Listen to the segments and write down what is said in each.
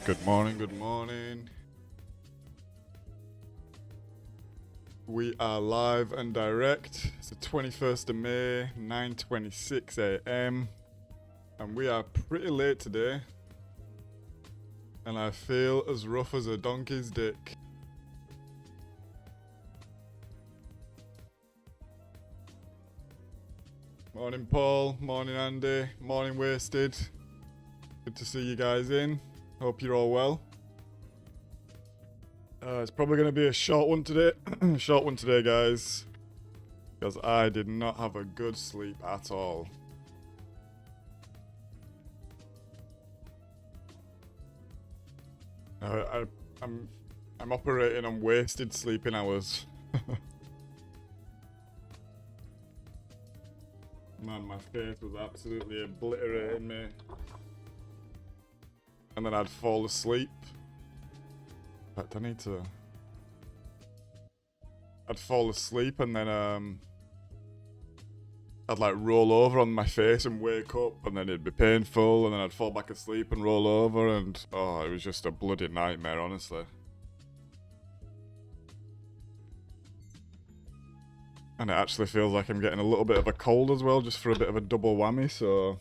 Good morning, good morning. We are live and direct. It's the 21st of May, 9:26 a.m. And we are pretty late today. And I feel as rough as a donkey's dick. Morning Paul, morning Andy, morning Wasted. Good to see you guys in. Hope you're all well. It's probably going to be a short one today. Short one today, guys. Because I did not have a good sleep at all. I'm operating on wasted sleeping hours. Man, my face was absolutely obliterating me. And then I'd fall asleep. In fact, I need to... I'd fall asleep and then I'd like roll over on my face and wake up, and then it'd be painful, and then I'd fall back asleep and roll over, and oh, it was just a bloody nightmare, honestly. And it actually feels like I'm getting a little bit of a cold as well, just for a bit of a double whammy, so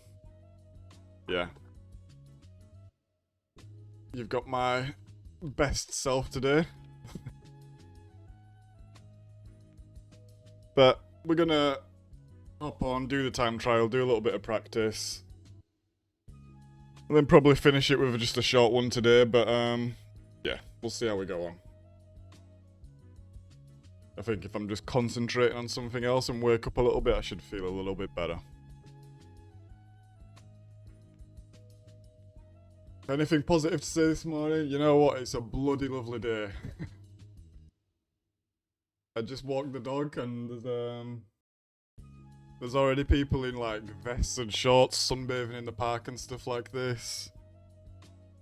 yeah. You've got my best self today. But we're gonna hop on, do the time trial, do a little bit of practice. And then probably finish it with just a short one today, but yeah, we'll see how we go on. I think if I'm just concentrating on something else and wake up a little bit, I should feel a little bit better. Anything positive to say this morning? You know what? It's a bloody lovely day. I just walked the dog and there's already people in like vests and shorts sunbathing in the park and stuff like this.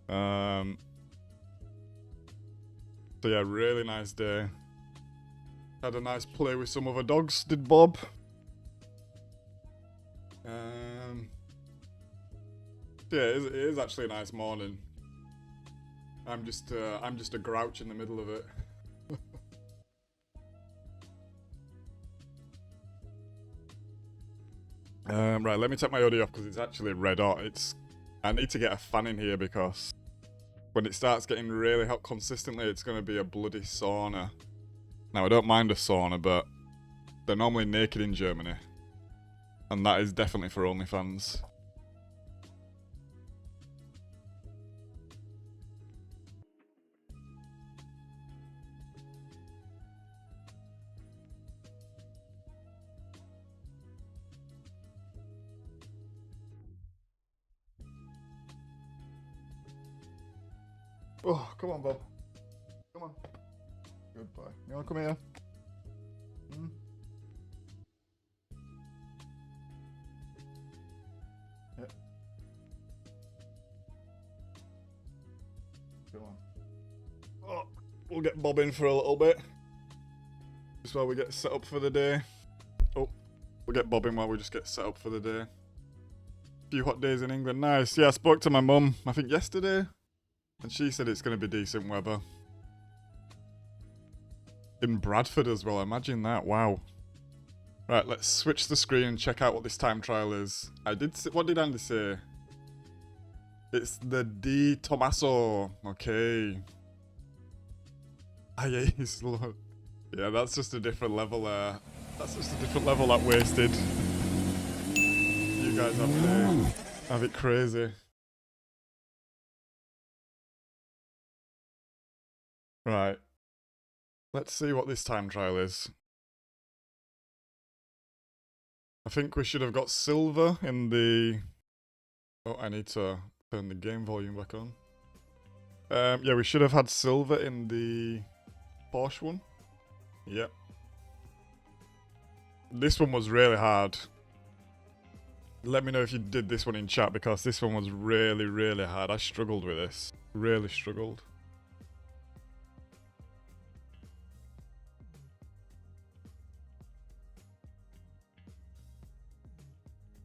So yeah, really nice day. Had a nice play with some other dogs, did Bob. Yeah, it is actually a nice morning. I'm just a grouch in the middle of it. Right, let me take my hoodie off because it's actually red hot. I need to get a fan in here because when it starts getting really hot consistently, it's going to be a bloody sauna. Now, I don't mind a sauna, but they're normally naked in Germany. And that is definitely for OnlyFans. Oh, come on, Bob. Come on. Good boy. You wanna come here? Hmm? Yep. Come on. Oh, we'll get Bob in for a little bit. Just while we get set up for the day. Oh, we'll get Bob in while we just get set up for the day. Few hot days in England. Nice. Yeah, I spoke to my mum, I think yesterday. And she said it's going to be decent weather. In Bradford as well, imagine that. Wow. Right, let's switch the screen and check out what this time trial is. What did Andy say? It's the D Tommaso. Okay. Ah, yeah, he's slow. Yeah, that's just a different level there. That's just a different level that wasted. You guys have it crazy. Right. Let's see what this time trial is. I think we should have got silver in the... Oh, I need to turn the game volume back on. Yeah, we should have had silver in the Porsche one. Yep. This one was really hard. Let me know if you did this one in chat, because this one was really, really hard. I struggled with this. Really struggled.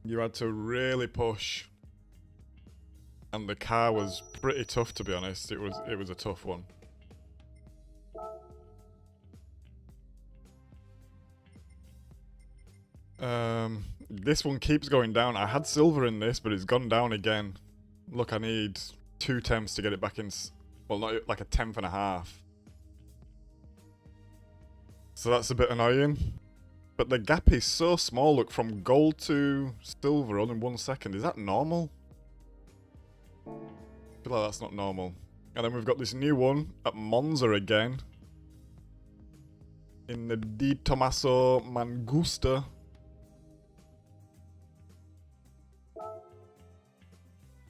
You had to really push. And the car was pretty tough, to be honest. It was a tough one. This one keeps going down. I had silver in this, but it's gone down again. Look, I need 2 temps to get it back in... Well, not like a 10th and a half. So that's a bit annoying. But the gap is so small, look, from gold to silver all in 1 second. Is that normal? I feel like that's not normal. And then we've got this new one at Monza again. In the Di Tommaso Mangusta.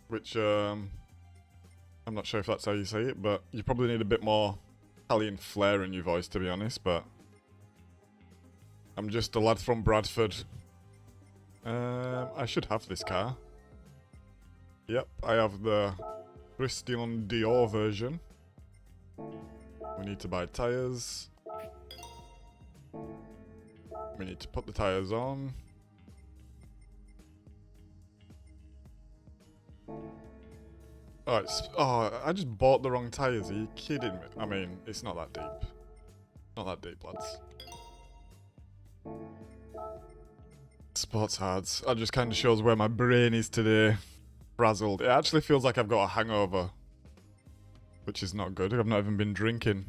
Which, I'm not sure if that's how you say it, but you probably need a bit more Italian flair in your voice, to be honest, but... I'm just a lad from Bradford. I should have this car. Yep, I have the Christian Dior version. We need to buy tyres. We need to put the tyres on. Oh, I just bought the wrong tyres. Are you kidding me? I mean, it's not that deep. Not that deep, lads. Sports hards. That just kind of shows where my brain is today. Frazzled. It actually feels like I've got a hangover. Which is not good. I've not even been drinking.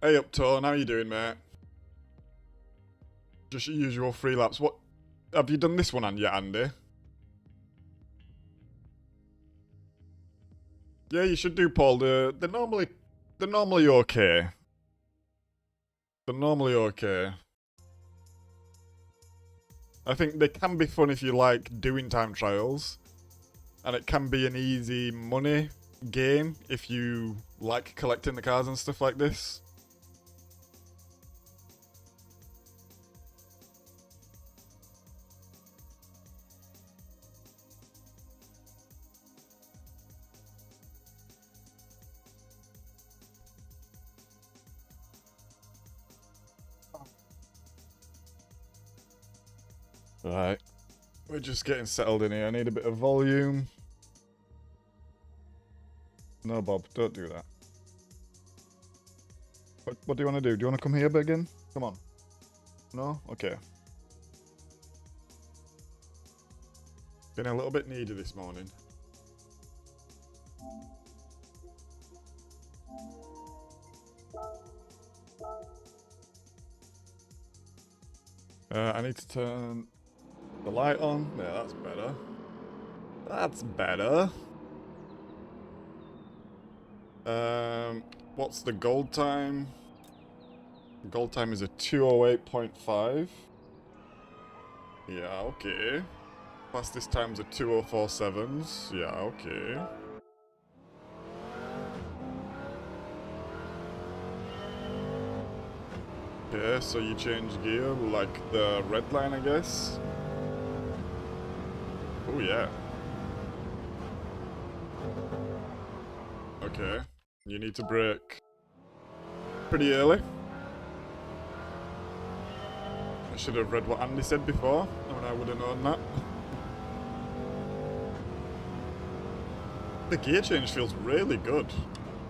Hey Uptone, how you doing, mate? Just your usual 3 laps. What? Have you done this one yet, Andy? Yeah, you should do, Paul. They're normally okay. They're normally okay. I think they can be fun if you like doing time trials. And it can be an easy money game if you like collecting the cars and stuff like this. Right. We're just getting settled in here. I need a bit of volume. No, Bob, don't do that. What do you want to do? Do you want to come here again? Come on. No? Okay. Getting a little bit needy this morning. I need to turn the light on. Yeah, that's better. That's better. What's the gold time? Gold time is a 2:08.5. Yeah, okay. Fastest times are 2047s. Yeah, okay. Okay, so you change gear like the red line, I guess. Oh yeah. Okay. You need to brake pretty early. I should have read what Andy said before, and I would have known that. The gear change feels really good.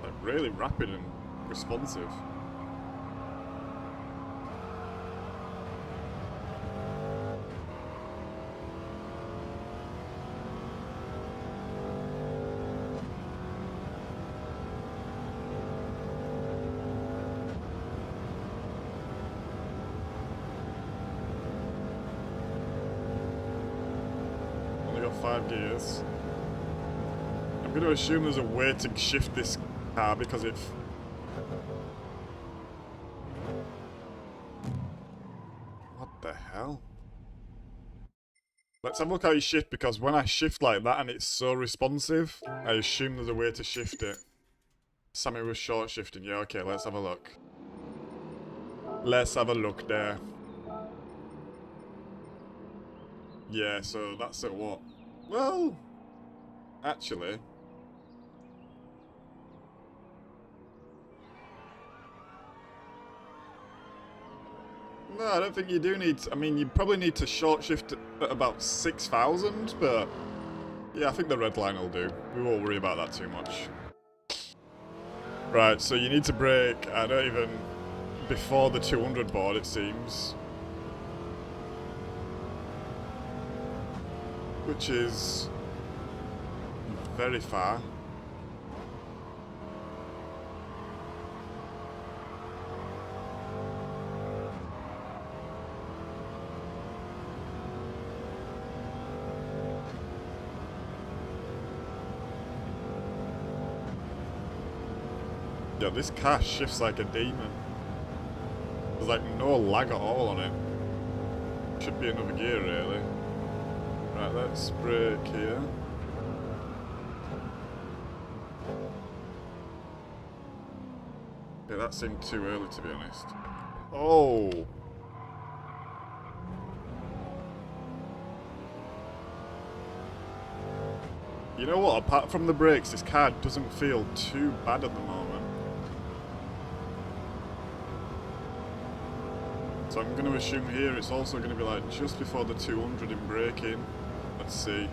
Like, really rapid and responsive. Only got 5 gears. I'm going to assume there's a way to shift this car because it... What the hell? Let's have a look how you shift, because when I shift like that and it's so responsive, I assume there's a way to shift it. Sammy was short shifting. Yeah, okay, let's have a look. Let's have a look there. Yeah, so that's at what? Well, actually... No, I don't think you do need to, I mean, you probably need to short shift at about 6,000, but yeah, I think the red line will do. We won't worry about that too much. Right, so you need to brake, I don't even, before the 200 board it seems. Which is very far. Yeah, this car shifts like a demon. There's like no lag at all on it. Should be another gear really. Right, let's brake here. Yeah, that seemed too early to be honest. Oh! You know what, apart from the brakes, this car doesn't feel too bad at the moment. So I'm going to assume here it's also going to be like just before the 200 in braking. Let's see.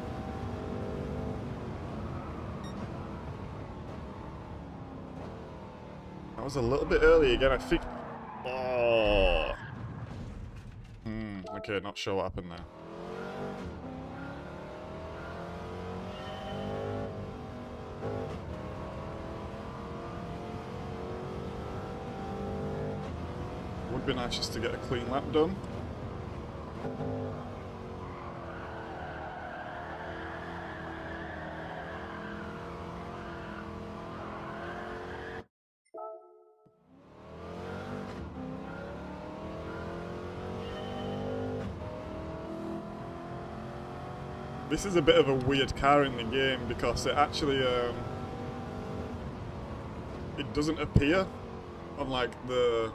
That was a little bit early again, I think. Oh. Okay, not sure what happened there. Would be nice just to get a clean lap done. This is a bit of a weird car in the game because it actually it doesn't appear on like the...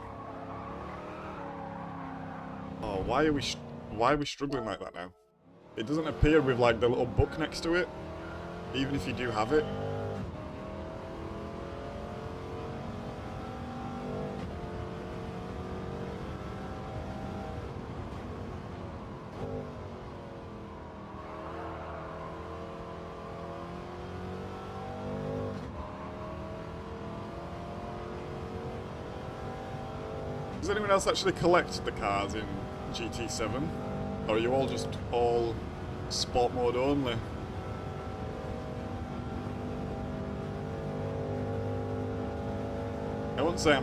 Oh, why are we struggling like that now? It doesn't appear with like the little book next to it, even if you do have it. Does anyone else actually collect the cars in GT7? Or are you all just all sport mode only? I wouldn't say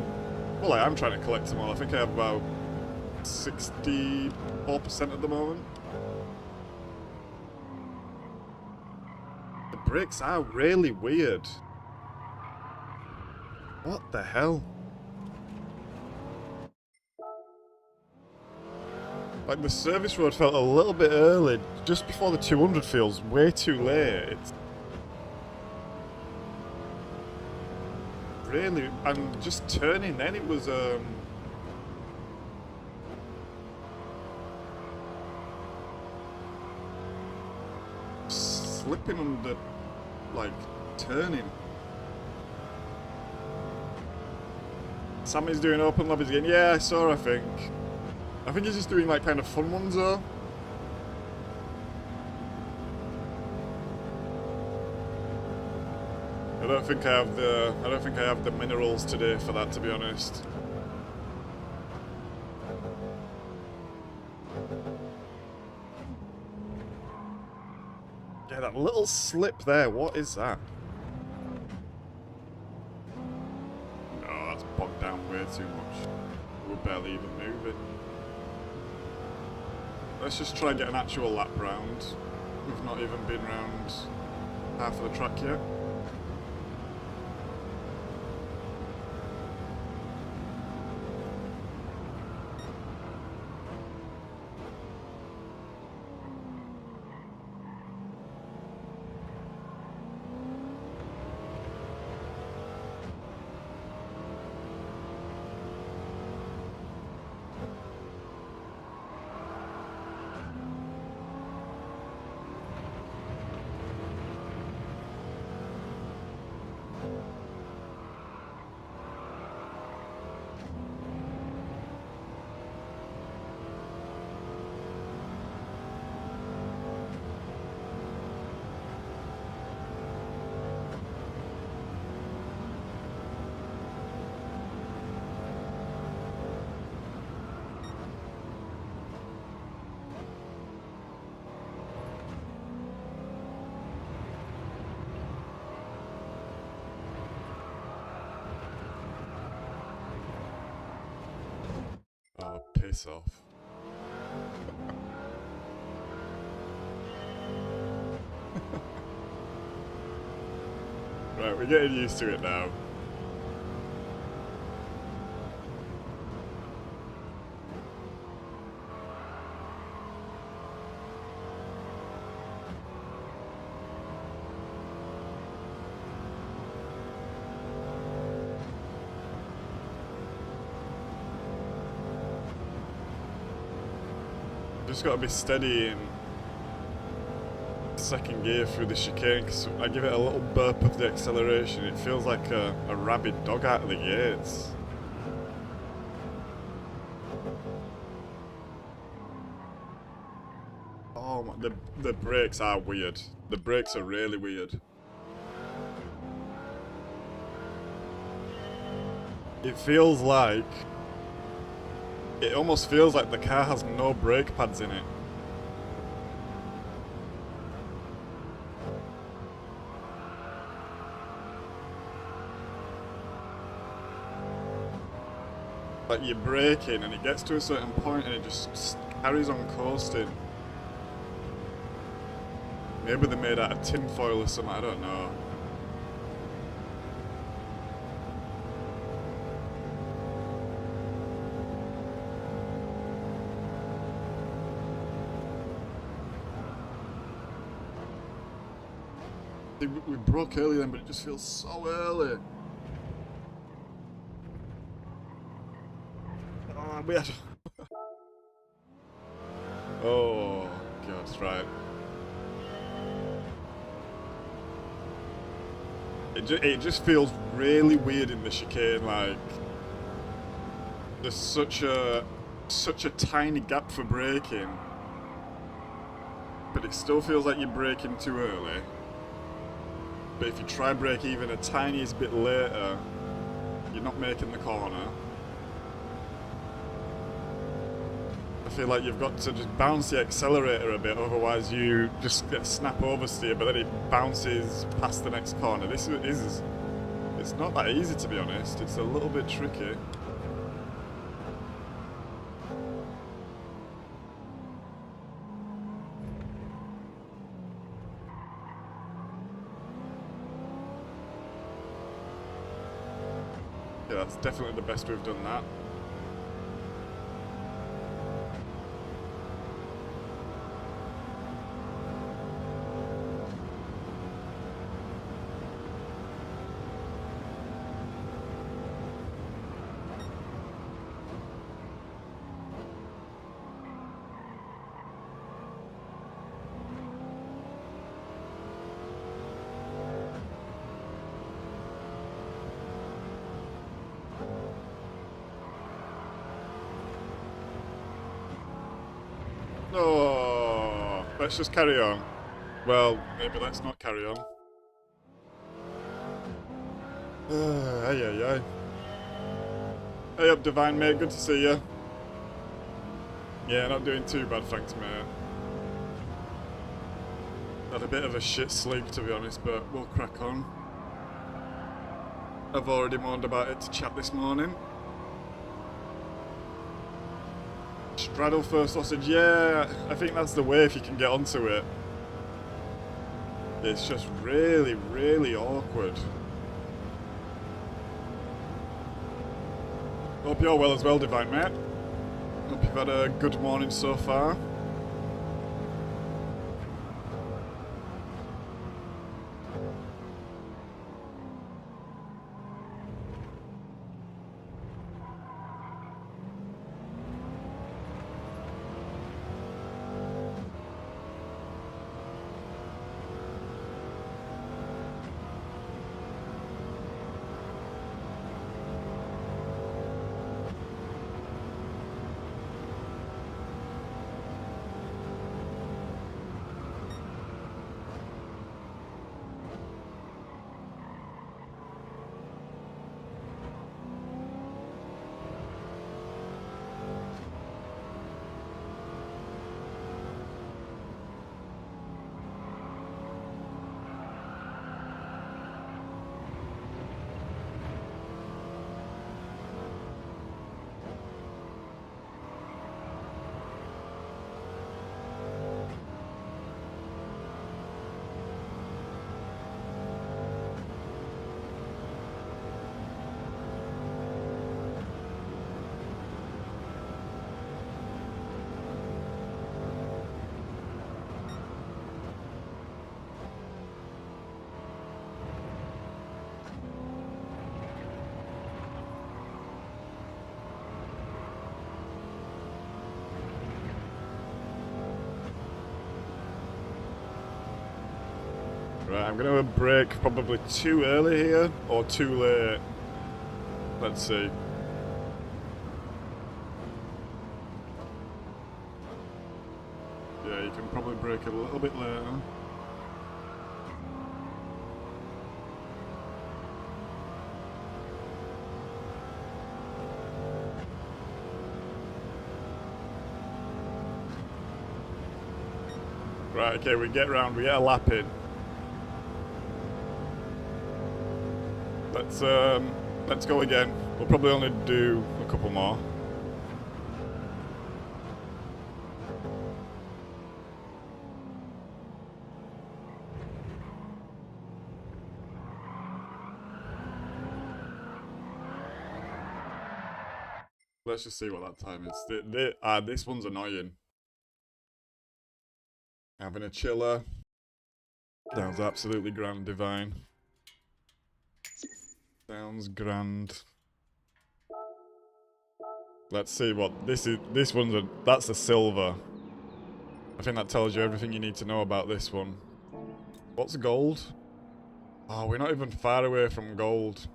well, I am trying to collect them all. I think I have about 64% at the moment. The brakes are really weird. What the hell? Like, the service road felt a little bit early. Just before the 200 feels way too late. It's really... And just turning then, it was... slipping under... like, turning. Sammy's doing open lobbies again. Yeah, I saw, I think. I think he's just doing, like, kind of fun ones, though. I don't think I have the minerals today for that, to be honest. Yeah, that little slip there, what is that? Oh, that's bogged down way too much. We're barely even moving. Let's just try and get an actual lap round. We've not even been round half of the track yet. Oh, piss off. Right, we're getting used to it now. Just got to be steady in second gear through the chicane, because I give it a little burp of the acceleration. It feels like a rabid dog out of the gates. Oh my, the brakes are weird. The brakes are really weird. It feels like... It almost feels like the car has no brake pads in it. Like you're braking and it gets to a certain point and it just carries on coasting. Maybe they're made out of tin foil or something, I don't know. We broke early then, but it just feels so early. Oh, we had... Oh, God, right. It just feels really weird in the chicane, like... There's such a tiny gap for braking. But it still feels like you're braking too early. But if you try brake even a tiniest bit later, you're not making the corner. I feel like you've got to just bounce the accelerator a bit, otherwise you just get snap oversteer, but then it bounces past the next corner. This is... It's not that easy, to be honest. It's a little bit tricky. Yeah, that's definitely the best we've done that. No, let's just carry on. Well, maybe let's not carry on. Ay. Hey up, Divine, mate. Good to see you. Yeah, not doing too bad, thanks, mate. Had a bit of a shit sleep, to be honest, but we'll crack on. I've already moaned about it to chat this morning. Straddle first sausage, yeah, I think that's the way if you can get onto it. It's just really, really awkward. Hope you're well as well, Divine, mate. Hope you've had a good morning so far. Right, I'm going to brake probably too early here, or too late. Let's see. Yeah, you can probably brake a little bit later. Right, okay, we get a lap in. Let's go again. We'll probably only do a couple more. Let's just see what that time is. This one's annoying. Having a chiller. Sounds absolutely grand, Divine. Sounds grand. Let's see what this is. This one's that's a silver. I think that tells you everything you need to know about this one. What's gold? Oh, we're not even far away from gold.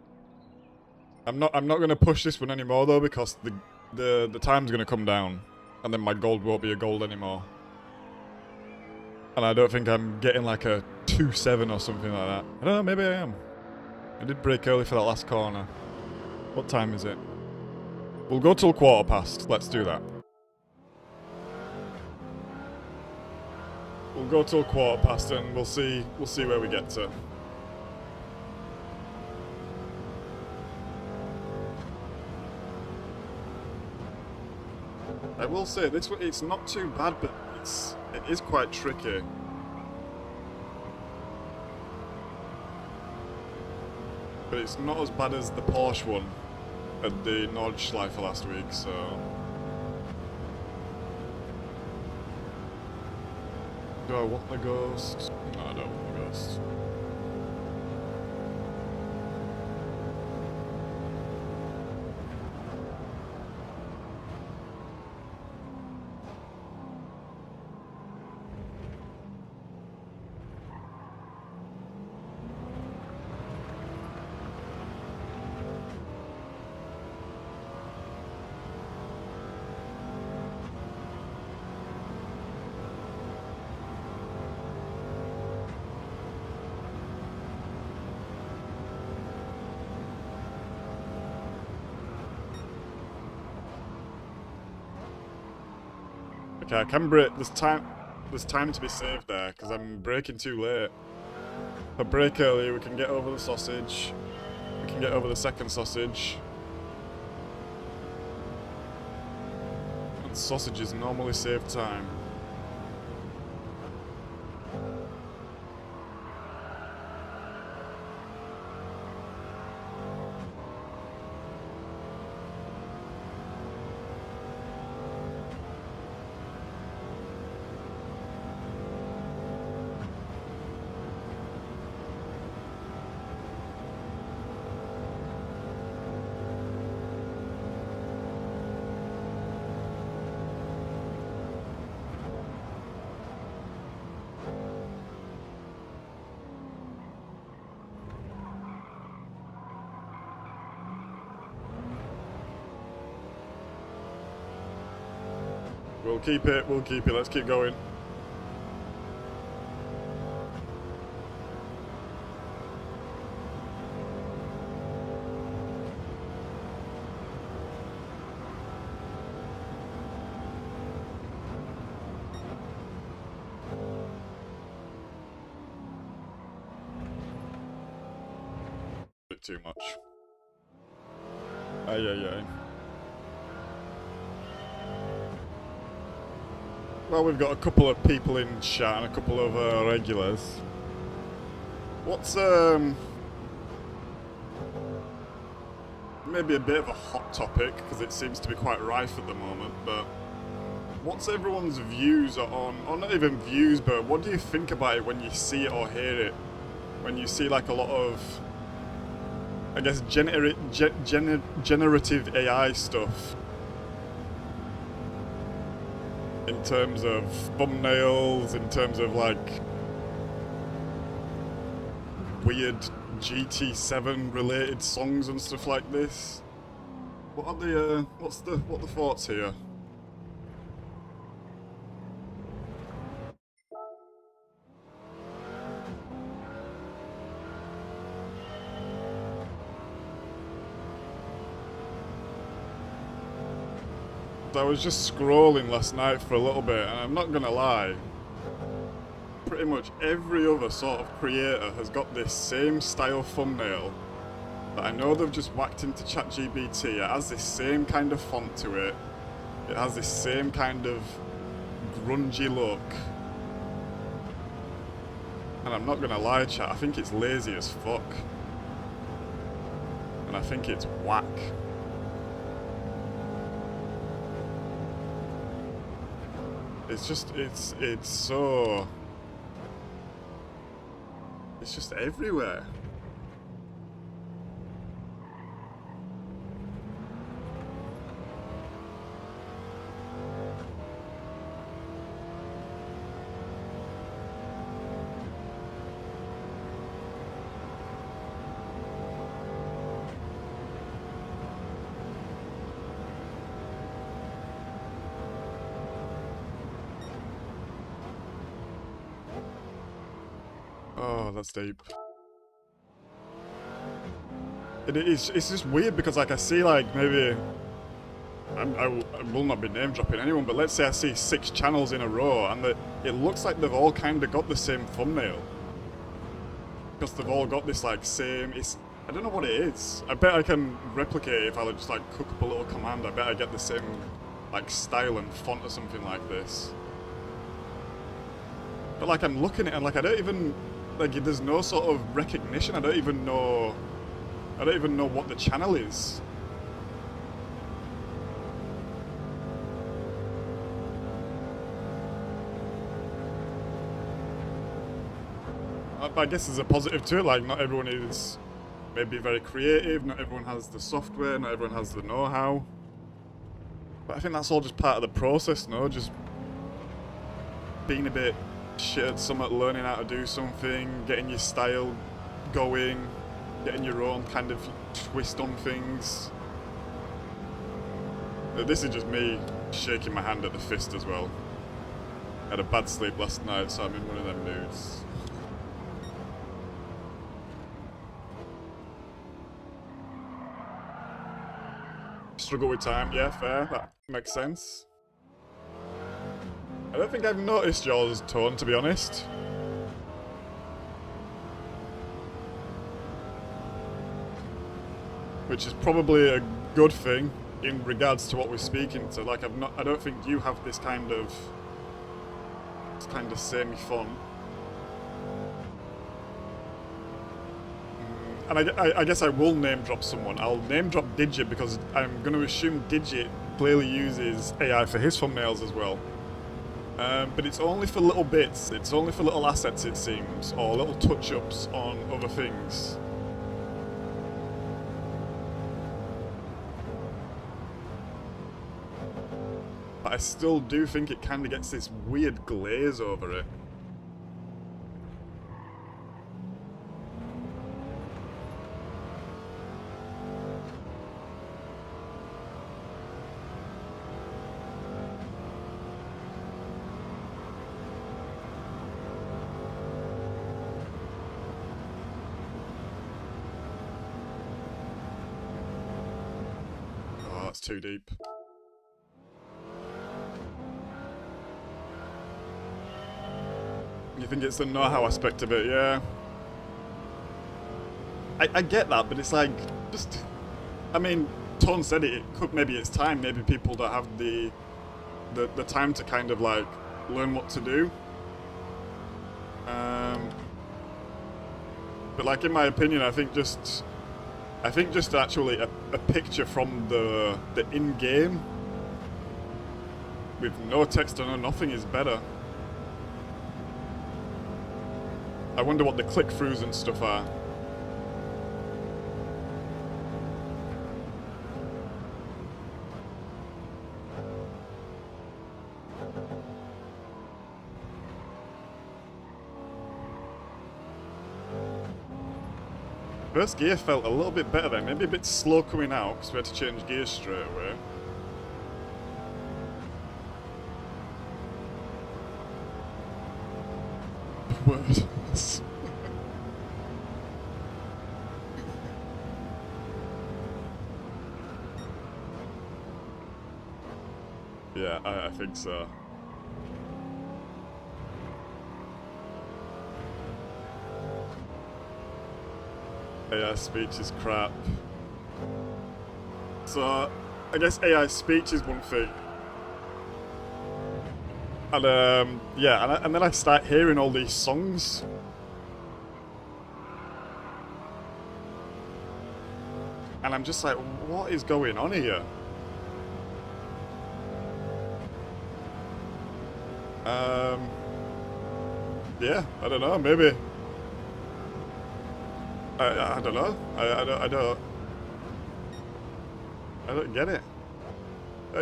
I'm not gonna push this one anymore though, because the time's gonna come down, and then my gold won't be a gold anymore. And I don't think I'm getting like a 2.7 or something like that. I don't know, maybe I am. I did brake early for that last corner. What time is it? We'll go till 1:15. Let's do that. We'll go till 1:15 and we'll see where we get to. I will say this one, it's not too bad, but it is quite tricky. But it's not as bad as the Porsche one at the Nordschleife last week, so... Do I want the ghost? No, I don't want the ghost. Okay, I can brake. There's time to be saved there, because I'm braking too late. If I brake early, we can get over the sausage. We can get over the second sausage. And sausages normally save time. We'll keep it, let's keep going. Bit too much. Aye. Well, we've got a couple of people in chat and a couple of regulars. What's maybe a bit of a hot topic, because it seems to be quite rife at the moment, but what's everyone's views on, or not even views, but what do you think about it when you see it or hear it? When you see like a lot of, I guess, generative AI stuff? In terms of thumbnails, in terms of like weird GT7 related songs and stuff like this. What are the what the thoughts here? I was just scrolling last night for a little bit, and I'm not gonna lie, pretty much every other sort of creator has got this same style thumbnail that I know they've just whacked into ChatGPT. It has this same kind of font to it. It has this same kind of grungy look. And I'm not gonna lie, chat, I think it's lazy as fuck. And I think it's whack. It's just, it's so... It's just everywhere. Oh, that's deep. It's just weird because, like, I see, like, maybe... I will not be name dropping anyone, but let's say I see 6 channels in a row and it looks like they've all kind of got the same thumbnail. Because they've all got this, like, same... I don't know what it is. I bet I can replicate it if I just, like, cook up a little command. I bet I get the same, like, style and font or something like this. But, like, I'm looking at it and, like, I don't even... Like, there's no sort of recognition. I don't even know what the channel is. I guess there's a positive to it, like, not everyone is maybe very creative, not everyone has the software, not everyone has the know-how. But I think that's all just part of the process, no? Just being a bit shit at something, learning how to do something, getting your style going, getting your own kind of twist on things. This is just me shaking my hand at the fist as well. I had a bad sleep last night, so I'm in one of them moods. Struggle with time, yeah, fair, that makes sense. I don't think I've noticed yours tone, to be honest. Which is probably a good thing in regards to what we're speaking to. Like, I don't think you have this kind of semi-fun. And I guess I will name drop someone. I'll name drop Digit because I'm going to assume Digit clearly uses AI for his thumbnails as well. But it's only for little bits. It's only for little assets, it seems, or little touch-ups on other things. But I still do think it kind of gets this weird glaze over it. Oh, that's too deep. You think it's the know-how aspect of it, yeah. I get that, but it's like, just... I mean, Tone said it could, maybe it's time, maybe people don't have the time to kind of, like, learn what to do. But, like, in my opinion, I think just actually a picture from the in-game with no text or no nothing is better. I wonder what the click-throughs and stuff are. First gear felt a little bit better then, maybe a bit slow coming out because we had to change gears straight away. Word. Yeah, I think so. AI speech is crap. So, I guess AI speech is one thing. And yeah, and then I start hearing all these songs. And I'm just like, what is going on here? Yeah, I don't know, maybe. I don't know. I don't get it.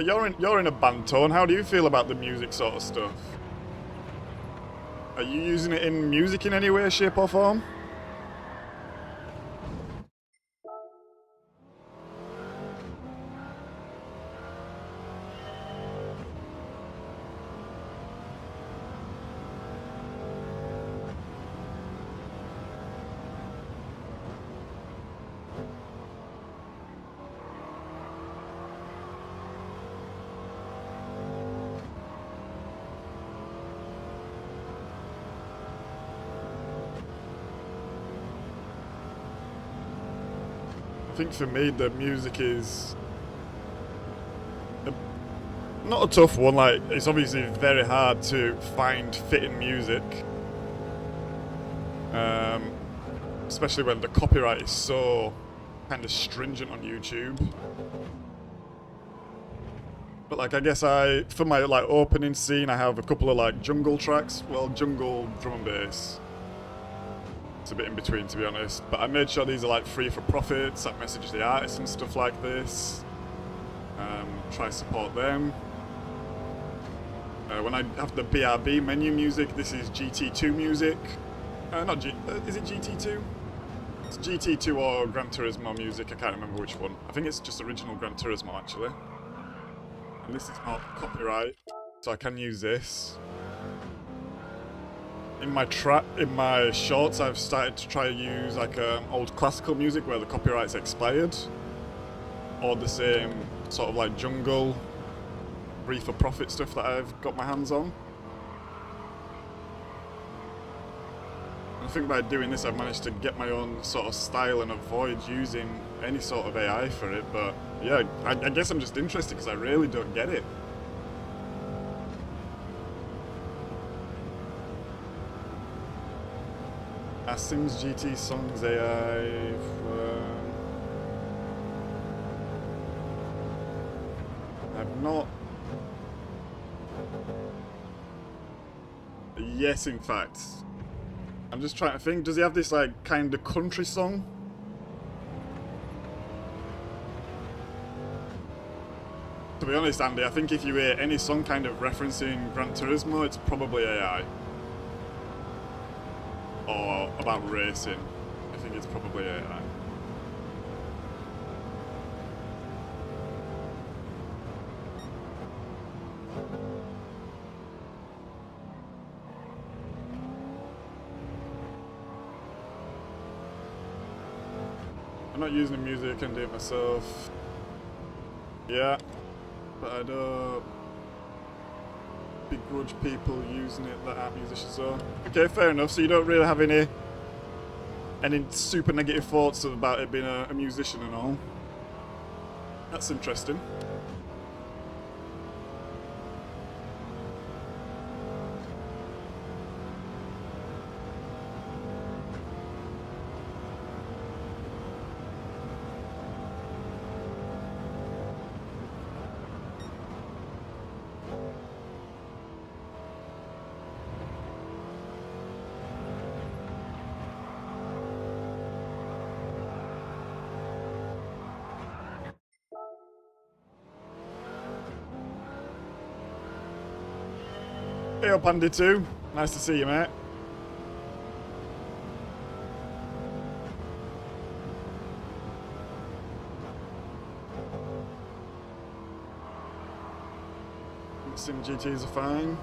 You're in a band, Tone. How do you feel about the music sort of stuff? Are you using it in music in any way, shape or form? I think for me the music is not a tough one. Like, it's obviously very hard to find fitting music, especially when the copyright is so kind of stringent on YouTube. But like, I guess for my like opening scene, I have a couple of like jungle tracks. Well, jungle drum and bass. It's a bit in between, to be honest, but I made sure these are like free for profits. I message the artists and stuff like this. Try to support them. When I have the BRB menu music, this is GT2 music. Is it GT2? It's GT2 or Gran Turismo music, I can't remember which one. I think it's just original Gran Turismo actually. And this is not copyright, so I can use this. In my shorts, I've started to try to use like old classical music where the copyright's expired, or the same sort of like jungle, free for profit stuff that I've got my hands on. I think by doing this I've managed to get my own sort of style and avoid using any sort of AI for it, but yeah, I guess I'm just interested because I really don't get it. Sims GT Songs AI. I've not. Yes, in fact. I'm just trying to think. Does he have this like kind of country song? To be honest, Andy, I think if you hear any song kind of referencing Gran Turismo, it's probably AI. Or about racing. I think it's probably AI. I'm not using the music, I can do it myself. Yeah, but I don't begrudge people using it that aren't musicians, so. Okay, fair enough, so you don't really have any super negative thoughts about it being a musician and all. That's interesting. Hey up, Andy 2. Nice to see you, mate. Sim GTs are fine.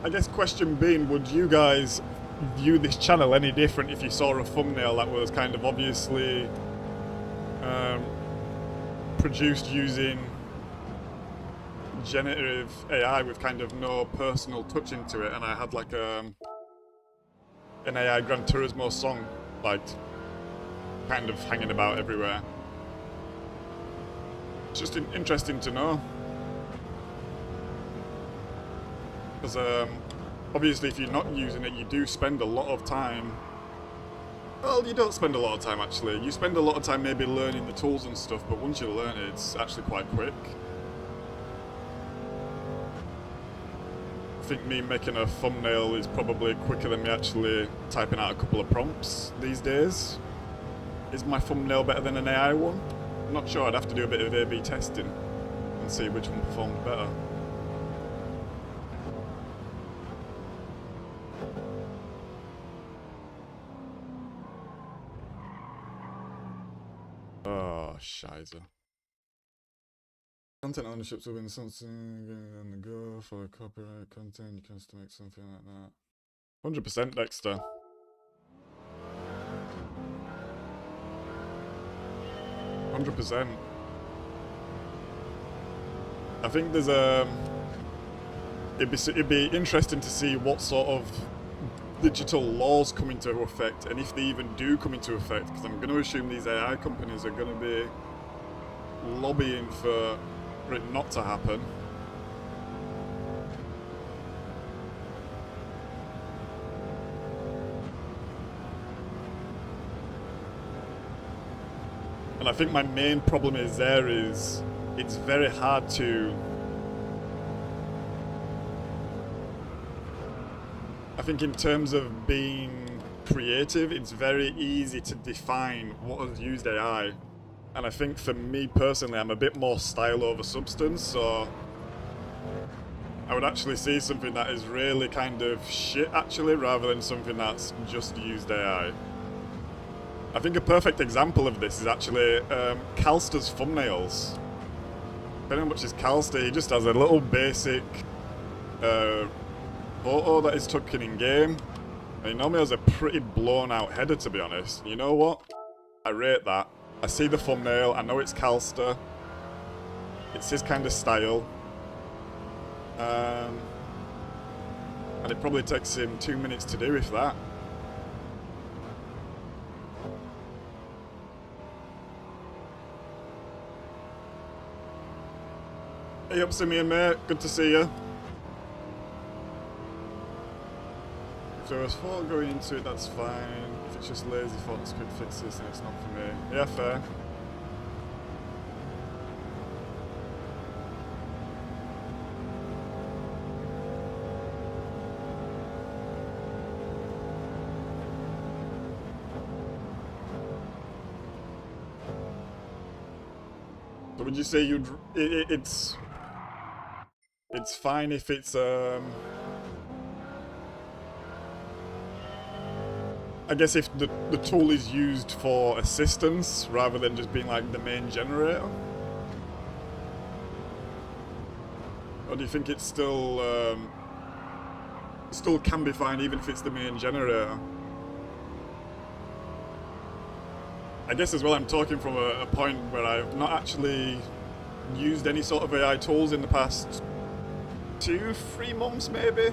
I guess question being, would you guys view this channel any different if you saw a thumbnail that was kind of obviously produced using generative AI with kind of no personal touch into it, and I had like an AI Gran Turismo song like kind of hanging about everywhere? It's just interesting to know, because obviously if you're not using it, you do spend a lot of time. Well, you don't spend a lot of time actually. You spend a lot of time maybe learning the tools and stuff, but once you learn it, it's actually quite quick. I think me making a thumbnail is probably quicker than me actually typing out a couple of prompts these days. Is my thumbnail better than an AI one? I'm not sure. I'd have to do a bit of A/B testing and see which one performs better. Oh, shizer. Content ownership's within something on the go for copyright content. You can still make something like that. 100% Dexter. 100%. I think there's it'd be interesting to see what sort of digital laws come into effect, and if they even do come into effect, because I'm going to assume these AI companies are going to be lobbying for it not to happen. And I think my main problem is it's very hard to... I think in terms of being creative, it's very easy to define what has used AI. And I think for me personally, I'm a bit more style over substance, so I would actually see something that is really kind of shit actually, rather than something that's just used AI. I think a perfect example of this is actually Calster's thumbnails. If anyone watches Calster, he just has a little basic photo that is taken in game. And he normally has a pretty blown out header, to be honest. You know what? I rate that. I see the thumbnail, I know it's Calster. It's his kind of style. And it probably takes him 2 minutes to do, if that. Hey up, Simeon, mate. Good to see you. If there was thought going into it, that's fine. If it's just lazy thoughts, quick fixes, then it's not for me. Yeah, fair. So would you say you'd... It's fine if it's... I guess if the tool is used for assistance rather than just being like the main generator? Or do you think it's still can be fine even if it's the main generator? I guess as well I'm talking from a point where I've not actually used any sort of AI tools in the past 2-3 months maybe.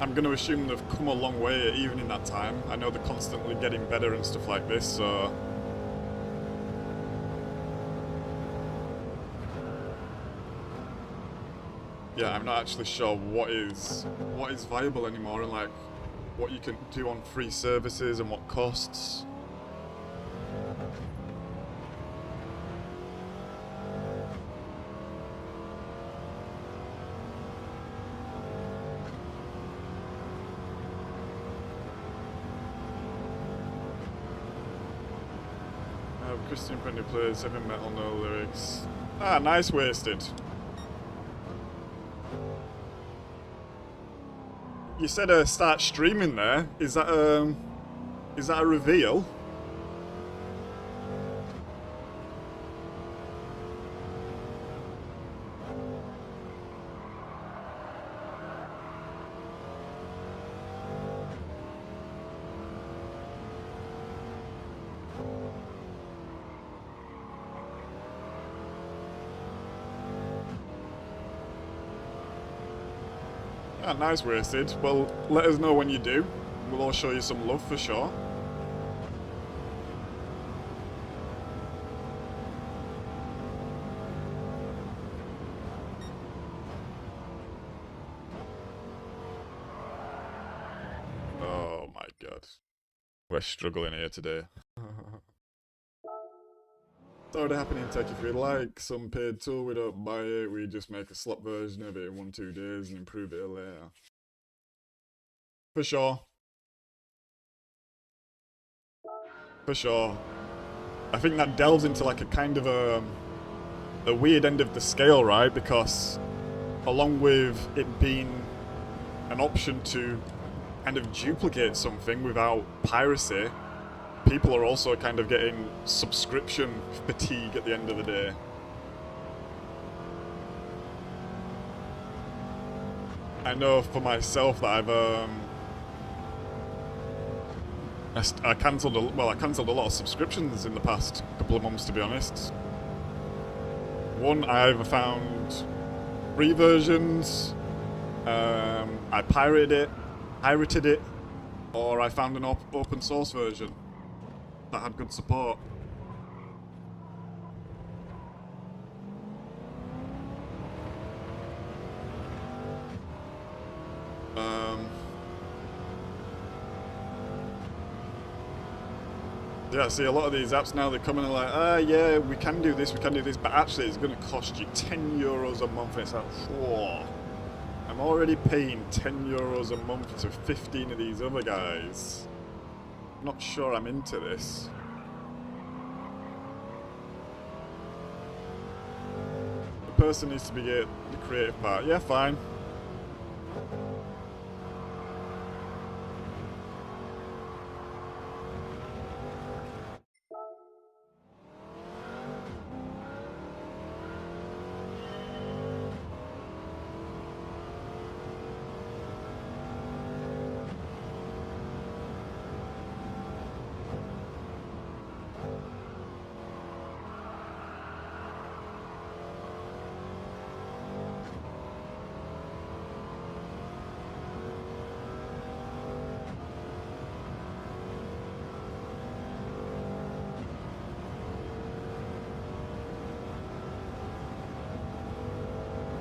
I'm going to assume they've come a long way even in that time. I know they're constantly getting better and stuff like this, so... yeah, I'm not actually sure what is viable anymore and like what you can do on free services and what costs. Christian Penny plays heavy metal, no lyrics. Ah, nice, Wasted. You said start streaming there. Is that a reveal? Ah, nice, Wasted. Well, let us know when you do. We'll all show you some love for sure. Oh my god. We're struggling here today. It's already happening in tech. If we like some paid tool, we don't buy it, we just make a slop version of it in 1-2 days and improve it later. For sure. For sure. I think that delves into like a kind of a weird end of the scale, right? Because along with it being an option to kind of duplicate something without piracy, people are also kind of getting subscription fatigue at the end of the day. I know for myself that I cancelled a lot of subscriptions in the past couple of months, to be honest. One, I either found free versions, I pirated it, or I found an open source version that had good support. Yeah, see a lot of these apps now, they're coming and like, yeah, we can do this, but actually it's going to cost you €10 a month, and it's like, whoa. I'm already paying €10 a month to 15 of these other guys. Not sure I'm into this. The person needs to be the creative part. Yeah, fine.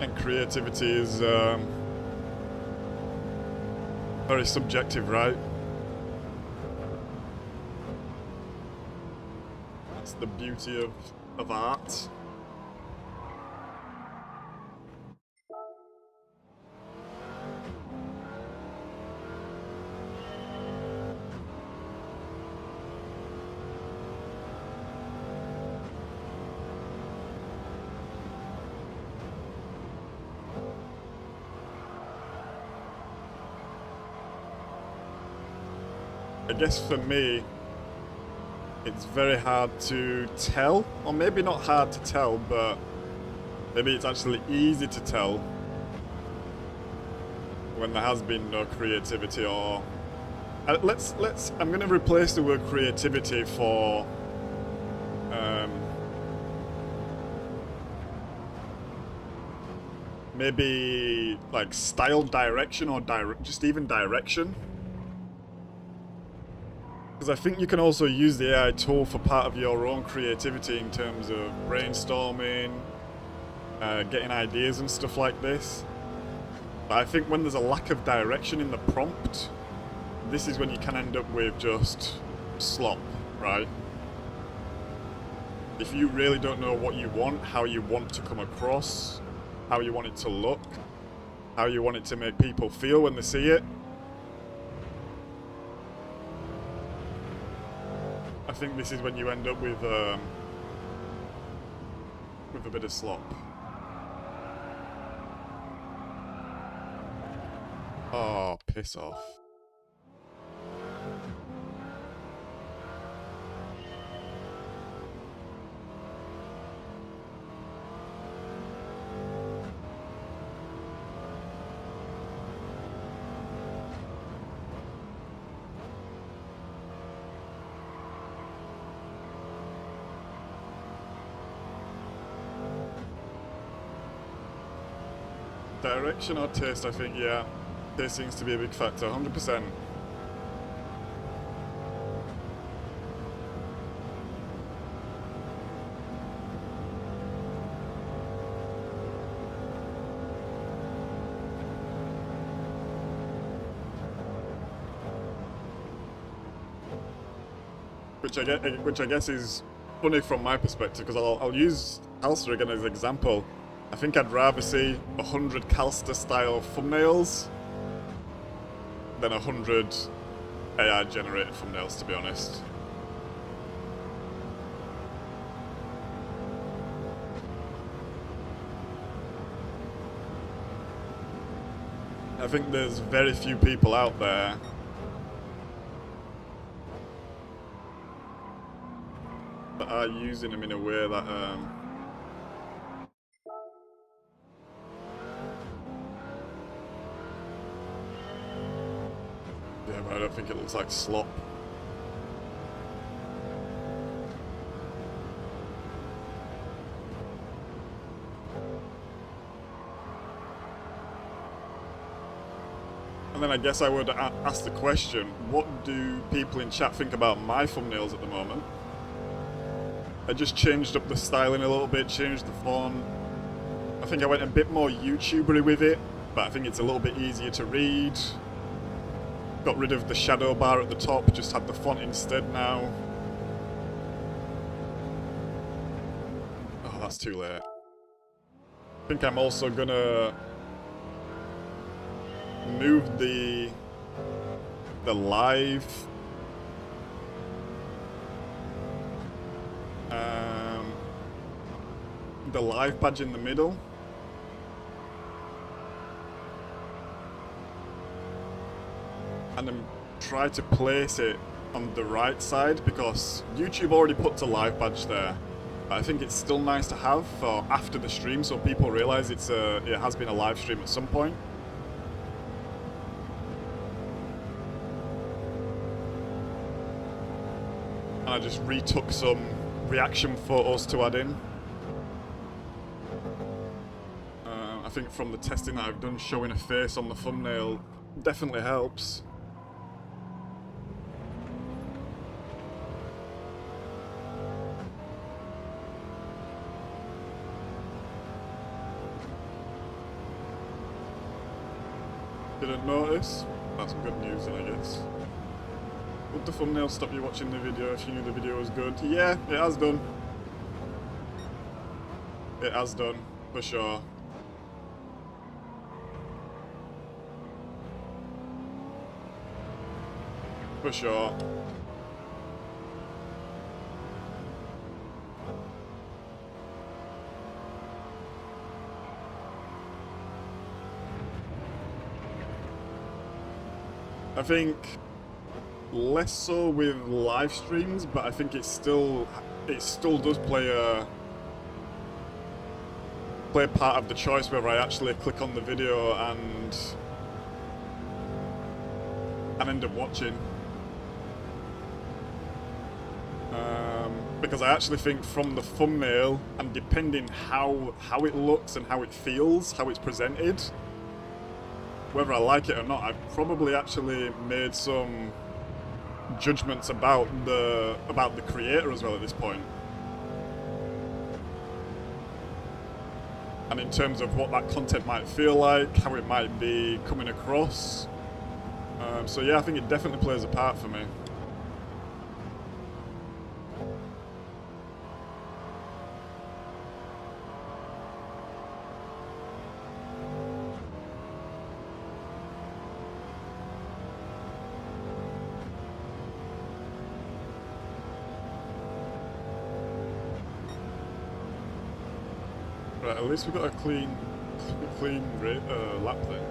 And creativity is very subjective, right? That's the beauty of art. I guess for me, it's very hard to tell, or maybe not hard to tell, but maybe it's actually easy to tell when there has been no creativity. Or I'm going to replace the word creativity for maybe like style direction, or just even direction. Because I think you can also use the AI tool for part of your own creativity in terms of brainstorming, getting ideas and stuff like this. But I think when there's a lack of direction in the prompt, this is when you can end up with just slop, right? If you really don't know what you want, how you want to come across, how you want it to look, how you want it to make people feel when they see it, I think this is when you end up with a bit of slop. Oh, piss off. Direction or taste, I think, yeah. Taste seems to be a big factor, 100%. Which I guess is funny from my perspective, because I'll use Calster again as an example. I think I'd rather see 100 Calster style thumbnails than 100 AI generated thumbnails, to be honest. I think there's very few people out there that are using them in a way that yeah, but I don't think it looks like slop. And then I guess I would ask the question, what do people in chat think about my thumbnails at the moment? I just changed up the styling a little bit, changed the font. I think I went a bit more YouTubery with it, but I think it's a little bit easier to read. Got rid of the shadow bar at the top, just had the font instead now. Oh, that's too late. I think I'm also gonna move the live badge in the middle. And then try to place it on the right side, because YouTube already put a live badge there. But I think it's still nice to have for after the stream, so people realize it has been a live stream at some point. And I just retook some reaction photos to add in. I think from the testing that I've done, showing a face on the thumbnail definitely helps. Didn't notice? That's good news then, I guess. Would the thumbnail stop you watching the video if you knew the video was good? Yeah, it has done. It has done, for sure. For sure. I think less so with live streams, but I think it still does play a part of the choice whether I actually click on the video and end up watching. Because I actually think from the thumbnail, and depending how it looks and how it feels, how it's presented, whether I like it or not, I've probably actually made some judgments about the creator as well at this point. And in terms of what that content might feel like, how it might be coming across. So yeah, I think it definitely plays a part for me. Right, at least we got a clean lap then.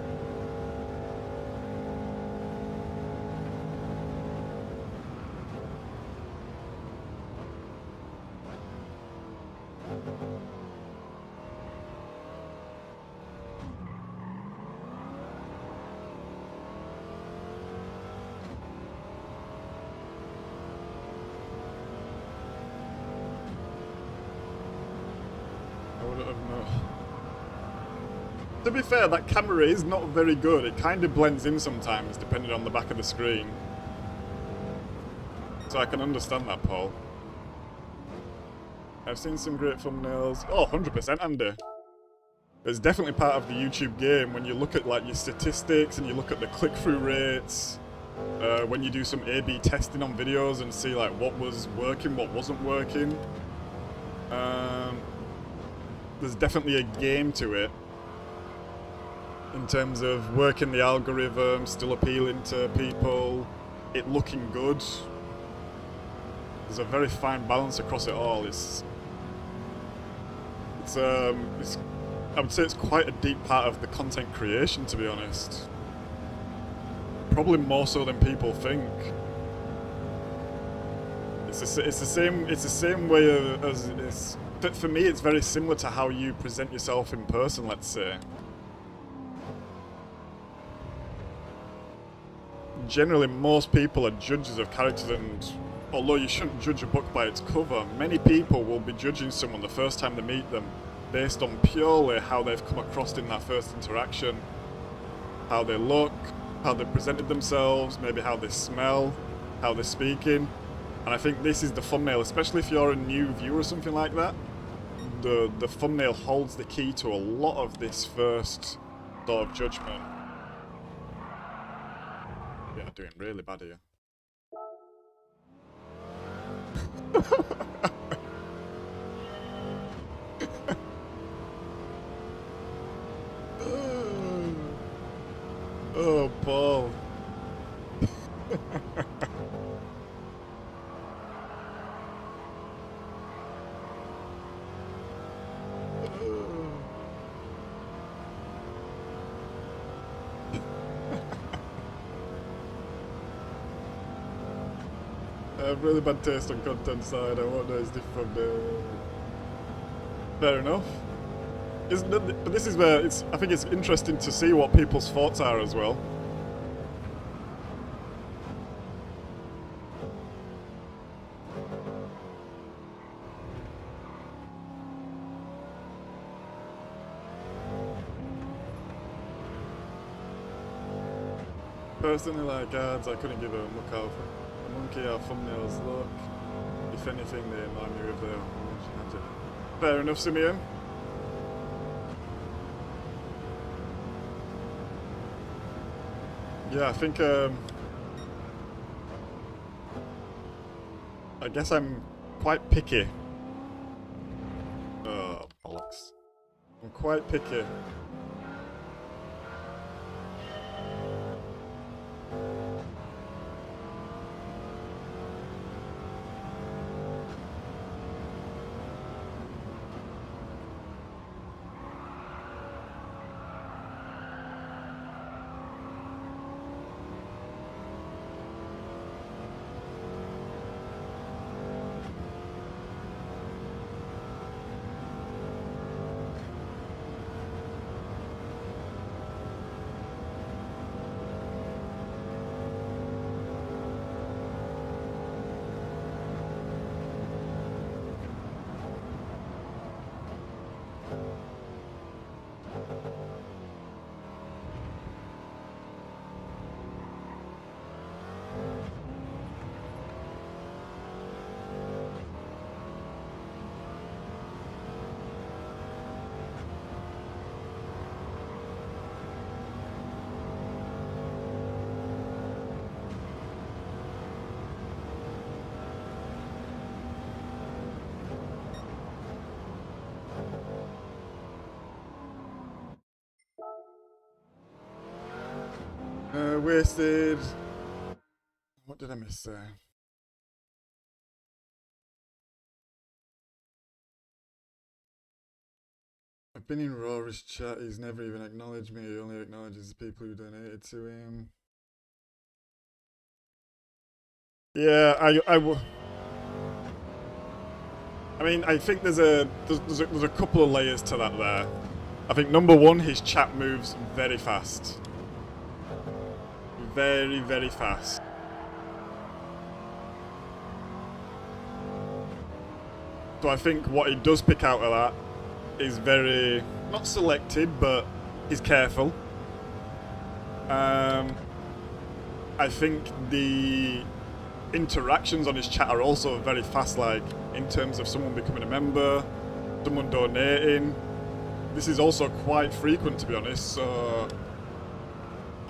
To be fair, that camera is not very good. It kind of blends in sometimes, depending on the back of the screen. So I can understand that, Paul. I've seen some great thumbnails. Oh, 100%, Andy. It's definitely part of the YouTube game when you look at like your statistics and you look at the click-through rates. When you do some A/B testing on videos and see like what was working, what wasn't working. There's definitely a game to it. In terms of working the algorithm, still appealing to people, it looking good. There's a very fine balance across it all. I would say it's quite a deep part of the content creation, to be honest. Probably more so than people think. It's the same way as for me. It's very similar to how you present yourself in person, let's say. Generally, most people are judges of characters, and although you shouldn't judge a book by its cover, many people will be judging someone the first time they meet them based on purely how they've come across in that first interaction. How they look, how they presented themselves, maybe how they smell, how they're speaking. And I think this is the thumbnail, especially if you're a new viewer or something like that. The thumbnail holds the key to a lot of this first sort of judgment. Yeah, doing really bad here. Oh, Paul. I have really bad taste on content side. I won't notice different from the... Fair enough. But this is where I think it's interesting to see what people's thoughts are as well. Personally, like ads, I couldn't give a muck out. A monkey, our thumbnails look. If anything, they remind me of their... Fair enough, Simeon. Yeah, I think, I guess I'm quite picky. Oh, bollocks. I'm quite picky. Wasted. What did I miss there? I've been in Rory's chat. He's never even acknowledged me. He only acknowledges the people who donated to him. Yeah, I mean, I think there's a couple of layers to that there. I think number one, his chat moves very fast. Very, very fast. So I think what he does pick out of that is very, not selected, but he's careful. I think the interactions on his chat are also very fast, like in terms of someone becoming a member, someone donating. This is also quite frequent, to be honest, so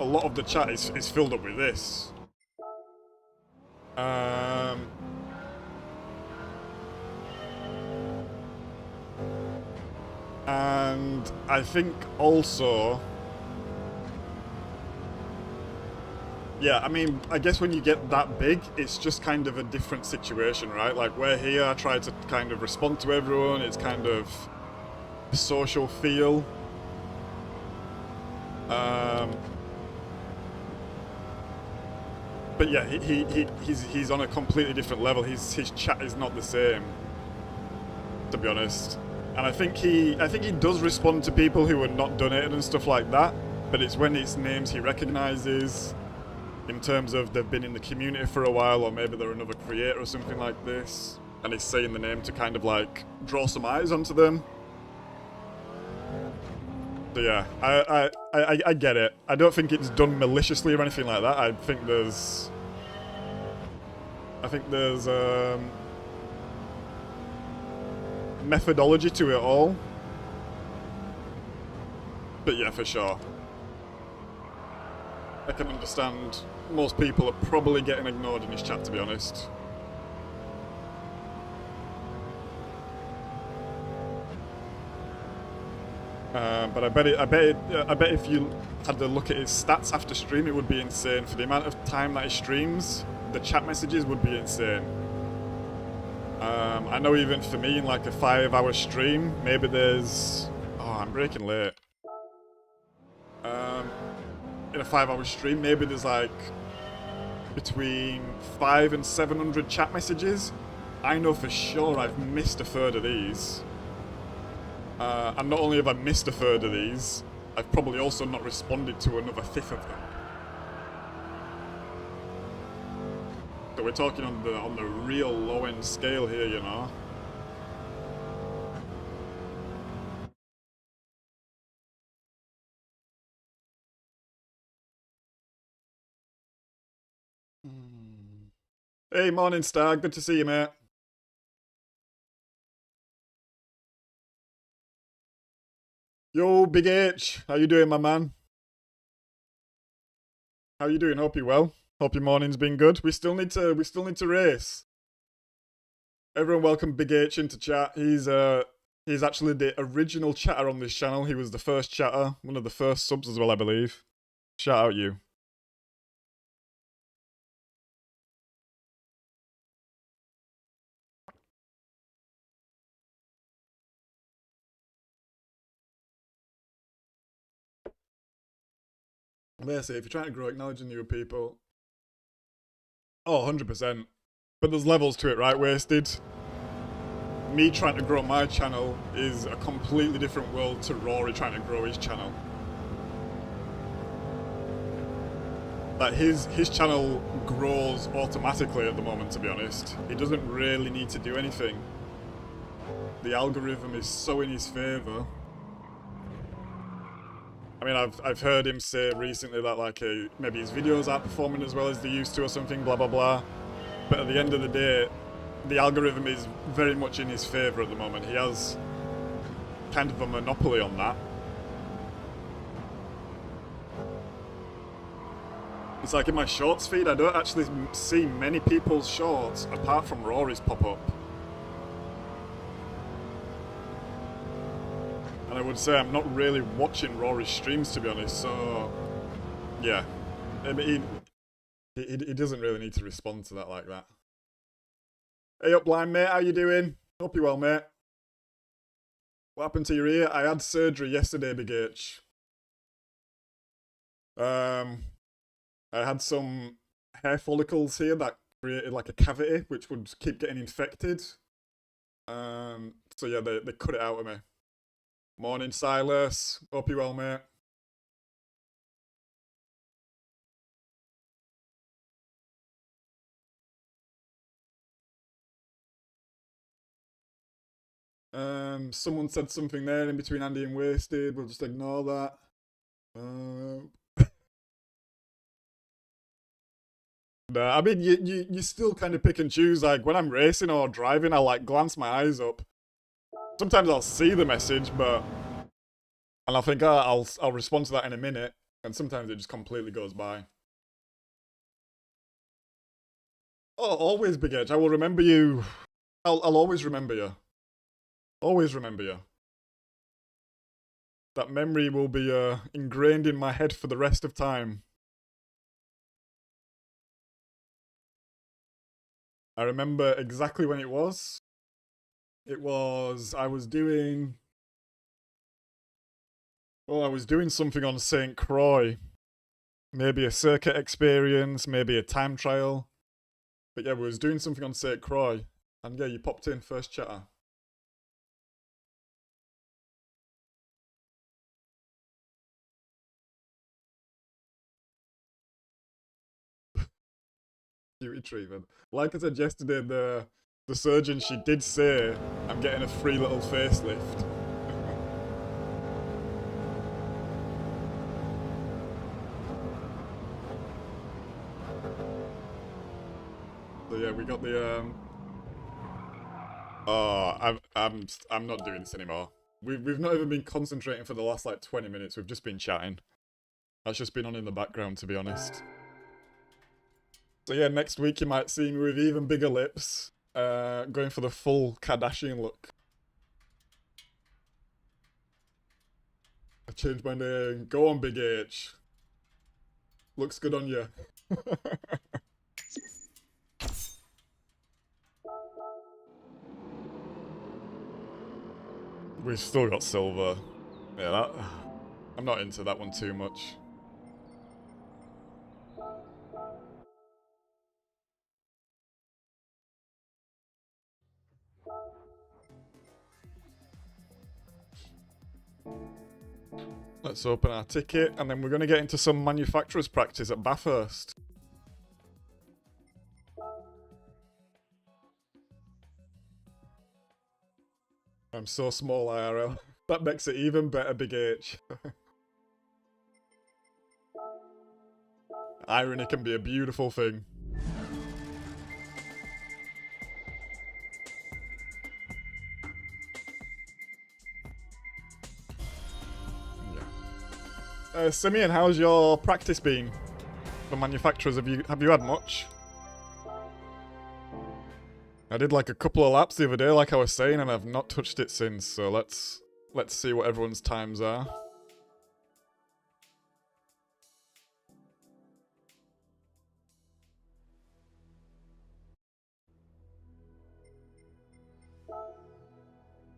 a lot of the chat is filled up with this. And I think also, yeah, I mean, I guess when you get that big, it's just kind of a different situation, right? Like, we're here, I try to kind of respond to everyone, it's kind of a social feel. But yeah, he's on a completely different level. His chat is not the same, to be honest. And I think he does respond to people who are not donated and stuff like that. But it's when it's names he recognizes, in terms of they've been in the community for a while, or maybe they're another creator or something like this, and he's saying the name to kind of like draw some eyes onto them. So yeah, I get it. I don't think it's done maliciously or anything like that. I think there's methodology to it all. But yeah, for sure. I can understand most people are probably getting ignored in his chat, to be honest. But I bet if you had to look at his stats after stream, it would be insane. For the amount of time that he streams, the chat messages would be insane. I know even for me, in like a 5-hour stream, maybe there's... Oh, I'm breaking late. In a 5-hour stream, maybe there's like between 500 and 700 chat messages. I know for sure I've missed a third of these. And not only have I missed a third of these, I've probably also not responded to another fifth of them. So we're talking on the real low end scale here, you know. Hey, morning star, good to see you, mate. Yo, Big H, how you doing, my man? How you doing? Hope you're well. Hope your morning's been good. We still need to race. Everyone welcome Big H into chat. He's actually the original chatter on this channel. He was the first chatter, one of the first subs as well, I believe. Shout out you. Basically, if you're trying to grow, acknowledging new people. Oh, 100%. But there's levels to it, right, Wasted? Me trying to grow my channel is a completely different world to Rory trying to grow his channel. Like, his channel grows automatically at the moment, to be honest. He doesn't really need to do anything. The algorithm is so in his favour. I mean, I've heard him say recently that, like, maybe his videos aren't performing as well as they used to or something, blah, blah, blah. But at the end of the day, the algorithm is very much in his favour at the moment. He has kind of a monopoly on that. It's like in my shorts feed, I don't actually see many people's shorts apart from Rory's pop up. And I would say I'm not really watching Rory's streams, to be honest, so yeah. He doesn't really need to respond to that like that. Hey up, blind mate, how you doing? Hope you're well, mate. What happened to your ear? I had surgery yesterday, Big H. I had some hair follicles here that created like a cavity, which would keep getting infected. So yeah, they cut it out of me. Morning, Silas. Hope you're well, mate. Someone said something there in between Andy and Wasted. We'll just ignore that. Nah, I mean, you still kind of pick and choose. Like, when I'm racing or driving, I'll, like, glance my eyes up. Sometimes I'll see the message, but... And I'll think, oh, I'll respond to that in a minute. And sometimes it just completely goes by. Oh, always, Big Edge. I will remember you. I'll always remember you. Always remember you. That memory will be ingrained in my head for the rest of time. I remember exactly when it was. I was doing something on St. Croix. Maybe a circuit experience, maybe a time trial. But yeah, we was doing something on St. Croix. And yeah, you popped in first chatter. Beauty treatment. Like I said yesterday, the surgeon, she did say, I'm getting a free little facelift. So yeah, we got the oh, I'm not doing this anymore. We've not even been concentrating for the last like 20 minutes. We've just been chatting. That's just been on in the background, to be honest. So yeah, next week you might see me with even bigger lips, going for the full Kardashian look. I changed my name. Go on, Big H. Looks good on you. We've still got silver. Yeah, I'm not into that one too much. Let's open our ticket, and then we're going to get into some manufacturer's practice at Bathurst. I'm so small, IRL. That makes it even better, Big H. Irony can be a beautiful thing. Simeon, how's your practice been? the manufacturers, have you had much? I did like a couple of laps the other day, like I was saying, and I've not touched it since. So let's see what everyone's times are.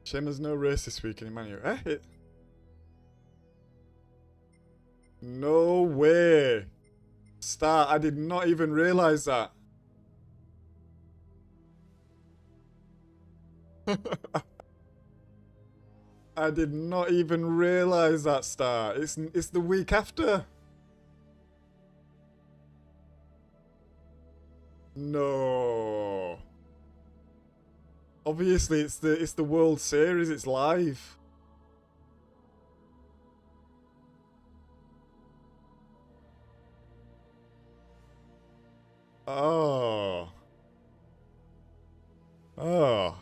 Shame there's no race this week in Emmanuel. Eh? No way. Start. I did not even realise that. I did not even realise that, Star. It's the week after. No. Obviously, it's the World Series. It's live. Oh. Oh.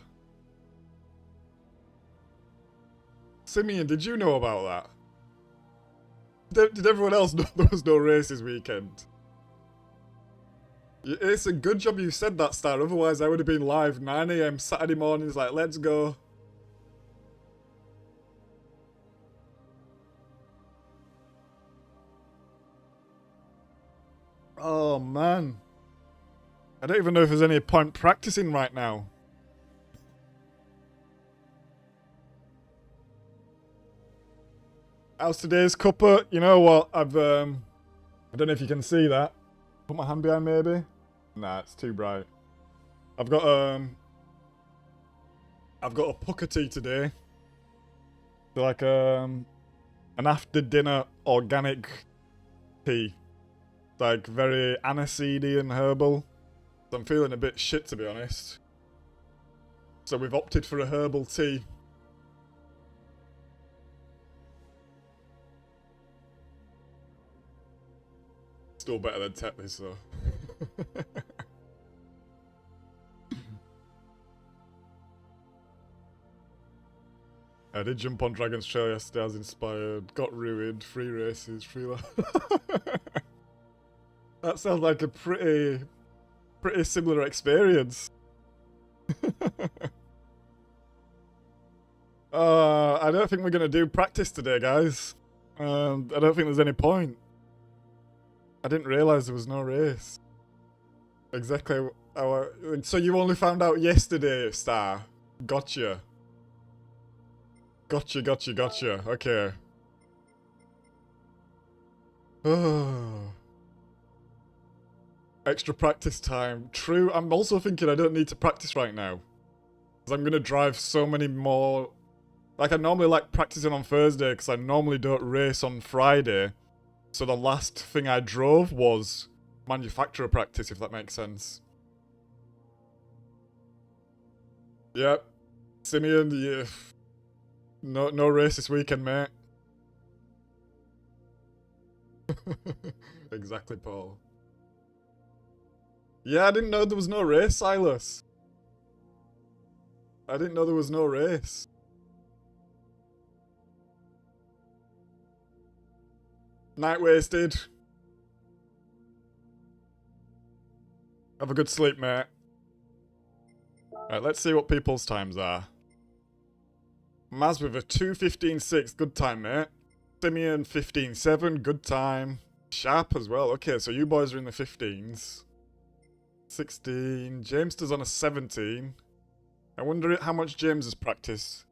Simeon, did you know about that? Did everyone else know there was no race this weekend? It's a good job you said that, Star. Otherwise, I would have been live 9 AM Saturday mornings like, let's go. Oh, man. I don't even know if there's any point practicing right now. How's today's cuppa? You know what? I don't know if you can see that. Put my hand behind maybe? Nah, it's too bright. I've got a pucker tea today. They're like an after dinner organic tea. Like very aniseedy and herbal. So I'm feeling a bit shit, to be honest. So we've opted for a herbal tea. Still better than Tetris, though. I did jump on Dragon's Trail yesterday, I was inspired. Got ruined, 3 races, 3 laps. That sounds like a pretty similar experience. I don't think we're going to do practice today, guys. I don't think there's any point. I didn't realise there was no race. Exactly. So you only found out yesterday, Star. Gotcha. Gotcha. Okay. Extra practice time. True. I'm also thinking I don't need to practice right now. Because I'm going to drive so many more... Like, I normally like practicing on Thursday because I normally don't race on Friday. So the last thing I drove was manufacturer practice, if that makes sense. Yep. Simeon, yeah. No race this weekend, mate. Exactly, Paul. Yeah, I didn't know there was no race, Silas. I didn't know there was no race. Night wasted. Have a good sleep, mate. Alright, let's see what people's times are. Maz with a 2:15.6, good time, mate. Simeon 15.7, good time. Sharp as well. Okay, so you boys are in the 15s. 16. James does on a 17. I wonder how much James has practiced.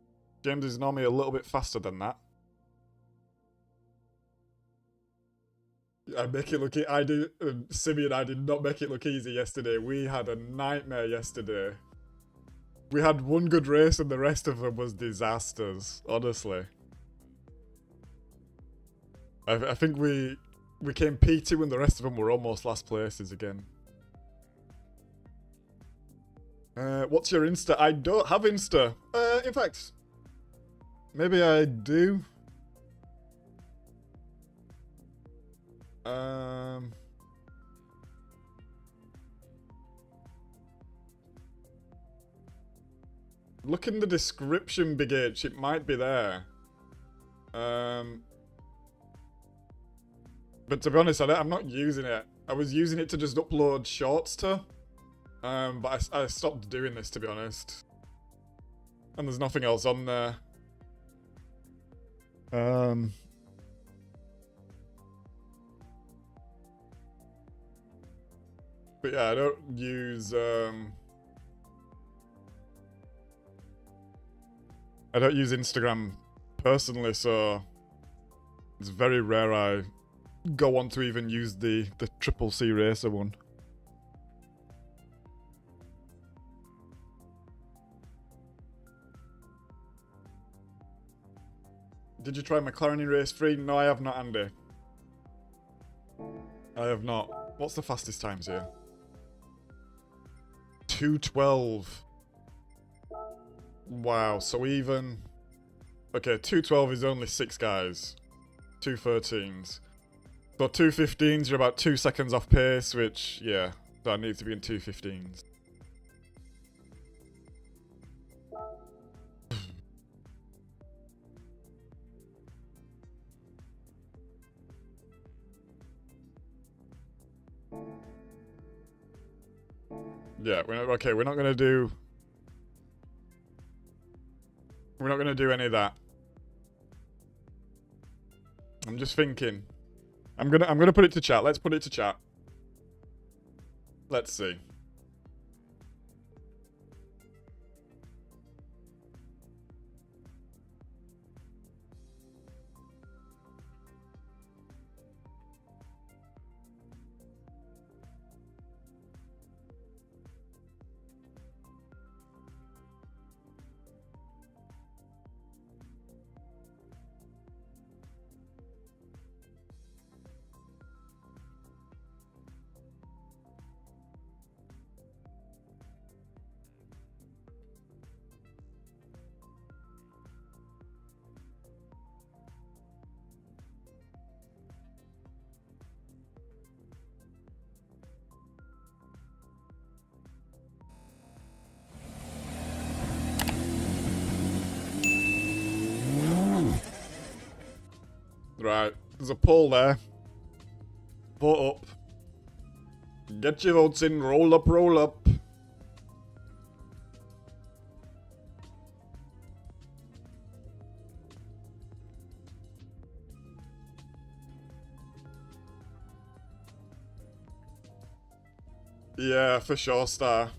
James is normally a little bit faster than that. I make it look easy. I do. Simeon, I did not make it look easy yesterday. We had a nightmare yesterday. We had one good race and the rest of them was disasters, honestly. I think we came P2 and the rest of them were almost last places again. What's your Insta? I don't have Insta. In fact, maybe I do. Look in the description, Big H. It might be there. But to be honest, I'm not using it. I was using it to just upload shorts to. But I stopped doing this, to be honest. And there's nothing else on there. But yeah, I don't use Instagram personally, so it's very rare I go on to even use the CCCRacer one. Did you try McLaren in race 3? No, I have not, Andy. I have not. What's the fastest times here? 2:12. Wow, so even... Okay, 2:12 is only 6 guys. 2:13s. So 2:15s, you're about 2 seconds off pace, which, yeah, that needs to be in 2:15s. Yeah, okay, we're not gonna do any of that. I'm just thinking. I'm gonna put it to chat. Let's put it to chat. Let's see. Right, there's a poll there. Vote up. Get your votes in. Roll up, roll up. Yeah, for sure, Star.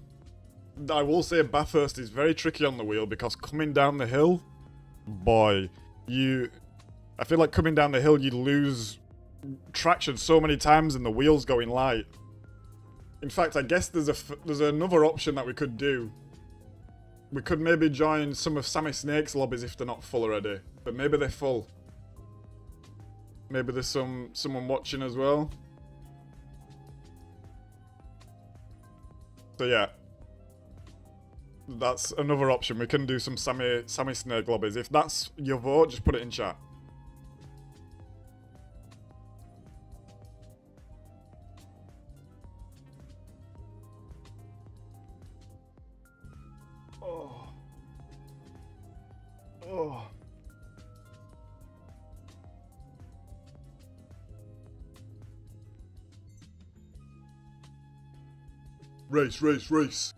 I will say Bathurst is very tricky on the wheel because coming down the hill, boy, I feel like coming down the hill you lose traction so many times and the wheels going light. In fact, I guess there's another option that we could do. We could maybe join some of Sammy Snake's lobbies if they're not full already, but maybe they're full. Maybe there's someone watching as well. So yeah, that's another option. We can do some Sammy Snake lobbies. If that's your vote, just put it in chat. Oh. Oh. Race, race, race.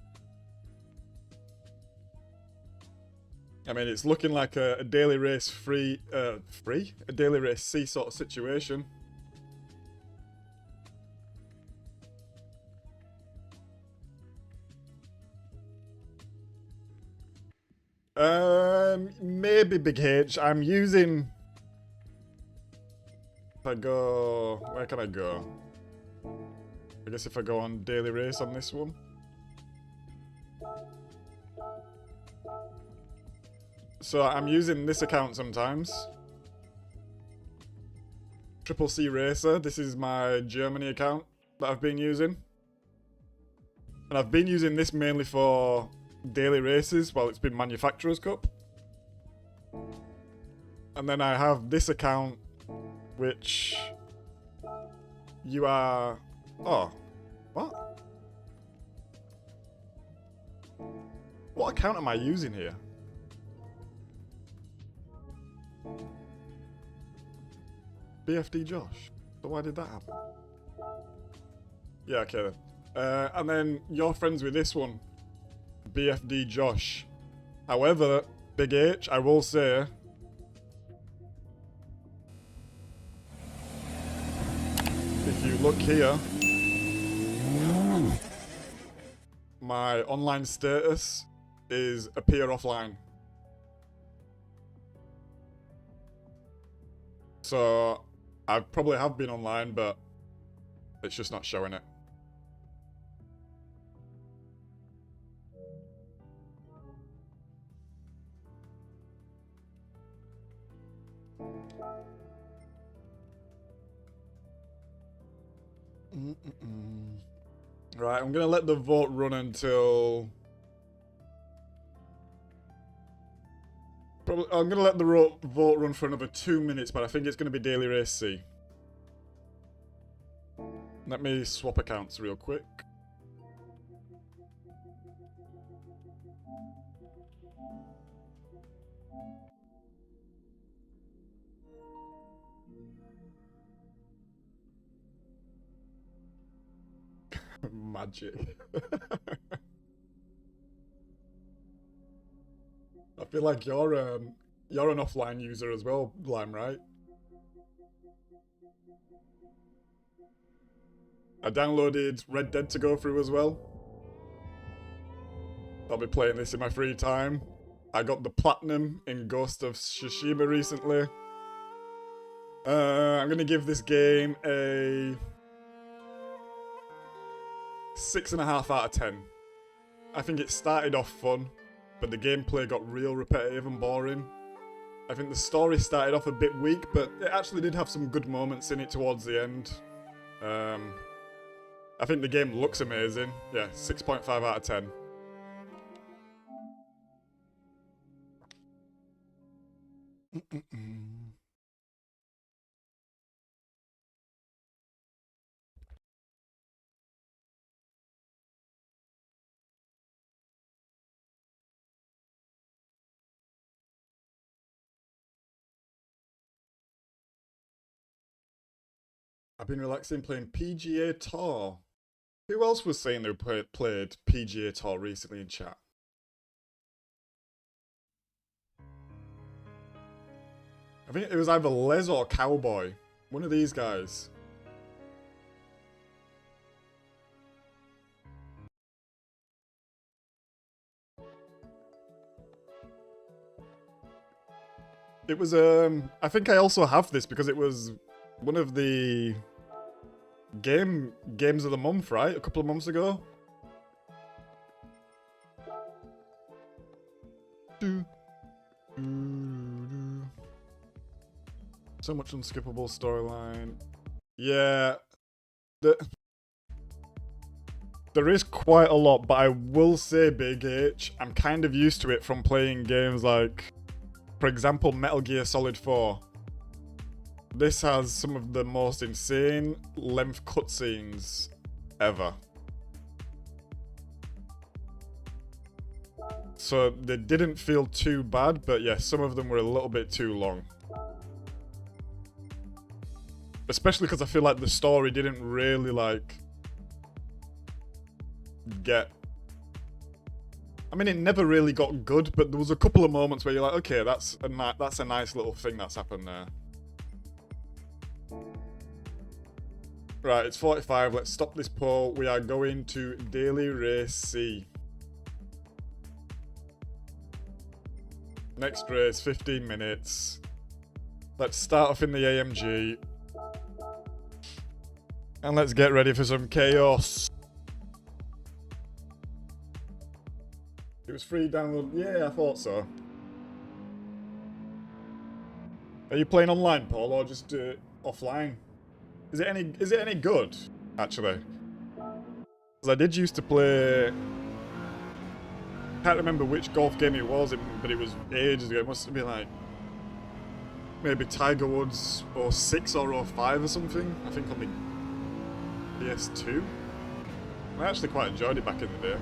I mean, it's looking like a daily race a daily race C sort of situation. Maybe Big H. I'm using... If I go... Where can I go? I guess if I go on daily race on this one. So I'm using this account sometimes. CCCRacer. This is my Germany account that I've been using. And I've been using this mainly for daily races while it's been Manufacturers Cup. And then I have this account which you are... Oh, what? What account am I using here? BFD Josh. So why did that happen? Yeah, okay then. And then you're friends with this one, BFD Josh. However, Big H, I will say, if you look here, my online status is appear offline. So I probably have been online, but it's just not showing it. Right, I'm gonna let the vote run until... I'm gonna let the vote run for another 2 minutes, but I think it's gonna be Daily Race C. Let me swap accounts real quick. Magic. I feel like you're an offline user as well, Lime, right? I downloaded Red Dead to go through as well. I'll be playing this in my free time. I got the platinum in Ghost of Tsushima recently. I'm gonna give this game a 6.5 out of 10. I think it started off fun, but the gameplay got real repetitive and boring. I think the story started off a bit weak, but it actually did have some good moments in it towards the end. I think the game looks amazing. Yeah, 6.5 out of 10. I've been relaxing playing PGA Tour. Who else was saying they played PGA Tour recently in chat? I think it was either Les or Cowboy. One of these guys. It was, I think I also have this because it was one of the games of the month, right? A couple of months ago. So much unskippable storyline. Yeah. There is quite a lot, but I will say, Big H, I'm kind of used to it from playing games like, for example, Metal Gear Solid 4. This has some of the most insane length cutscenes ever. So they didn't feel too bad, but yeah, some of them were a little bit too long. Especially because I feel like the story didn't really, like, get... I mean, it never really got good, but there was a couple of moments where you're like, okay, that's a nice little thing that's happened there. Right, it's 45. Let's stop this poll. We are going to Daily Race C. Next race, 15 minutes. Let's start off in the AMG. And let's get ready for some chaos. It was free download. Yeah, I thought so. Are you playing online, Paul, or just offline? Is it any good, actually? Because I did used to play... Can't remember which golf game it was, but it was ages ago. It must have been like maybe Tiger Woods 06 or 05 or something. I think on the PS2. I actually quite enjoyed it back in the day.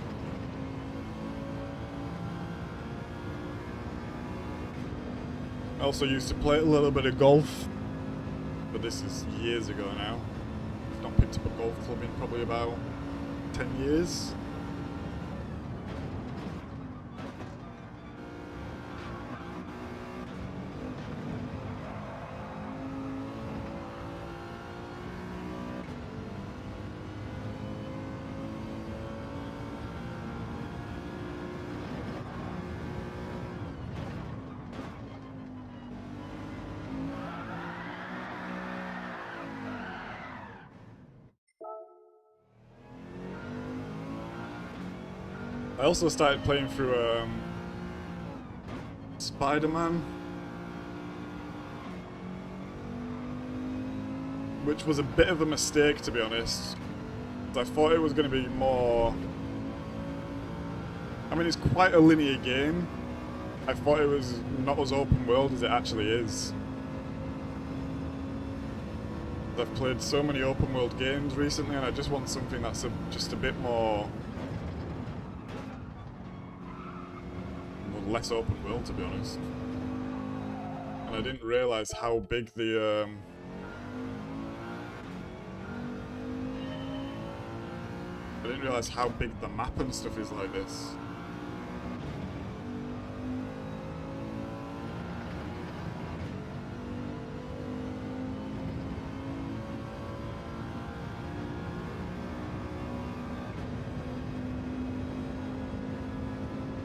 I also used to play a little bit of golf, but this is years ago now. I've not picked up a golf club in probably about 10 years. I also started playing through Spider-Man, which was a bit of a mistake, to be honest. I thought it was going to be more... I mean, it's quite a linear game. I thought it was not as open world as it actually is. I've played so many open world games recently, and I just want something that's just a bit more... less open world, to be honest. And I didn't realise how big the I didn't realise how big the map and stuff is like this.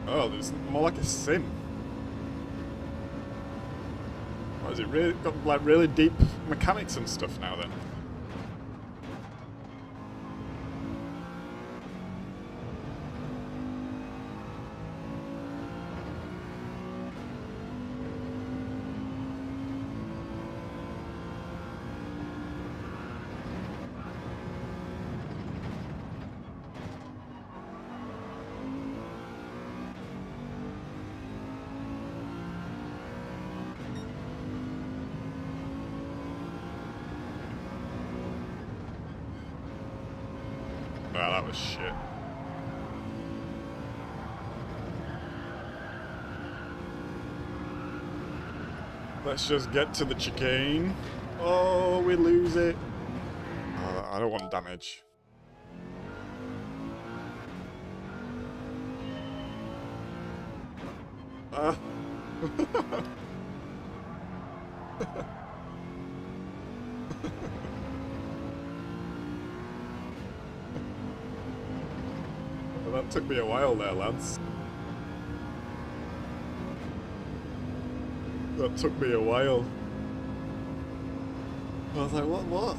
Oh, it's more like a sim. What is it? Really got like really deep mechanics and stuff now then? Wow, that was shit. Let's just get to the chicane. Oh, we lose it. I don't want damage. Well, that took me a while there, lads. That took me a while. I was like, what?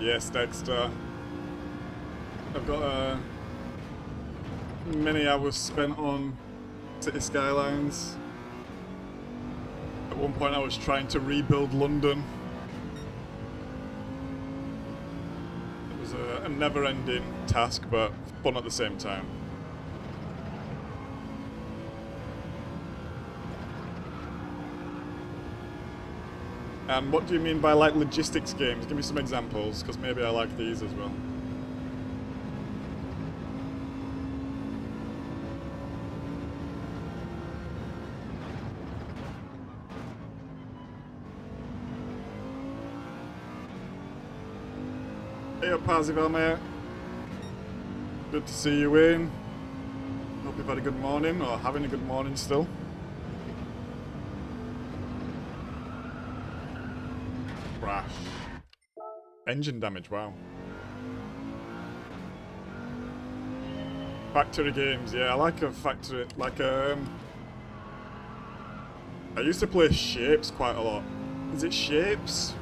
Yes, Dexter. I've got many hours spent on City Skylines. At one point I was trying to rebuild London. It was a never-ending task, but fun at the same time. And what do you mean by like logistics games? Give me some examples, because maybe I like these as well. Hey up, Parzival, mate. Good to see you in. Hope you've had a good morning, or having a good morning still. Crash. Engine damage, wow. Factory games, yeah, I like a factory, like I used to play Shapes quite a lot. Is it Shapes?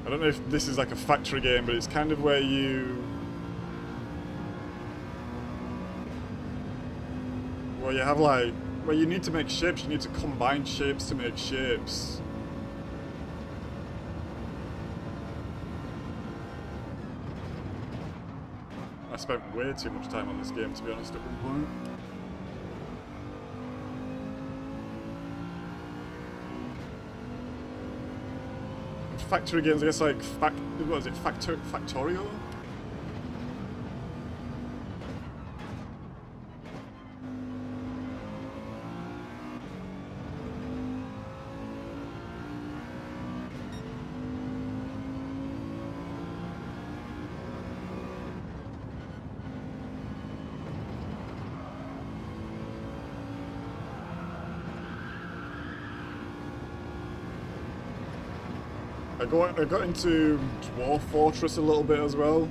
I don't know if this is like a factory game, but it's kind of where you... Well, you have like... Where you need to make shapes, you need to combine shapes to make shapes. I spent way too much time on this game, to be honest, at one point. factory games, I guess, like, what is it, Factorio? I got into Dwarf Fortress a little bit as well.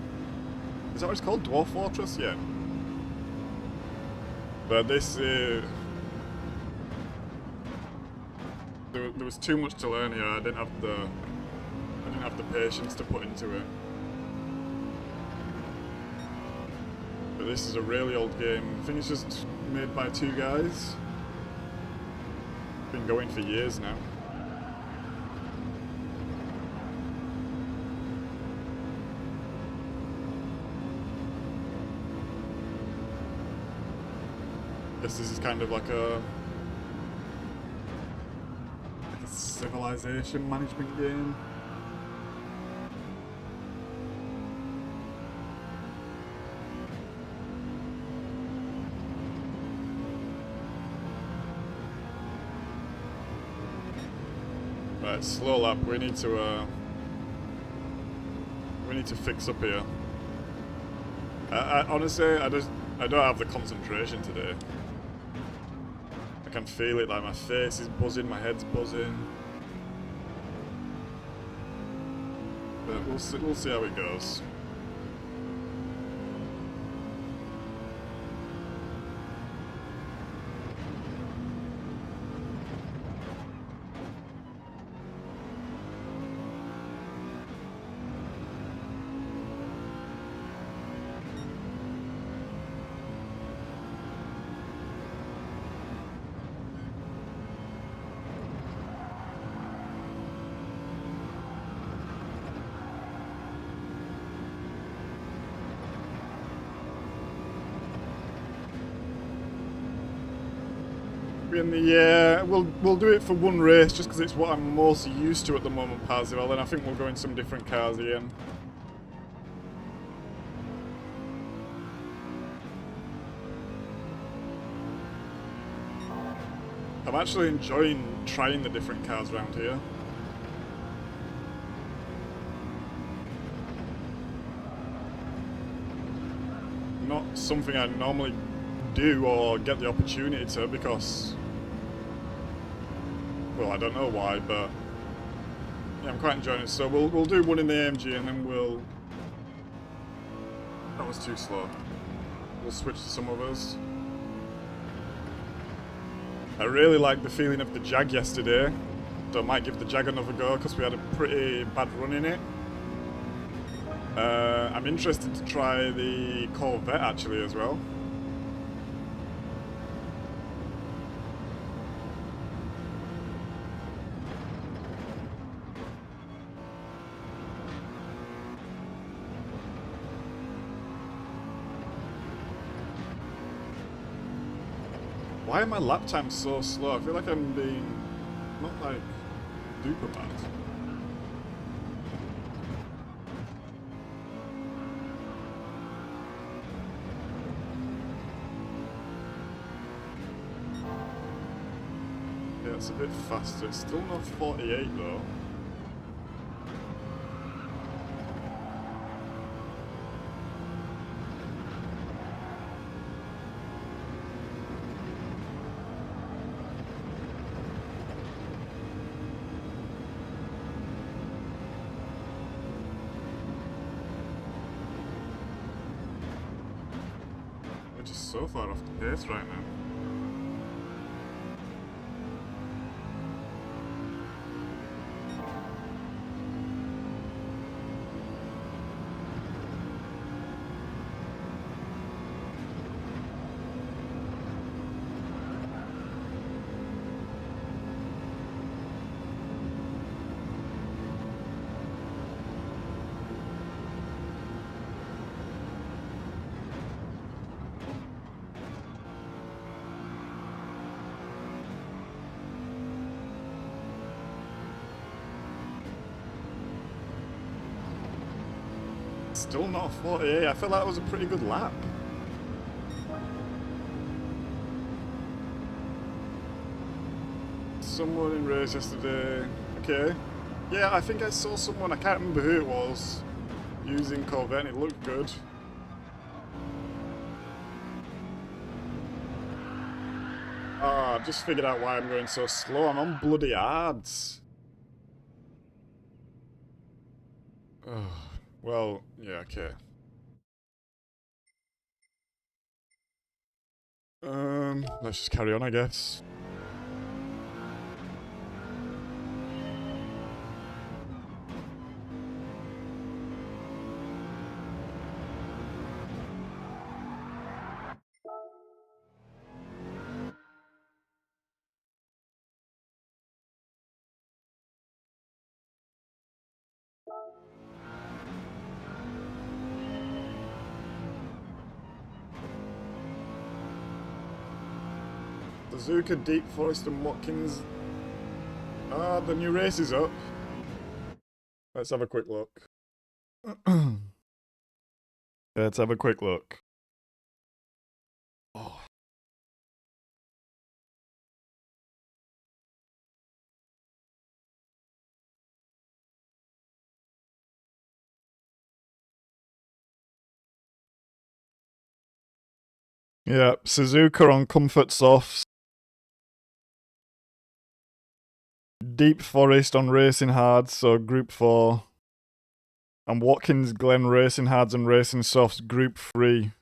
Is that what it's called? Dwarf Fortress? Yeah. But this there was too much to learn here. I didn't have the patience to put into it. But this is a really old game. I think it's just made by 2 guys. Been going for years now. This is kind of like a civilization management game. Right, slow lap. We need to fix up here. Honestly, I don't have the concentration today. I can feel it, like my face is buzzing, my head's buzzing. But we'll see how it goes. Yeah, we'll do it for one race just because it's what I'm most used to at the moment, Parzival, and I think we'll go in some different cars again. I'm actually enjoying trying the different cars around here. Not something I normally do or get the opportunity to because, well, I don't know why, but yeah, I'm quite enjoying it. So we'll do one in the AMG and then that was too slow. We'll switch to some others. I really liked the feeling of the Jag yesterday, so I might give the Jag another go because we had a pretty bad run in it. I'm interested to try the Corvette actually as well. Why are my lap times so slow? I feel like I'm being not like super bad. Yeah, it's a bit faster. It's still not 48 though. So far off the pace right now. Still not 48. I feel like that was a pretty good lap. Someone in race yesterday. Okay. Yeah, I think I saw someone, I can't remember who it was, using Corvette and it looked good. Ah, I've just figured out why I'm going so slow. I'm on bloody hards. Oh, well, yeah, okay. Let's just carry on, I guess. Bazooka, Deep Forest and Watkins. Ah, the new race is up. Let's have a quick look. Let's have a quick look. Oh. Yeah, Suzuka on Comfort Softs. Deep Forest on Racing Hards, so Group 4. And Watkins Glen Racing Hards and Racing Softs, Group 3.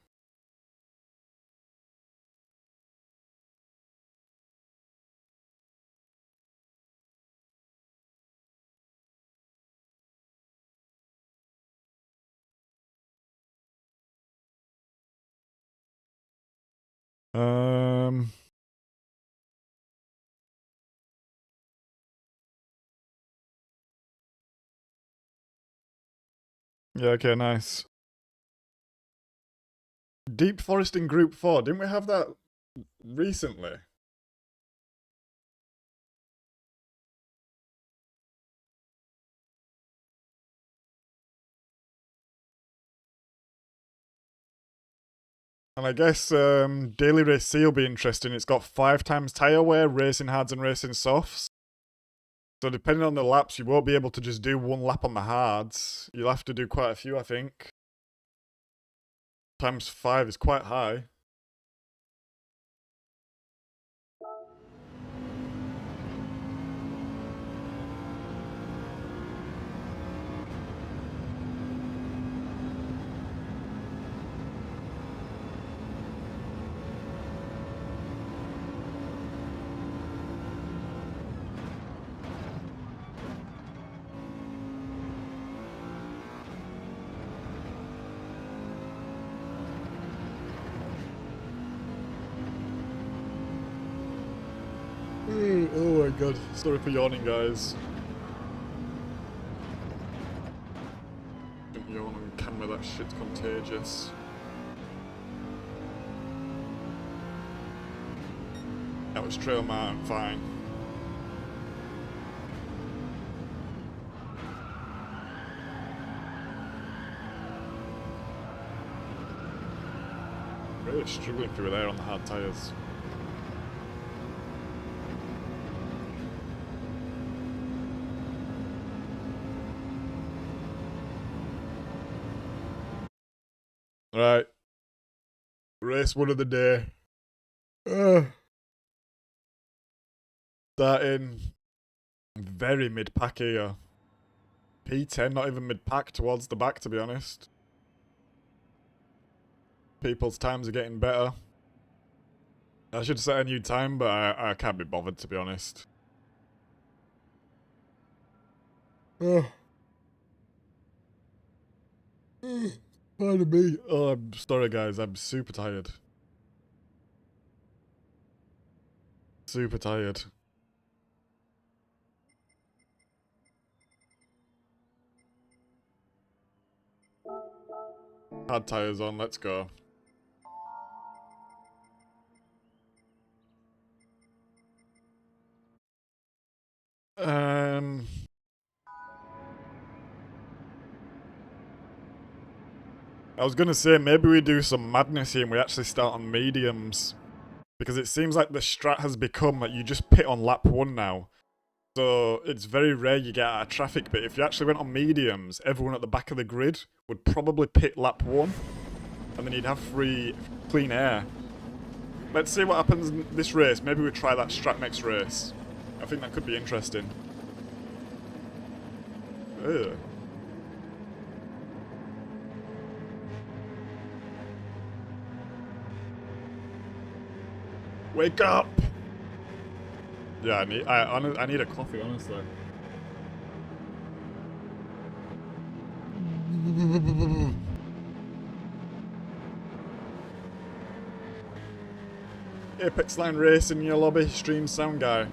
Yeah, okay, nice. Deep Forest in Group 4, didn't we have that recently? And I guess Daily Race C will be interesting. It's got 5 times tyre wear, Racing Hards and Racing Softs. So depending on the laps, you won't be able to just do one lap on the hards. You'll have to do quite a few, I think. Times 5 is quite high. Oh my god, sorry for yawning, guys. Don't yawn on camera, that shit's contagious. That was Trail Mountain, fine. Really struggling through there on the hard tyres. Right. Race 1 of the day. Starting very mid-pack here. P10, not even mid-pack, towards the back, to be honest. People's times are getting better. I should set a new time, but I can't be bothered, to be honest. Pardon me. Oh, I'm sorry, guys. I'm super tired. Super tired. Hard tires on, let's go. Um, I was going to say, maybe we do some madness here and we actually start on mediums. Because it seems like the strat has become that you just pit on lap 1 now. So it's very rare you get out of traffic, but if you actually went on mediums, everyone at the back of the grid would probably pit lap 1. And then you'd have free, clean air. Let's see what happens in this race. Maybe we try that strat next race. I think that could be interesting. Ugh. Wake up! Yeah, I need a coffee, honestly. Apex Line Racing in your lobby, stream sound guy.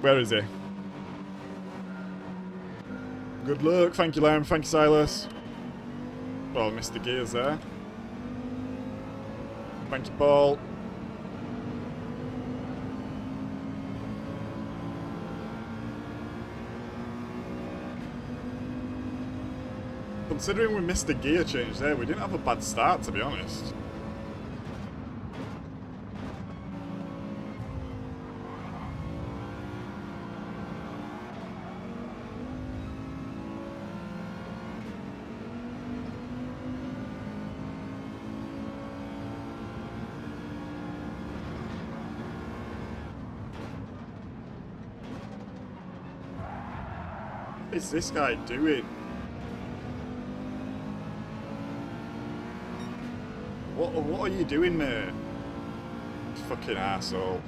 Where is he? Good luck, thank you Liam, thank you Silas. Well, I missed the gears there. Thank you Paul. Considering we missed the gear change there, we didn't have a bad start, to be honest. What is this guy doing? What are you doing there? Fucking asshole.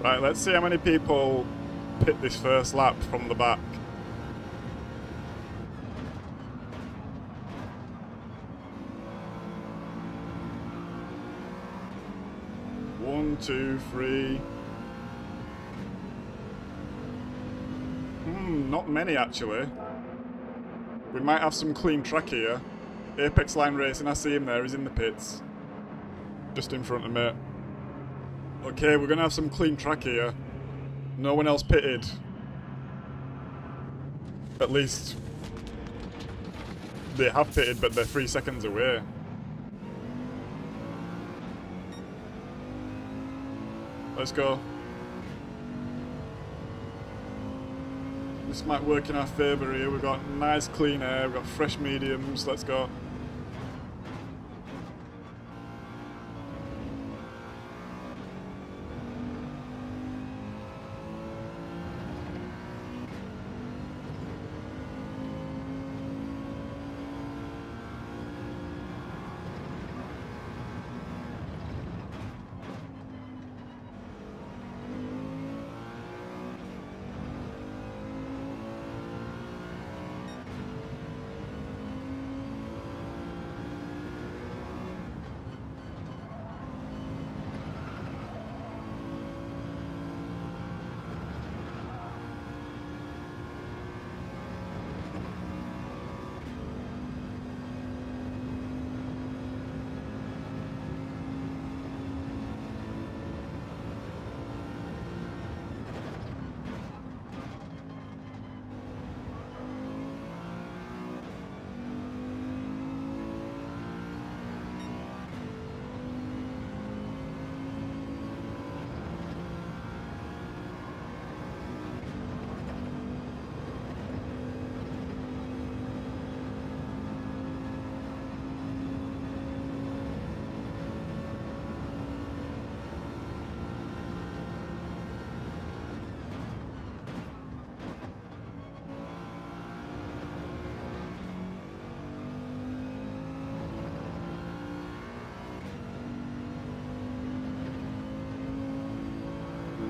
Right, let's see how many people pit this first lap from the back. One, two, three. Not many actually. We might have some clean track here. Apex Line Racing, I see him there, he's in the pits. Just in front of me. Okay, we're gonna have some clean track here. No one else pitted. At least they have pitted, but they're 3 seconds away. Let's go. This might work in our favour here. We've got nice clean air, we've got fresh mediums. Let's go.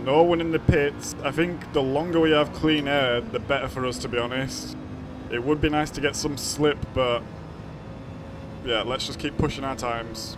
No one in the pits. I think the longer we have clean air, the better for us, to be honest. It would be nice to get some slip, but yeah, let's just keep pushing our times.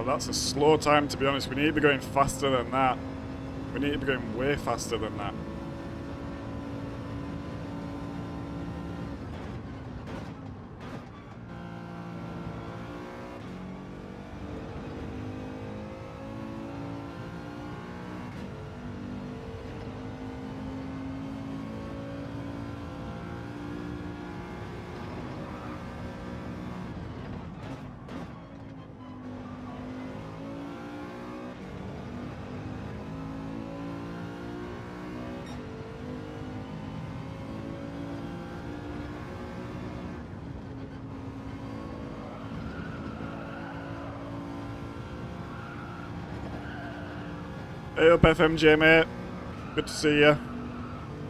That's a slow time, to be honest. We need to be going faster than that. We need to be going way faster than that. Hey up FMJ, mate. Good to see you.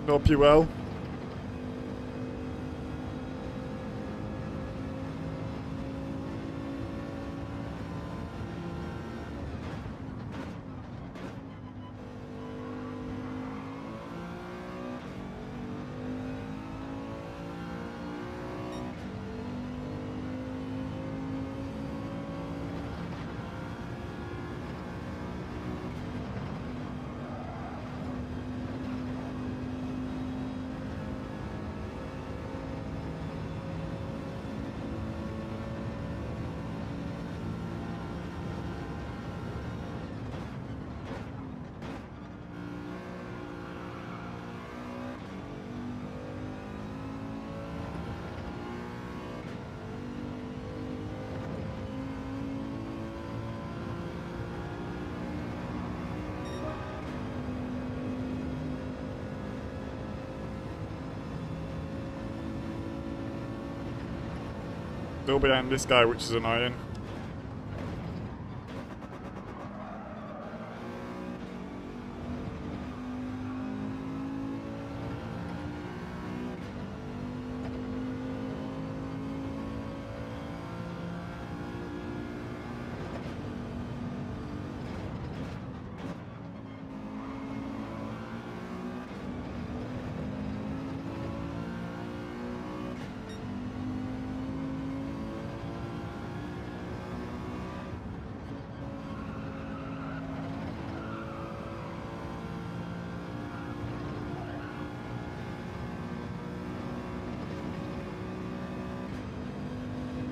Hope you're well. Still behind this guy, which is annoying.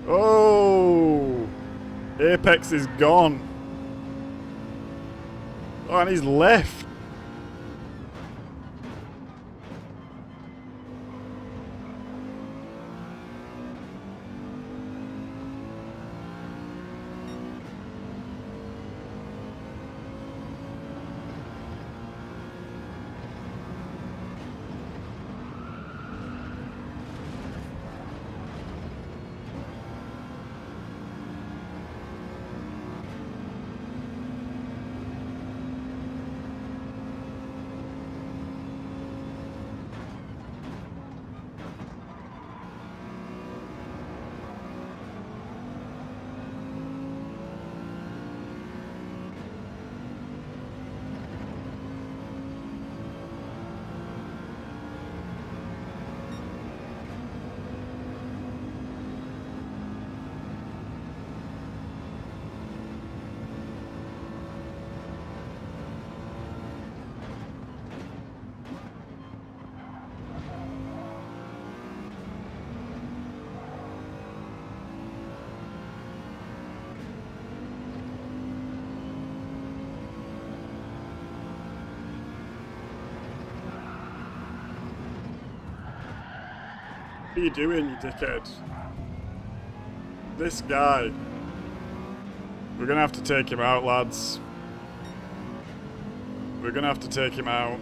Oh! Apex is gone. Oh, and he's left. What are you doing, you dickhead? This guy. We're gonna have to take him out, lads. We're gonna have to take him out.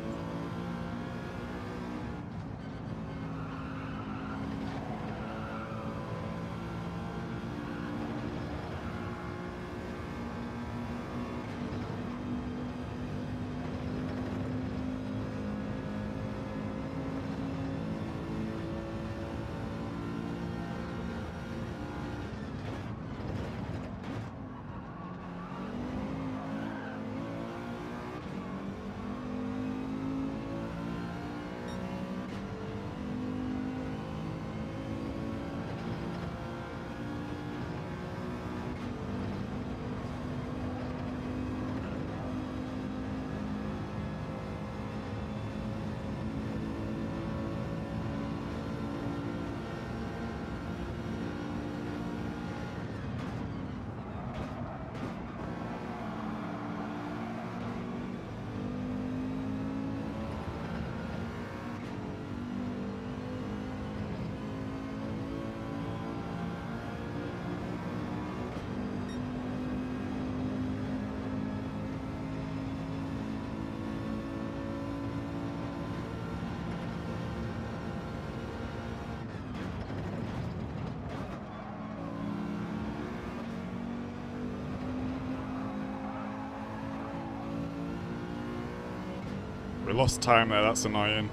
We lost time there, that's annoying.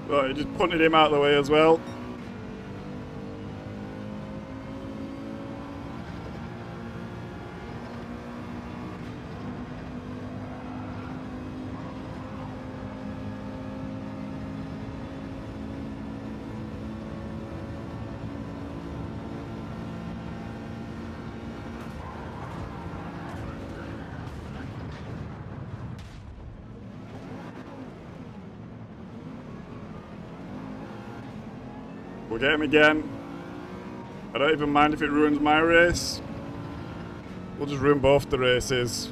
Well, he just punted him out of the way as well. We'll get him again. I don't even mind if it ruins my race. We'll just ruin both the races.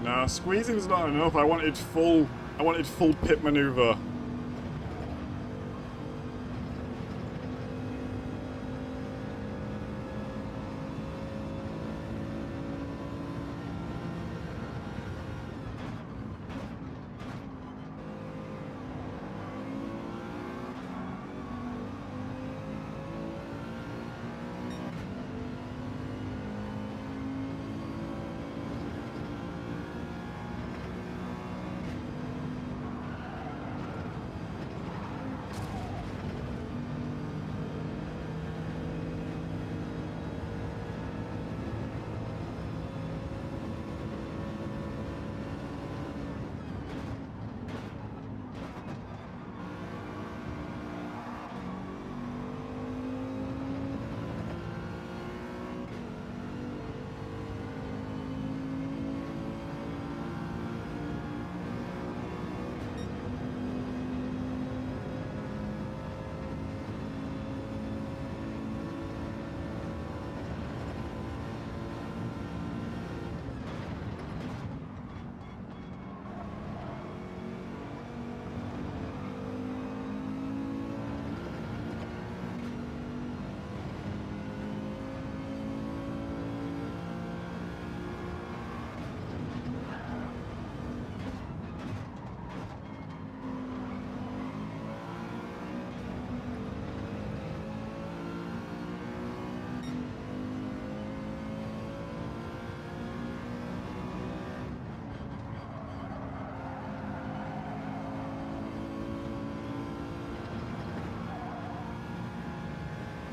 No, squeezing's not enough. I wanted full pit maneuver.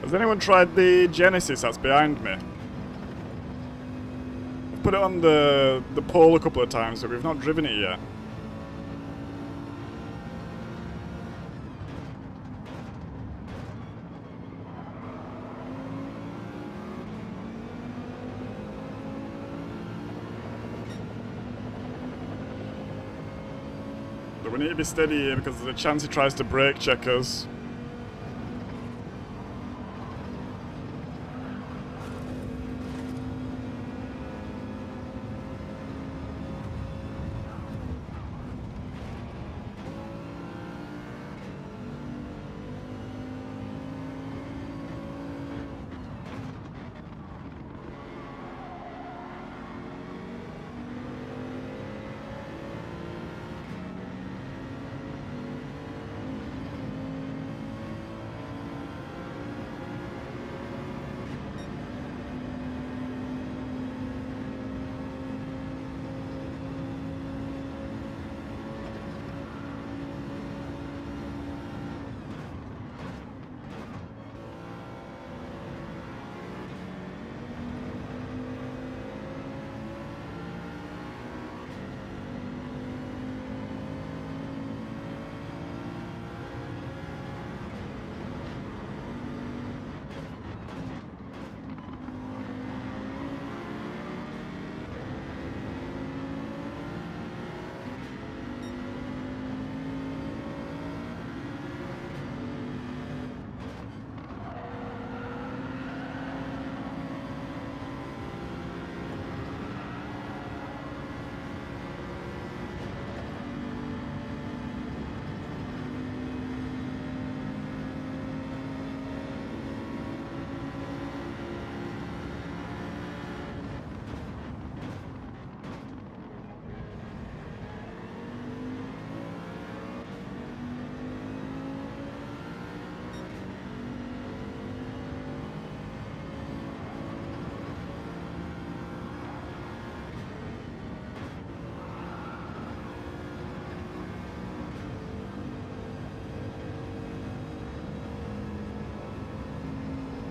Has anyone tried the Genesis that's behind me? I've put it on the pole a couple of times, but we've not driven it yet. So we need to be steady here because there's a chance he tries to brake check us.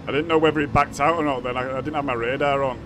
I didn't know whether he backed out or not then. I didn't have my radar on.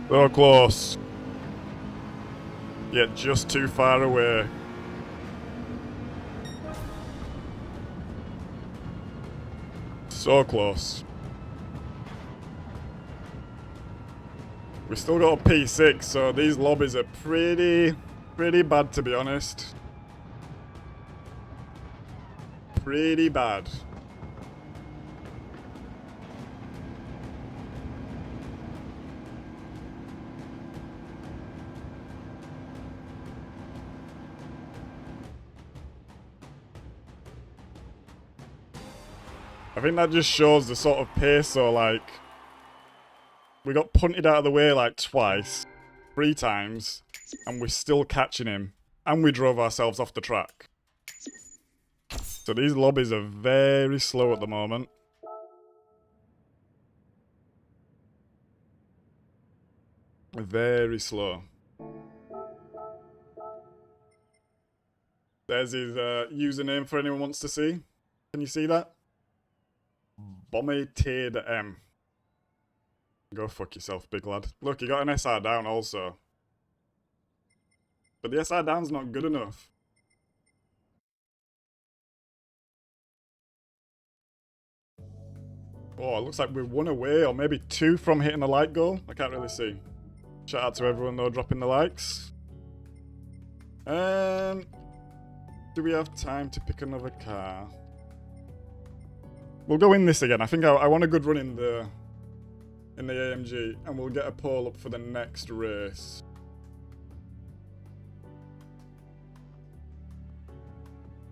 So close. Yet just too far away. So close. We still got a P6, so these lobbies are pretty bad, to be honest. Pretty bad. I think that just shows the sort of pace. So like, we got punted out of the way like twice, 3 times, and we're still catching him. And we drove ourselves off the track. So these lobbies are very slow at the moment. Very slow. There's his username for anyone who wants to see. Can you see that? Bommy-Tade-M. Go fuck yourself, big lad. Look, you got an SR down also. But the SR down's not good enough. Oh, it looks like we're 1 away, or maybe 2 from hitting the like goal. I can't really see. Shout out to everyone though dropping the likes. Do we have time to pick another car? We'll go in this again. I think I want a good run in the AMG, and we'll get a pole up for the next race.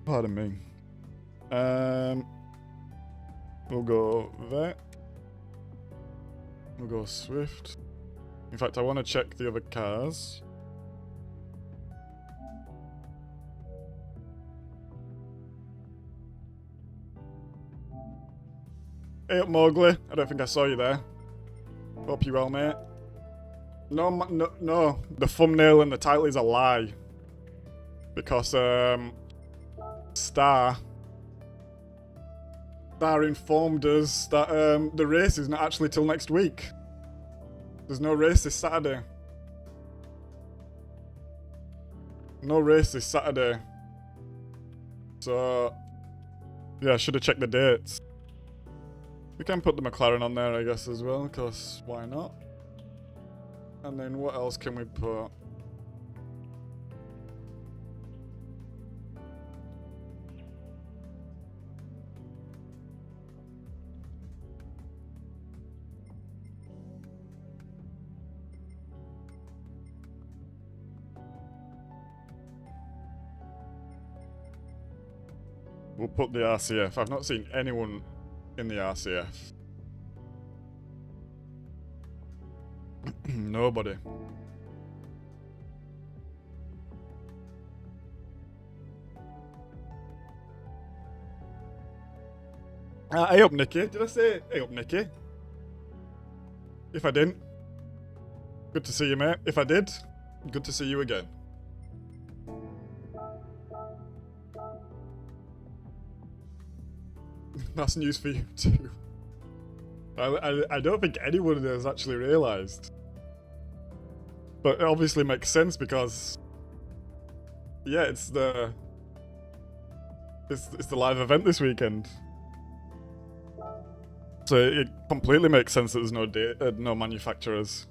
Pardon me. We'll go there. We'll go Swift. In fact, I want to check the other cars. Hey up, Mowgli. I don't think I saw you there. Hope you're well, mate. No. The thumbnail and the title is a lie. Because, Star informed us that the race is not actually till next week. There's no race this Saturday. No race this Saturday. So, yeah, I should have checked the dates. We can put the McLaren on there, I guess, as well, because why not? And then what else can we put? We'll put the RCF. I've not seen anyone in the RCF. Nobody. Hey up, Nikki. Did I say hey up, Nikki? If I didn't, good to see you, mate. If I did, good to see you again. That's news for you too. I don't think anyone has actually realised. But it obviously makes sense because, yeah, it's the live event this weekend. So it completely makes sense that there's no manufacturers.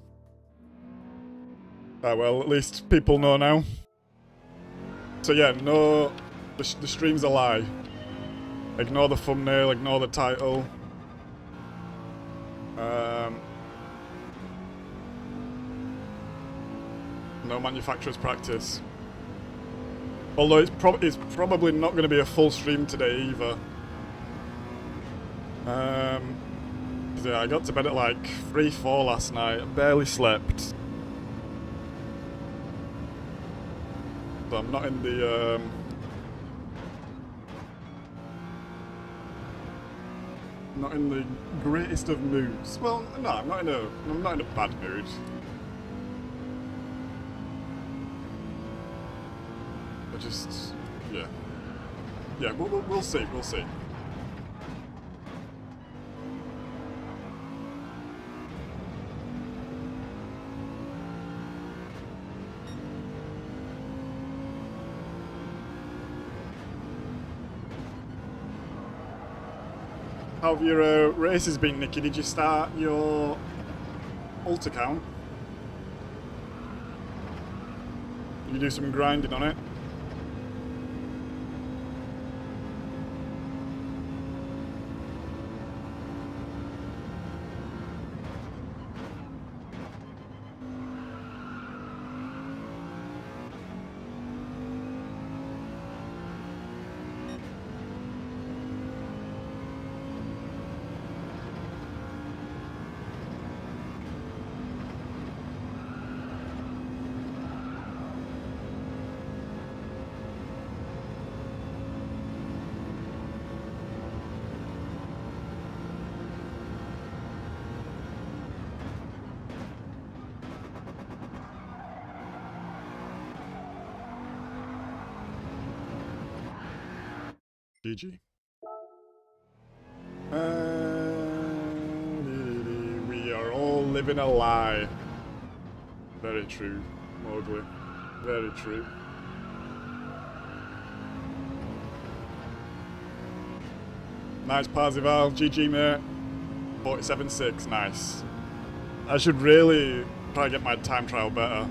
Well, at least people know now. So yeah, no, the stream's a lie. Ignore the thumbnail, ignore the title. No manufacturer's practice. Although it's probably not going to be a full stream today either. Yeah, I got to bed at like 3-4 last night. I barely slept. So I'm not in the not in the greatest of moods. Well, no, I'm not in a bad mood. I just, yeah, we'll see, we'll see. How have your races been, Nikki? Did you start your ult account? Did you do some grinding on it? GG. We are all living a lie. Very true, Mowgli. Very true. Nice Parzival, GG mate. 47.6, nice. I should really try to get my time trial better.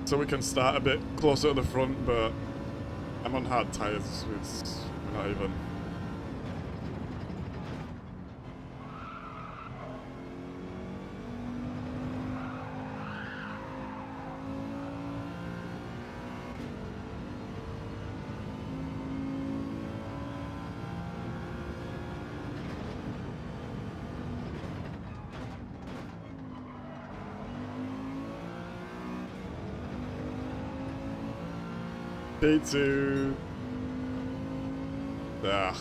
So we can start a bit closer to the front, but I'm on hard tyres, it's not even. P2. Ugh.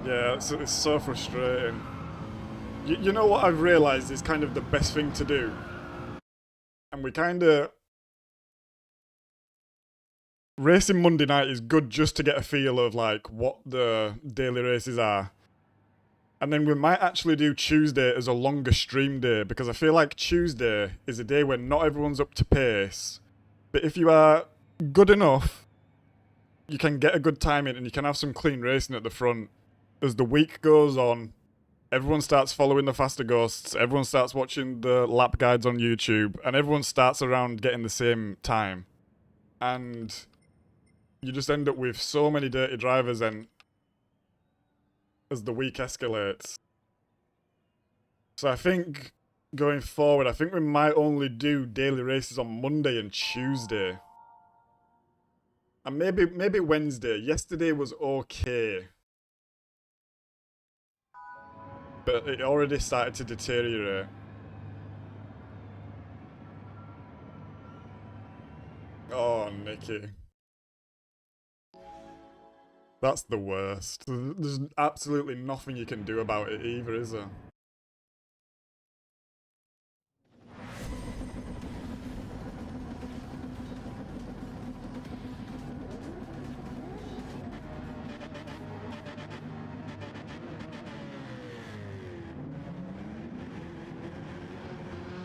Yeah, it's so frustrating. You know what I've realised is kind of the best thing to do? And we kind of... Racing Monday night is good just to get a feel of like what the daily races are. And then we might actually do Tuesday as a longer stream day, because I feel like Tuesday is a day when not everyone's up to pace. But if you are good enough, you can get a good time in and you can have some clean racing at the front. As the week goes on, everyone starts following the faster ghosts, everyone starts watching the lap guides on YouTube, and everyone starts around getting the same time. And you just end up with so many dirty drivers, and as the week escalates. So I think going forward, I think we might only do daily races on Monday and Tuesday. And maybe Wednesday. Yesterday was okay. But it already started to deteriorate. Oh, Nicky. That's the worst. There's absolutely nothing you can do about it either, is there?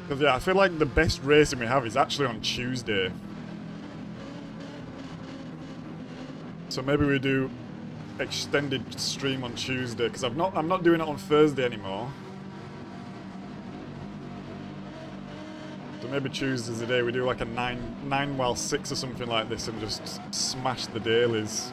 Because yeah, I feel like the best racing we have is actually on Tuesday. So maybe we do extended stream on Tuesday, because I'm not doing it on Thursday anymore. So maybe Tuesday's the day we do like a 9 while 6 or something like this and just smash the dailies.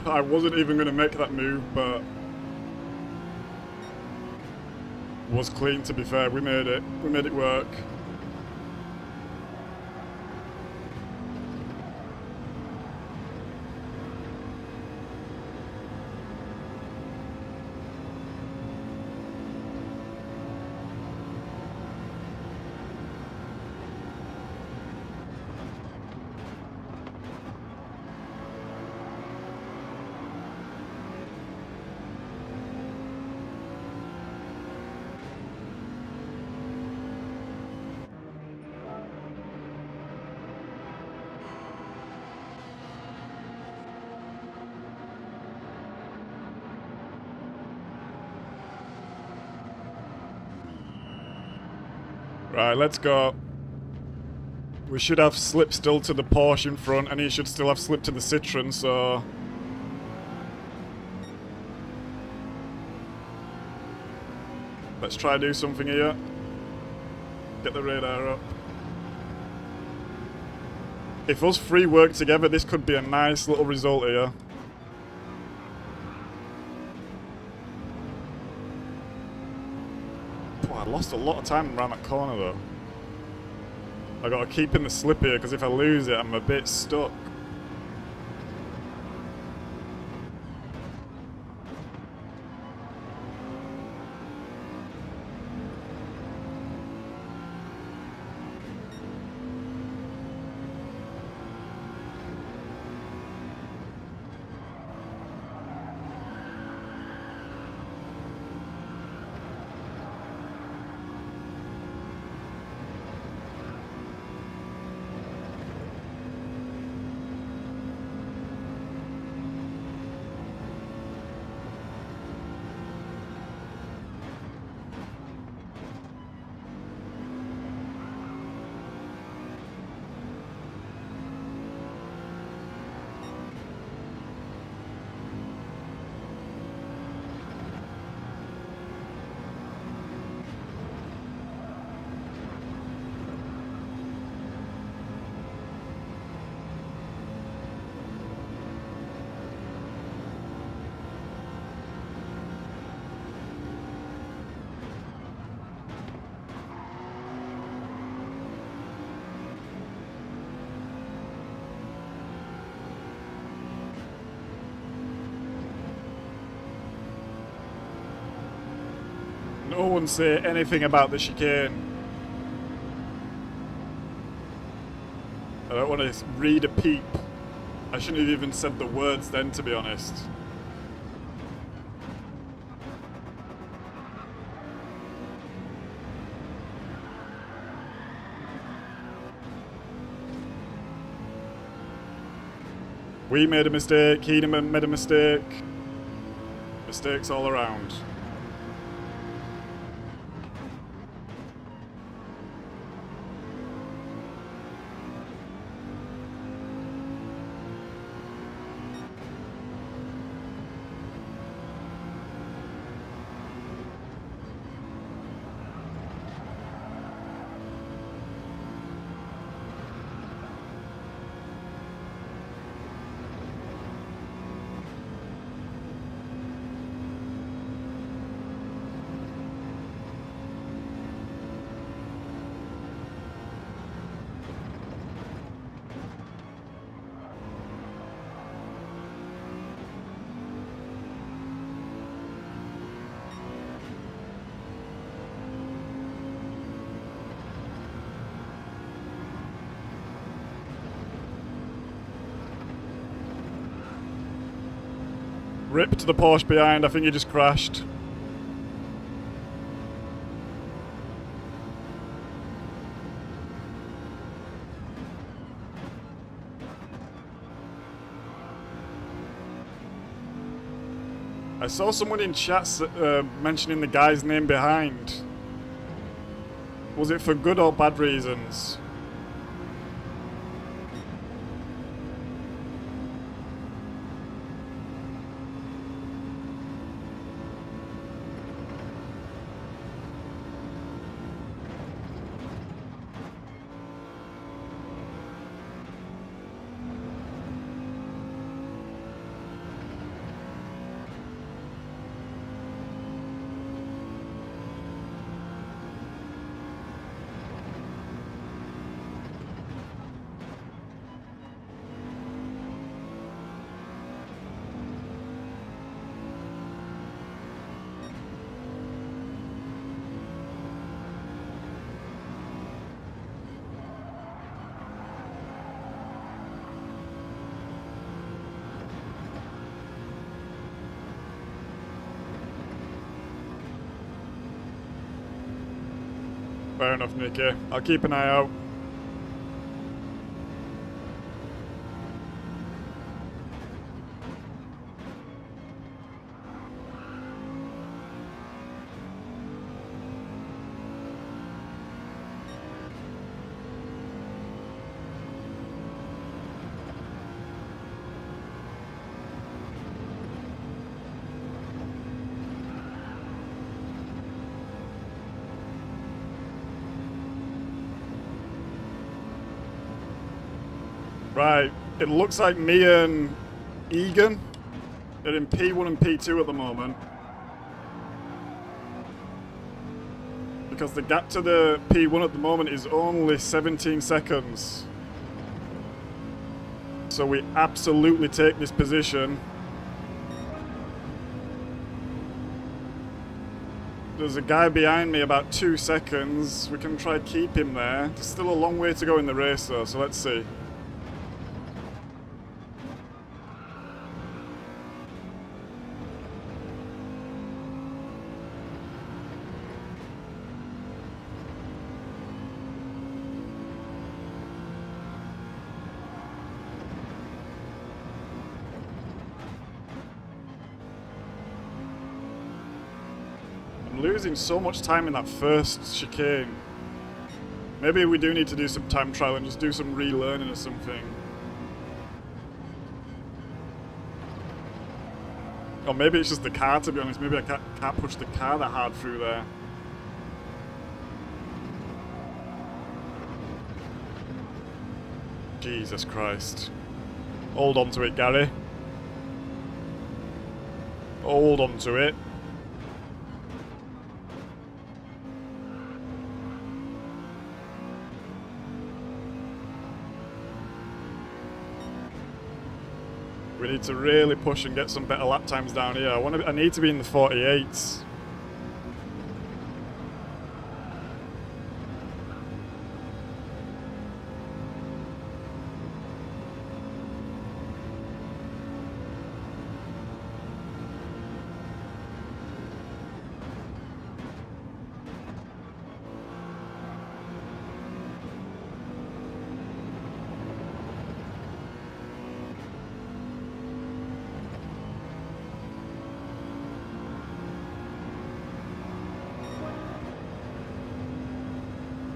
I wasn't even going to make that move, but was clean, to be fair. We made it. We made it work. Right, let's go. We should have slip still to the Porsche in front, and he should still have slip to the Citroen, so... Let's try to do something here. Get the radar up. If us three work together, this could be a nice little result here. Boy, I lost a lot of time around that corner though. I gotta keep in the slip here, because if I lose it, I'm a bit stuck. No one say anything about the chicane. I don't want to read a peep. I shouldn't have even said the words then, to be honest. We made a mistake, he made a mistake. Mistakes all around. Rip to the Porsche behind, I think he just crashed. I saw someone in chat mentioning the guy's name behind. Was it for good or bad reasons? Fair enough, Nicky. I'll keep an eye out. Right, it looks like me and Egan are in P1 and P2 at the moment. Because the gap to the P1 at the moment is only 17 seconds. So we absolutely take this position. There's a guy behind me about 2 seconds. We can try to keep him there. There's still a long way to go in the race though, so let's see. Losing so much time in that first chicane. Maybe we do need to do some time trial and just do some relearning or something. Or maybe it's just the car, to be honest. Maybe I can't push the car that hard through there. Jesus Christ. Hold on to it, Gary. Hold on to it. We need to really push and get some better lap times down here. I need to be in the 48s.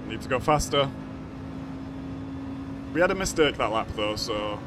Need to go faster. We had a mistake that lap though, so...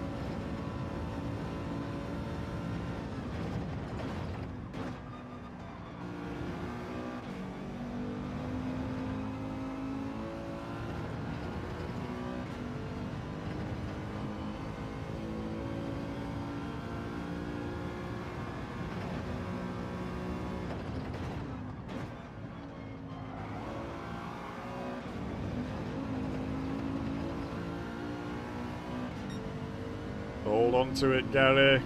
Hold on to it, Gary.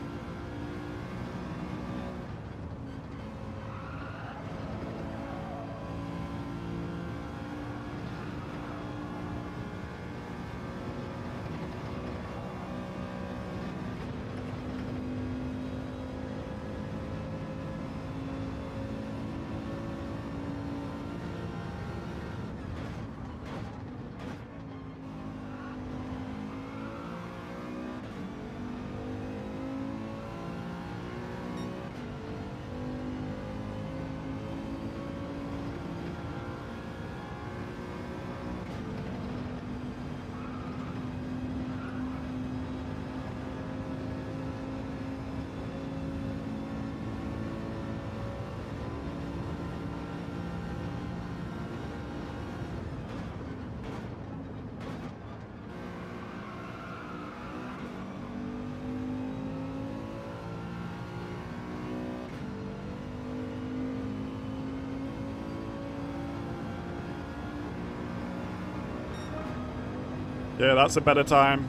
Yeah, that's a better time.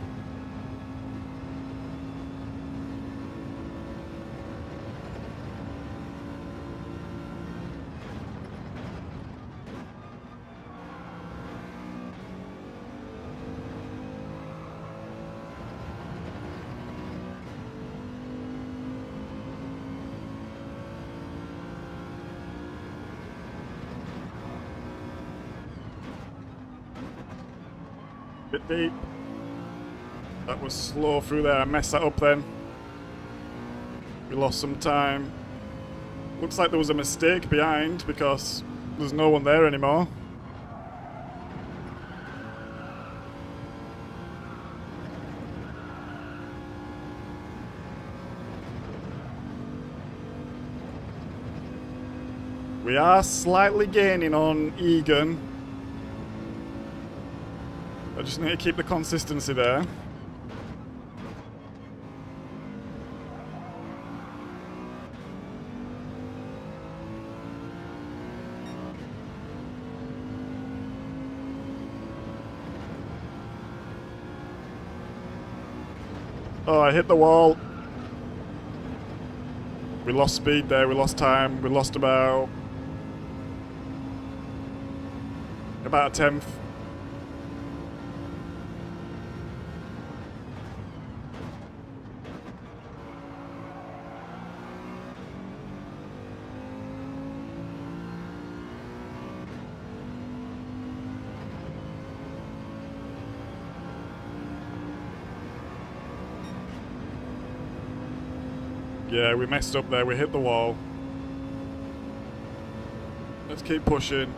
Bit deep. That was slow through there. I messed that up then. We lost some time. Looks like there was a mistake behind because there's no one there anymore. We are slightly gaining on Egan. I just need to keep the consistency there. Oh, I hit the wall. We lost speed there, we lost time, we lost about a tenth. Yeah, we messed up there, we hit the wall. Let's keep pushing.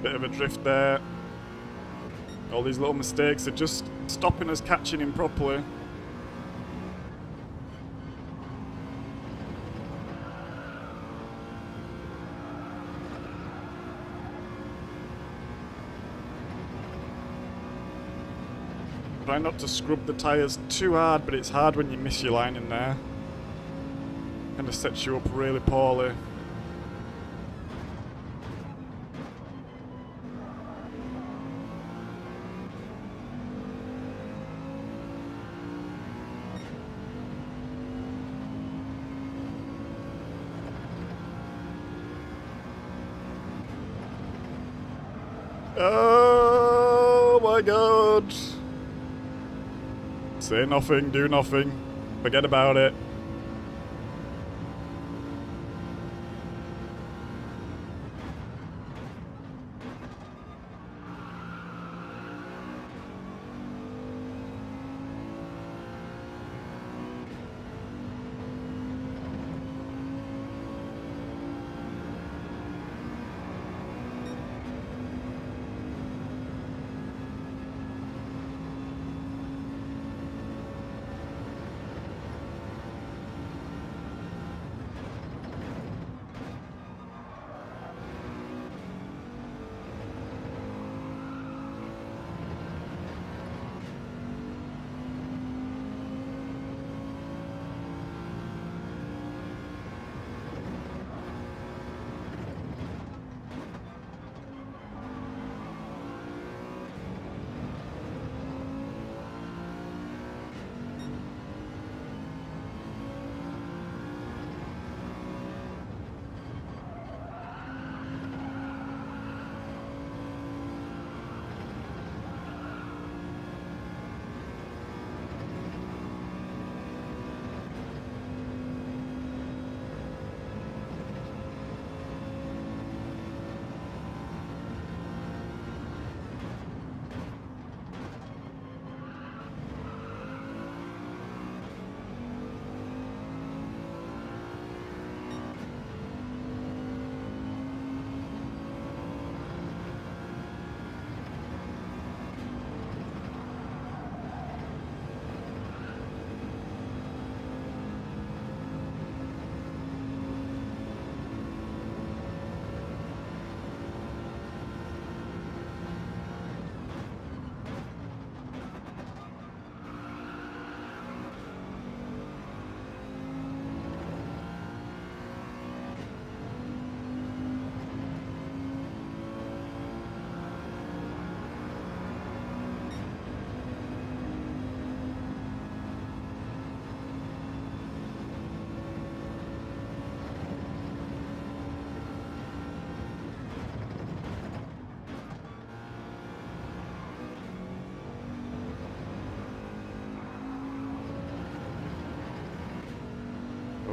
Bit of a drift there. All these little mistakes are just stopping us catching him properly. Try not to scrub the tyres too hard, but it's hard when you miss your line in there. Kind of sets you up really poorly. Oh my god. Say nothing, do nothing. Forget about it.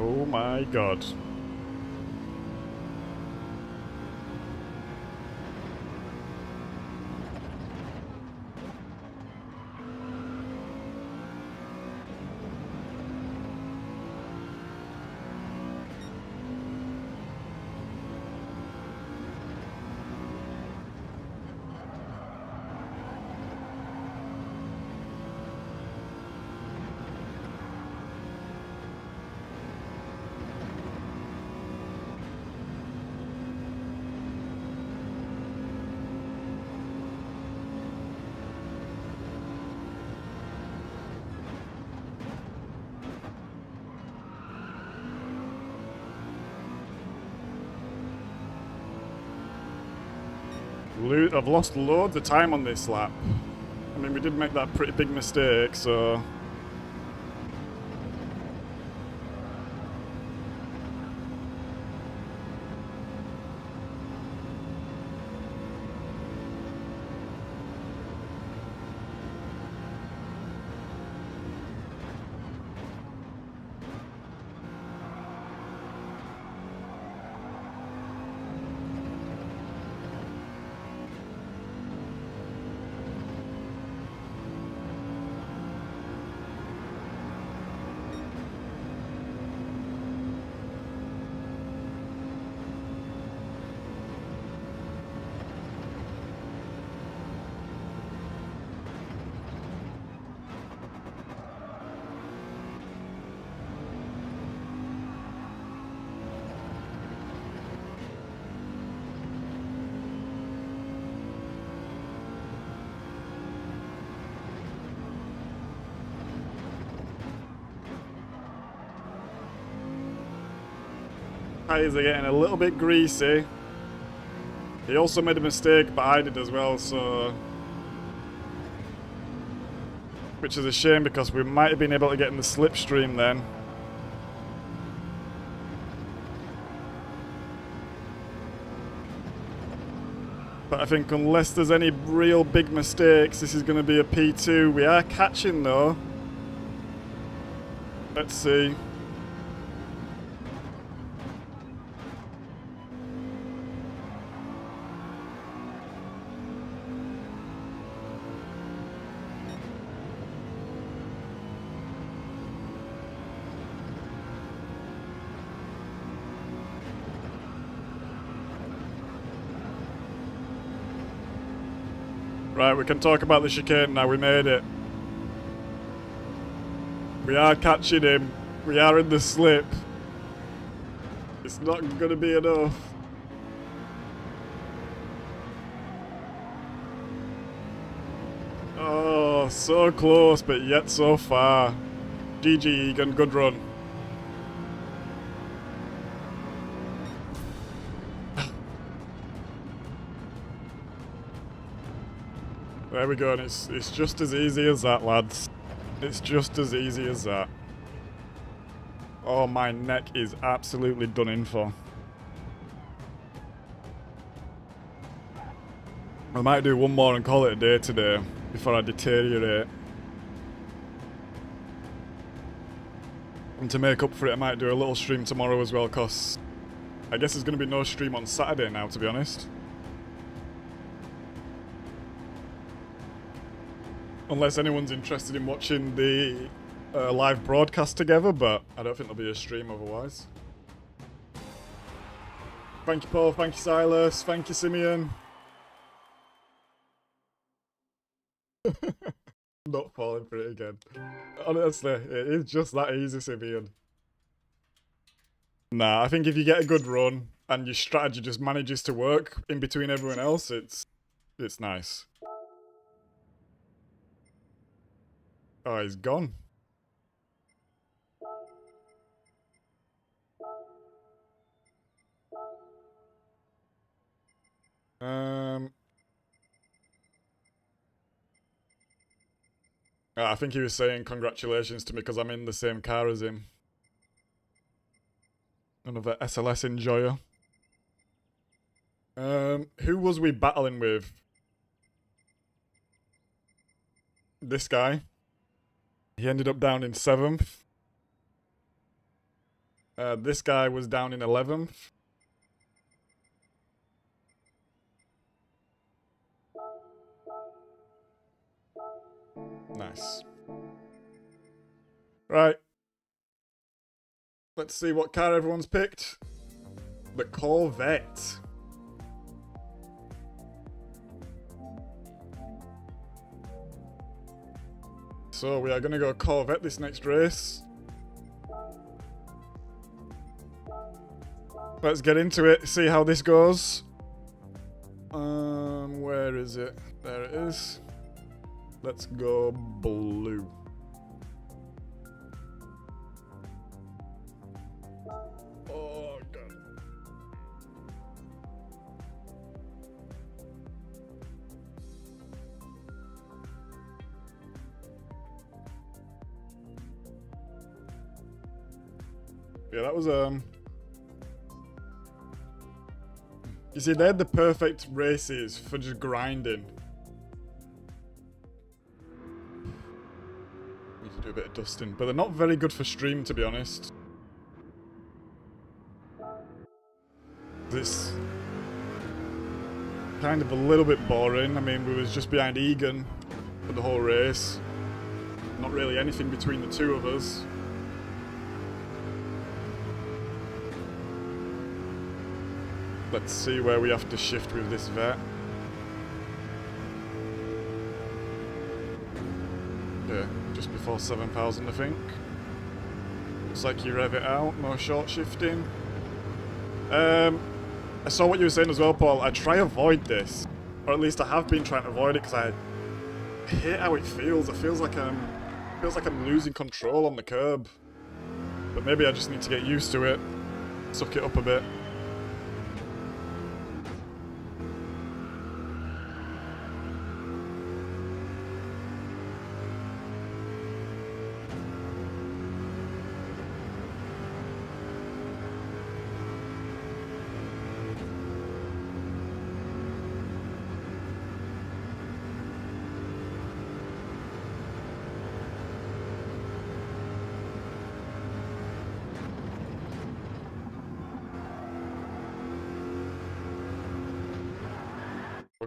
Oh my god. I've lost loads of time on this lap. I mean, we did make that pretty big mistake, so... Tires are getting a little bit greasy. He also made a mistake, but I did as well, so... Which is a shame because we might have been able to get in the slipstream then. But I think unless there's any real big mistakes, this is going to be a P2. We are catching though. Let's see. Right, we can talk about the chicane now. We made it. We are catching him. We are in the slip. It's not going to be enough. Oh, so close, but yet so far. GG, Egan. Good run. There we go, and it's just as easy as that, lads. It's just as easy as that. Oh, my neck is absolutely done in for. I might do one more and call it a day today before I deteriorate. And to make up for it, I might do a little stream tomorrow as well, because I guess there's going to be no stream on Saturday now, to be honest. Unless anyone's interested in watching the live broadcast together, but I don't think there'll be a stream otherwise. Thank you, Paul. Thank you, Silas. Thank you, Simeon. Not falling for it again. Honestly, it is just that easy, Simeon. Nah, I think if you get a good run and your strategy just manages to work in between everyone else, it's nice. Oh, he's gone. I think he was saying congratulations to me because I'm in the same car as him. Another SLS enjoyer. Who was we battling with? This guy. He ended up down in 7th. This guy was down in 11th. Nice. Right. Let's see what car everyone's picked. The Corvette. So we are going to go Corvette this next race. Let's get into it, see how this goes. Where is it? There it is. Let's go blue. Oh, God. Yeah, that was you see, they had the perfect races for just grinding. Need to do a bit of dusting, but they're not very good for stream, to be honest. It's kind of a little bit boring. I mean, we was just behind Egan for the whole race. Not really anything between the two of us. Let's see where we have to shift with this vet. Yeah, just before 7,000, I think. Looks like you rev it out, no short shifting. I saw what you were saying as well, Paul. I try avoid this, or at least I have been trying to avoid it because I hate how it feels. It feels like I'm losing control on the curb. But maybe I just need to get used to it, suck it up a bit.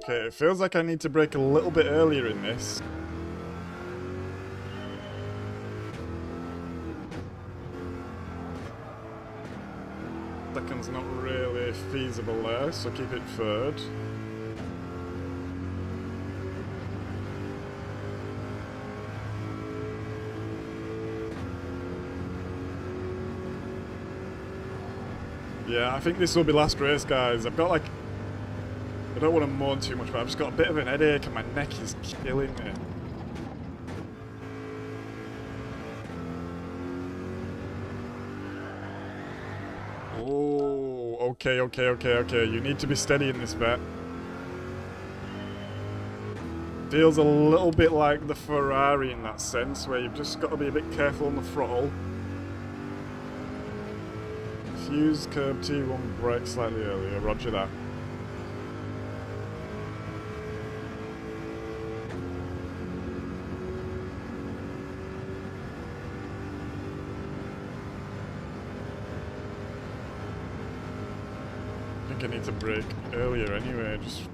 Okay, it feels like I need to brake a little bit earlier in this. Second's not really feasible there, so keep it third. Yeah, I think this will be last race, guys. I've got like... I don't want to moan too much, but I've just got a bit of an headache and my neck is killing me. Oh, okay. You need to be steady in this bet. Feels a little bit like the Ferrari in that sense, where you've just got to be a bit careful on the throttle. Fuse curb T1 brake slightly earlier, roger that. I need to brake earlier anyway, just...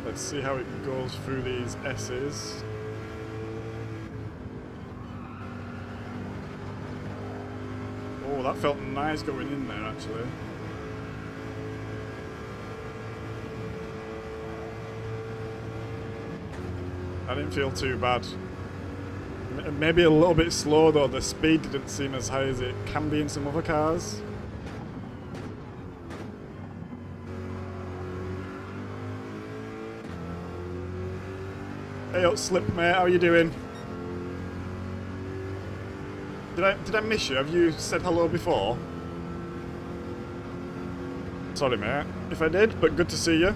Let's see how it goes through these S's. Oh, that felt nice going in there, actually. I didn't feel too bad. Maybe a little bit slow though, the speed didn't seem as high as it can be in some other cars. Hey up, Slip mate, how you doing? Did I miss you? Have you said hello before? Sorry mate, if I did, but good to see you.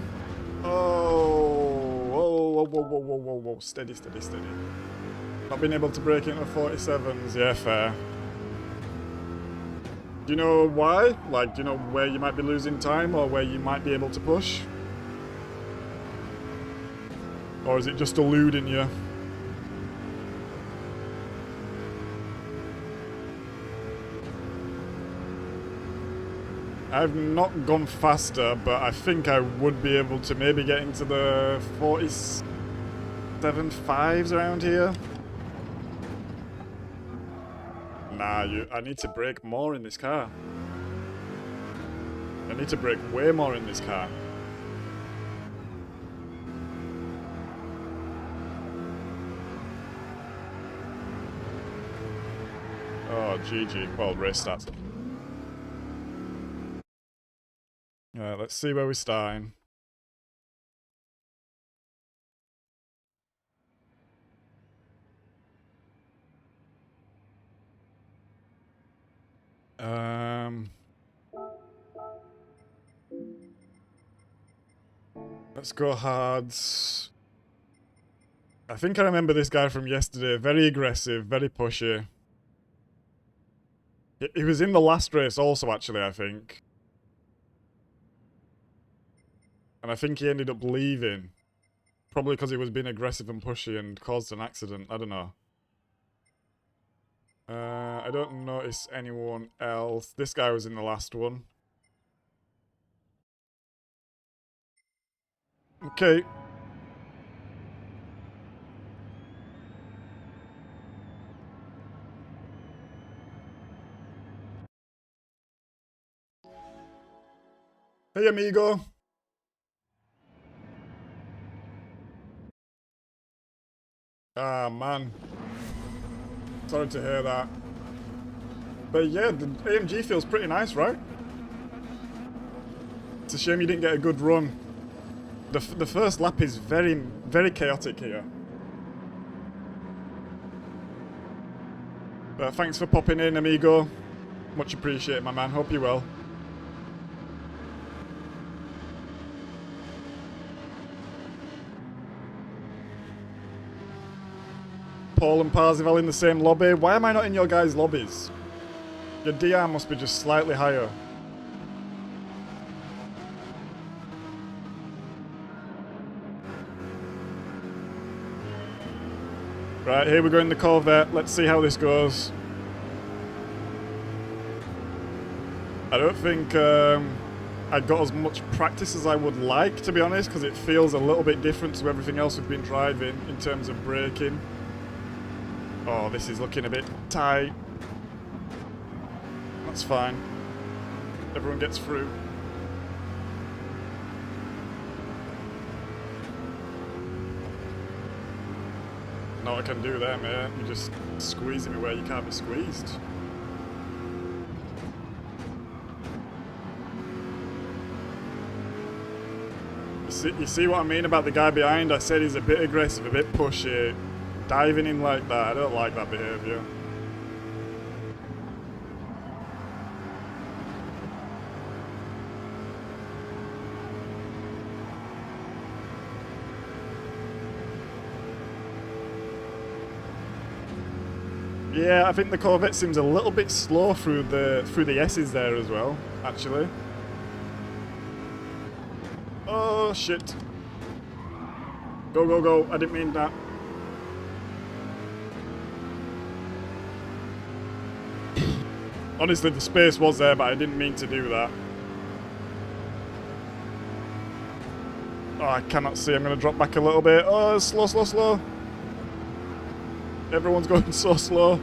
Oh, whoa, steady. Not being able to break into 47s, yeah, fair. Do you know why? Like, do you know where you might be losing time or where you might be able to push? Or is it just eluding you? I've not gone faster, but I think I would be able to maybe get into the 47.5s around here. Nah, I need to brake more in this car. I need to brake way more in this car. Oh, GG. Well, race starts. Alright, let's see where we're starting. Let's go hards. I think I remember this guy from yesterday. Very aggressive, very pushy. He was in the last race also, actually, I think. And I think he ended up leaving. Probably because he was being aggressive and pushy and caused an accident. I don't know. I don't notice anyone else. This guy was in the last one. Okay. Hey, amigo. Ah, man. Sorry to hear that. But yeah, the AMG feels pretty nice, right? It's a shame you didn't get a good run. The first lap is very, very chaotic here. But thanks for popping in, amigo. Much appreciated, my man. Hope you're well. Paul and Parzival in the same lobby. Why am I not in your guys' lobbies? Your DR must be just slightly higher. Right, here we go in the Corvette. Let's see how this goes. I don't think I got as much practice as I would like, to be honest, because it feels a little bit different to everything else we've been driving in terms of braking. Oh, this is looking a bit tight. That's fine. Everyone gets through. Know what I can do there, mate. You're just squeezing me where you can't be squeezed. You see what I mean about the guy behind? I said he's a bit aggressive, a bit pushy. Diving in like that, I don't like that behaviour. Yeah, I think the Corvette seems a little bit slow through the S's there as well, actually. Oh shit. Go, go, go. I didn't mean that. Honestly, the space was there, but I didn't mean to do that. Oh, I cannot see. I'm going to drop back a little bit. Oh, slow, slow, slow. Everyone's going so slow.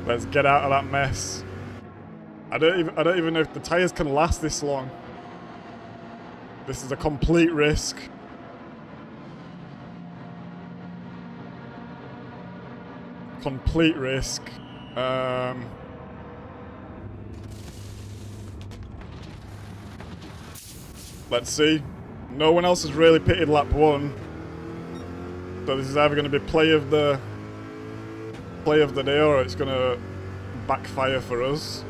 Let's get out of that mess. I don't even know if the tires can last this long. This is a complete risk. Complete risk. Let's see. No one else has really pitted lap 1. So this is either going to be play of the day or it's going to backfire for us.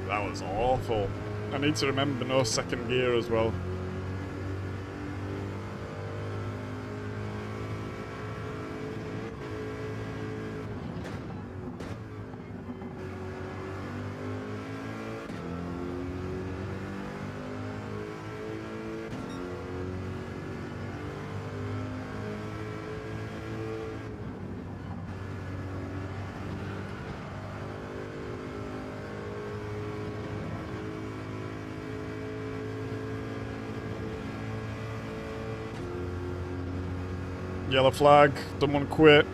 That was awful. I need to remember no second gear as well. Yellow flag, someone quit.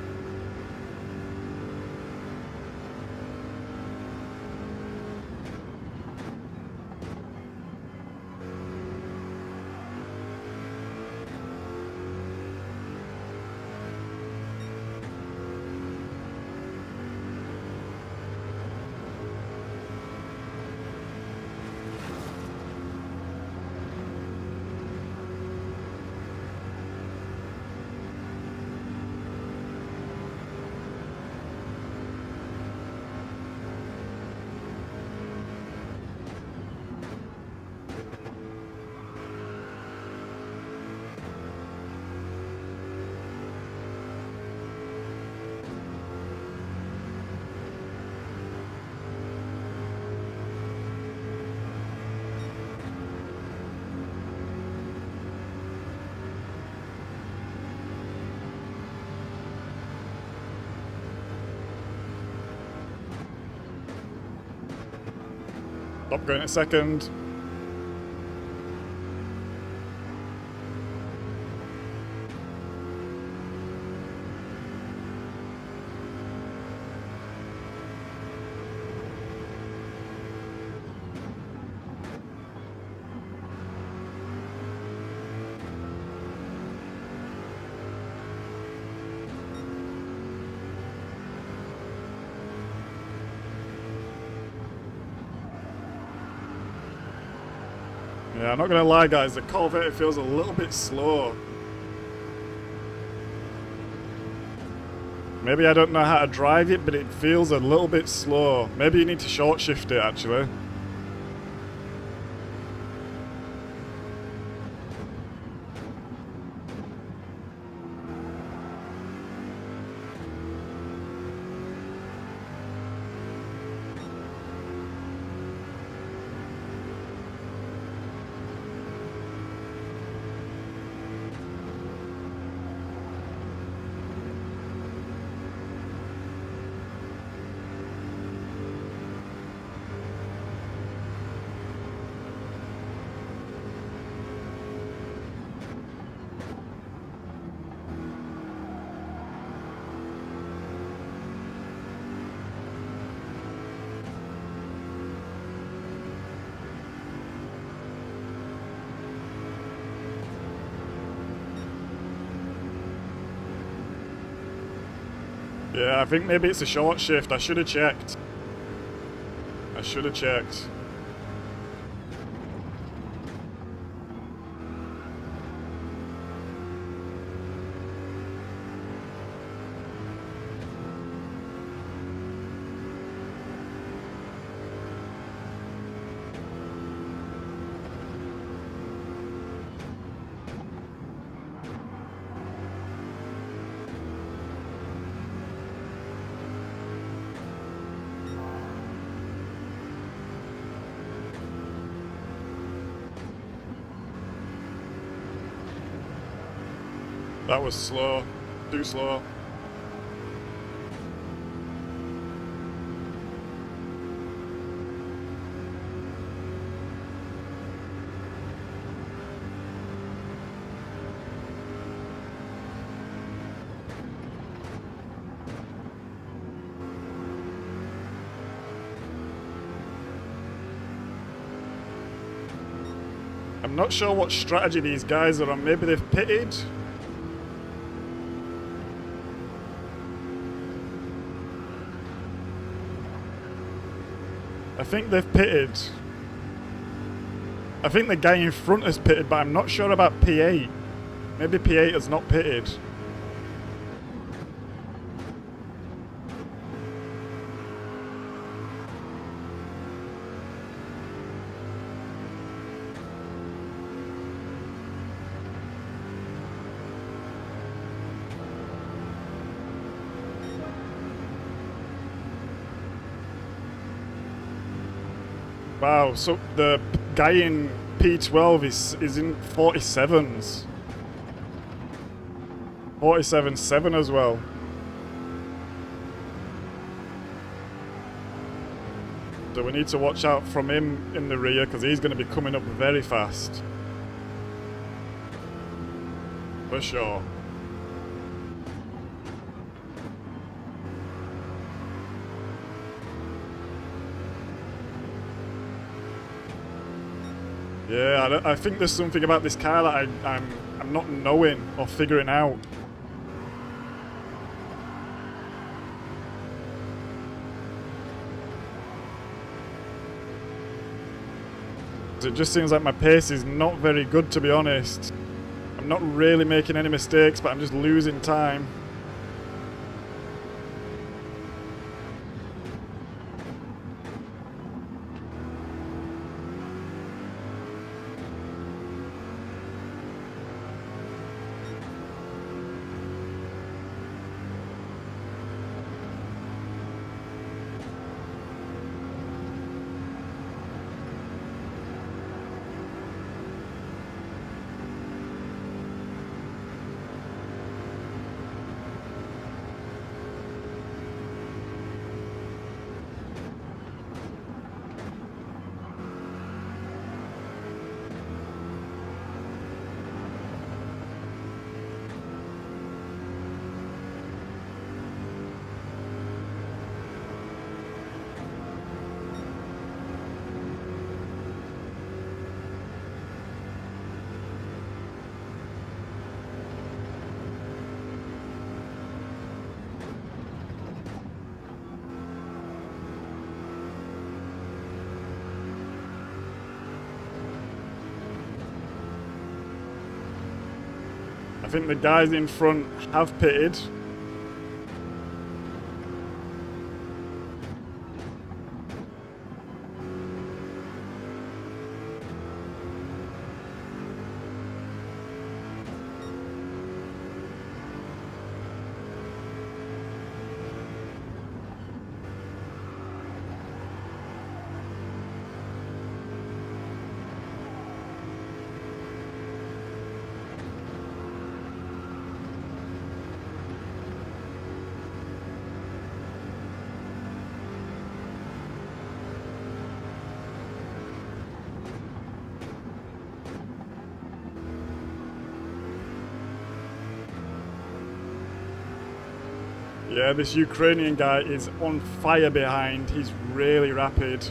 Stop going at second. Yeah, I'm not gonna lie guys, the Corvette feels a little bit slow. Maybe I don't know how to drive it, but it feels a little bit slow. Maybe you need to short shift it actually. Yeah, I think maybe it's a short shift. I should have checked. I should have checked. That was slow. Too slow. I'm not sure what strategy these guys are on. Maybe they've pitted. I think they've pitted. I think the guy in front has pitted, but I'm not sure about P8. Maybe P8 has not pitted. Wow, so the guy in P12 is in 47s. 47.7 as well. So we need to watch out from him in the rear because he's going to be coming up very fast. For sure. Yeah, I think there's something about this car that I'm not knowing or figuring out. It just seems like my pace is not very good, to be honest. I'm not really making any mistakes, but I'm just losing time. think the guys in front have pitted. Yeah, this Ukrainian guy is on fire behind. He's really rapid.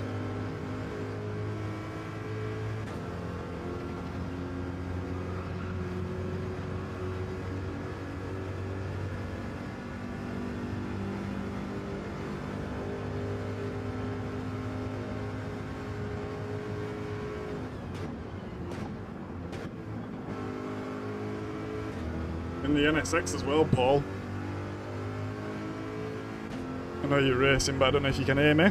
In the NSX as well, Paul. I know you're racing, but I don't know if you can hear me.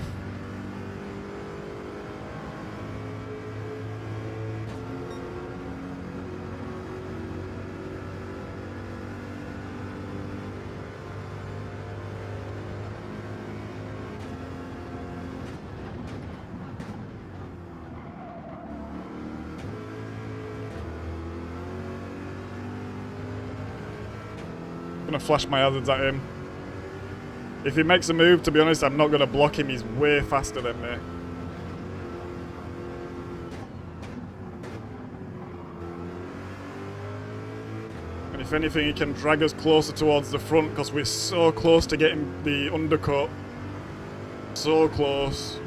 I'm gonna flash my hazards at him. If he makes a move, to be honest, I'm not going to block him. He's way faster than me. And if anything, he can drag us closer towards the front because we're so close to getting the undercut. So close.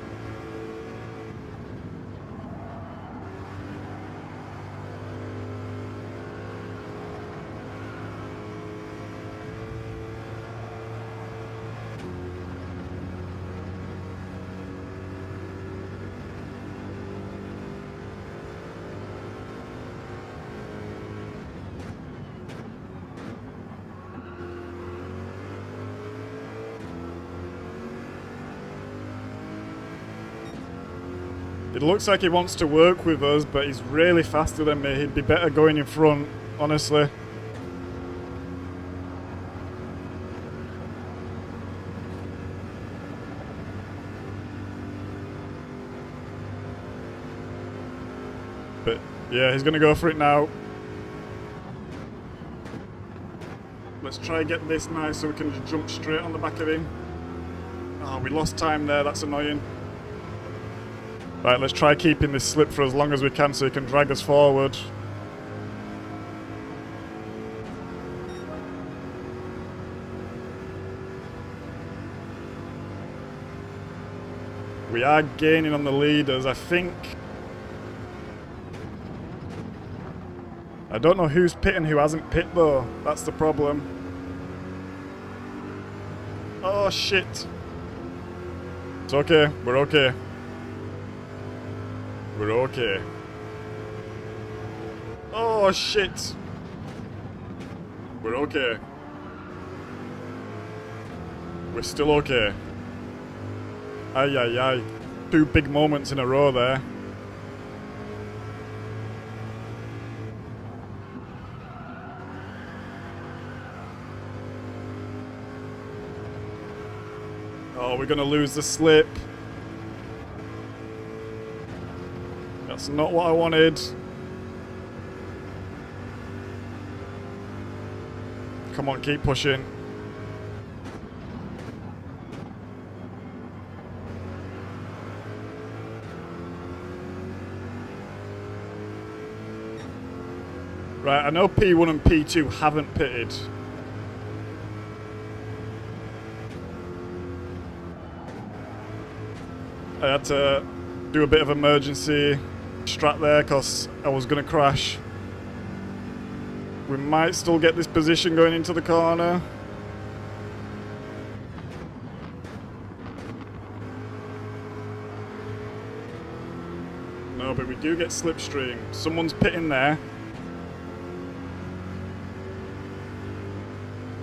It looks like he wants to work with us, but he's really faster than me. He'd be better going in front, honestly. But yeah, he's going to go for it now. Let's try and get this nice so we can just jump straight on the back of him. Oh, we lost time there. That's annoying. Right, let's try keeping this slip for as long as we can so he can drag us forward. We are gaining on the leaders, I think. I don't know who's pit and who hasn't pit though. That's the problem. Oh shit. It's okay, we're okay. We're okay. Oh shit. We're okay. We're still okay. Ay ay ay. 2 big moments in a row there. Oh, we're gonna lose the slip. That's not what I wanted. Come on, keep pushing. Right, I know P1 and P2 haven't pitted. I had to do a bit of emergency strat there because I was going to crash. We might still get this position going into the corner. No, but we do get slipstream. Someone's pitting there.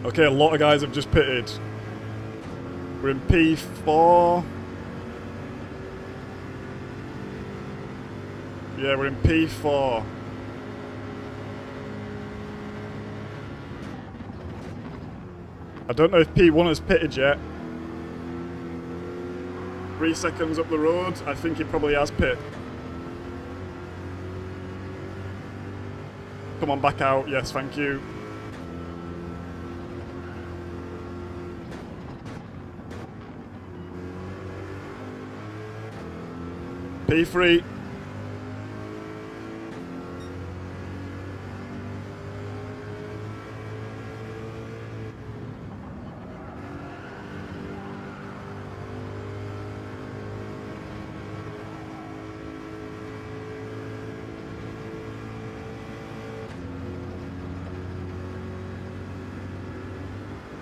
Okay, a lot of guys have just pitted. We're in P4. Yeah, we're in P4. I don't know if P1 has pitted yet. 3 seconds up the road. I think he probably has pit. Come on, back out. Yes, thank you. P3.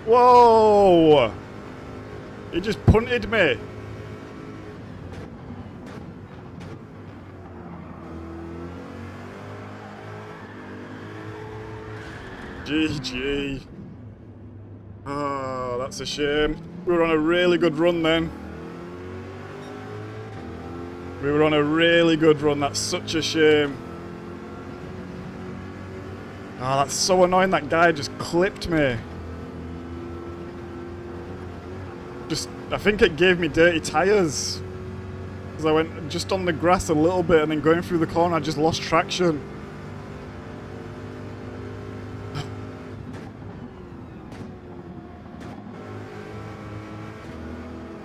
Whoa! He just punted me. GG. Oh, that's a shame. We were on a really good run then. We were on a really good run. That's such a shame. Oh, that's so annoying. That guy just clipped me. I think it gave me dirty tyres. Because I went just on the grass a little bit and then going through the corner I just lost traction.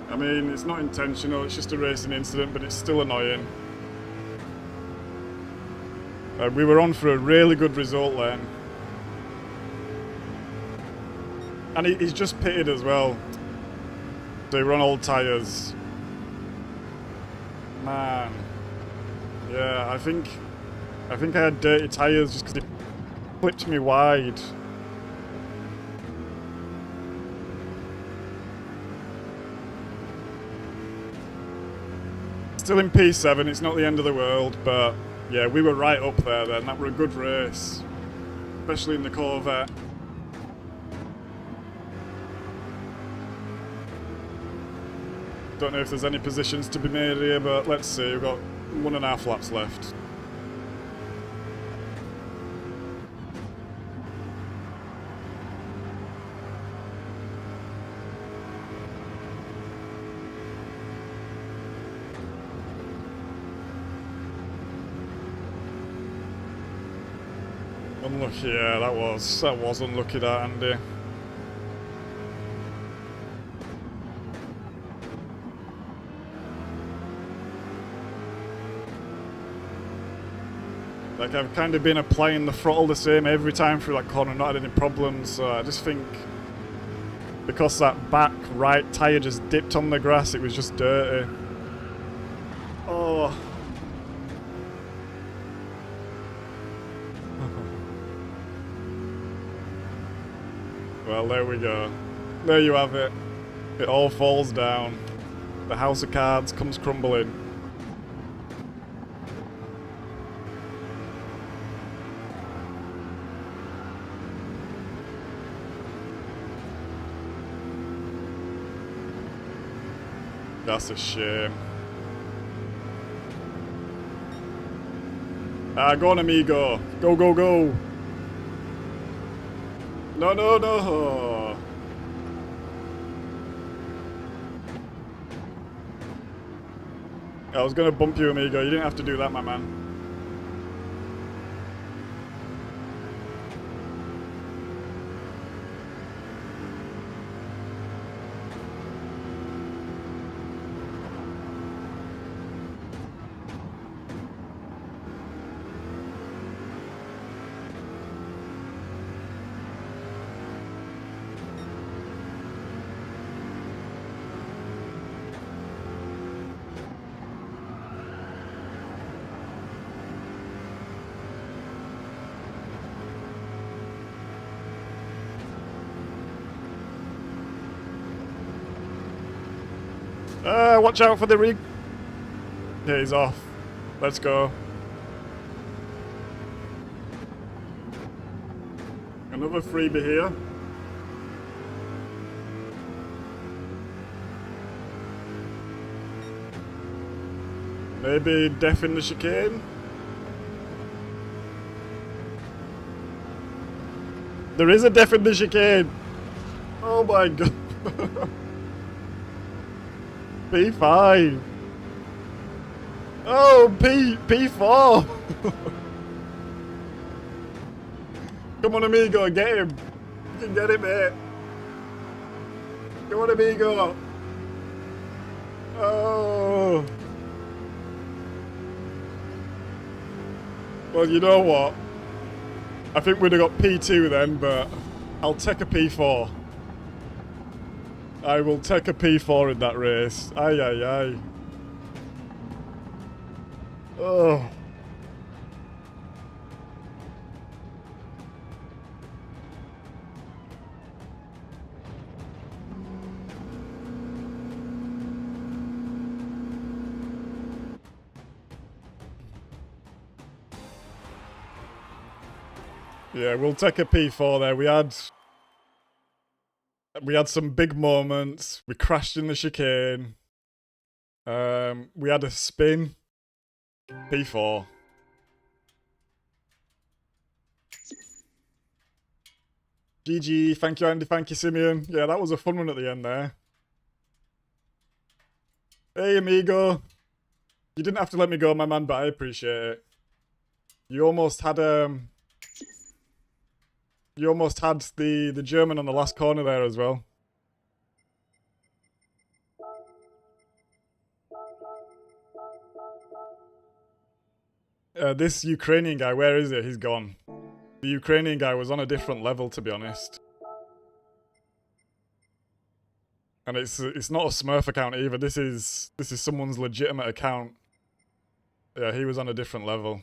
I mean, it's not intentional, it's just a racing incident, but it's still annoying. We were on for a really good result then. And he's just pitted as well. So we're on old tyres. Man. Yeah, I think I had dirty tyres just because it clipped me wide. Still in P7, it's not the end of the world, but yeah, we were right up there then. That were a good race. Especially in the Corvette. Don't know if there's any positions to be made here, but let's see. We've got 1.5 laps left. Unlucky, yeah, that was unlucky, that, Andy. Like, I've kind of been applying the throttle the same every time through that corner, not had any problems, so I just think because that back right tyre just dipped on the grass, it was just dirty. Oh. Well, there we go. There you have it. It all falls down. The house of cards comes crumbling. That's a shame. Go on, amigo. Go, go, go. No, no, no. I was going to bump you, amigo. You didn't have to do that, my man. Watch out for the rig. Yeah, he's off. Let's go. Another freebie here. Maybe death in the chicane? There is a death in the chicane! Oh my god. P5. Oh, P4. Come on, amigo, get him. You can get him, mate. Come on, amigo. Oh. Well, you know what? I think we'd have got P2 then, but I'll take a P4. I will take a P4 in that race. Aye, aye, aye. Oh. Yeah, we'll take a P4 there. We had some big moments. We crashed in the chicane. We had a spin. P4. GG. Thank you, Andy. Thank you, Simeon. Yeah, that was a fun one at the end there. Hey, amigo. You didn't have to let me go, my man, but I appreciate it. You almost had the German on the last corner there as well. This Ukrainian guy, where is he? He's gone. The Ukrainian guy was on a different level, to be honest. And it's not a Smurf account either. This is someone's legitimate account. Yeah, he was on a different level.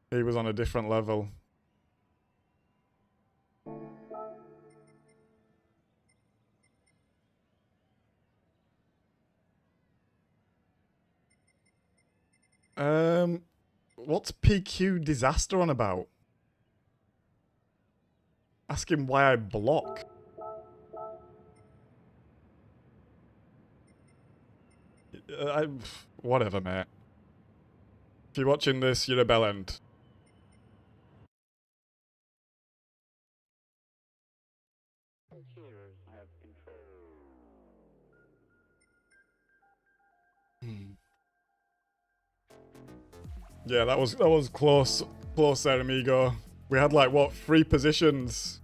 He was on a different level. What's PQ Disaster on about? Ask him why I block. Whatever, mate. If you're watching this, you're a bellend. Yeah, that was close there, amigo. We had like what, 3 positions.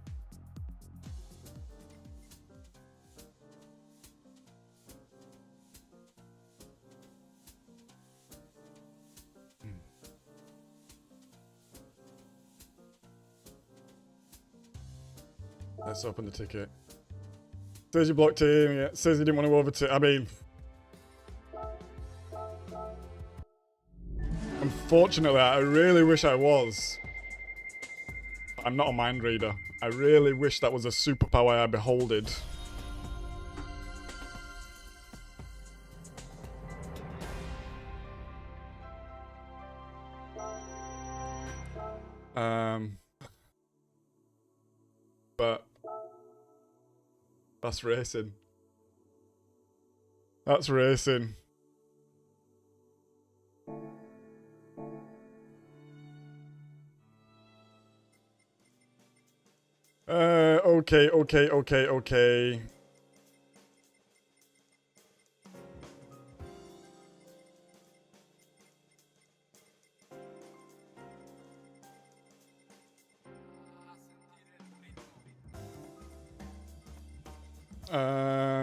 Let's open the ticket. Says you blocked him, yeah. Says you didn't want to overtake. I mean, unfortunately, I really wish I was. I'm not a mind reader. I really wish that was a superpower I beholded. But that's racing. That's racing. Okay.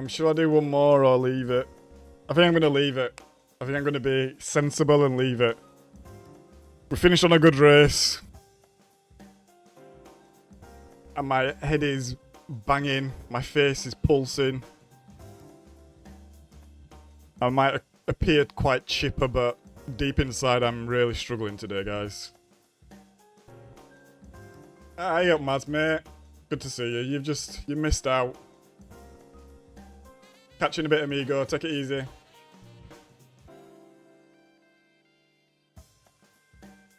Should I do one more or leave it? I think I'm going to leave it. I think I'm going to be sensible and leave it. We finished on a good race. And my head is banging. My face is pulsing. I might appear quite chipper, but deep inside I'm really struggling today, guys. Hey up, Maz, mate. Good to see you. You missed out. Catch you in a bit, amigo. Take it easy.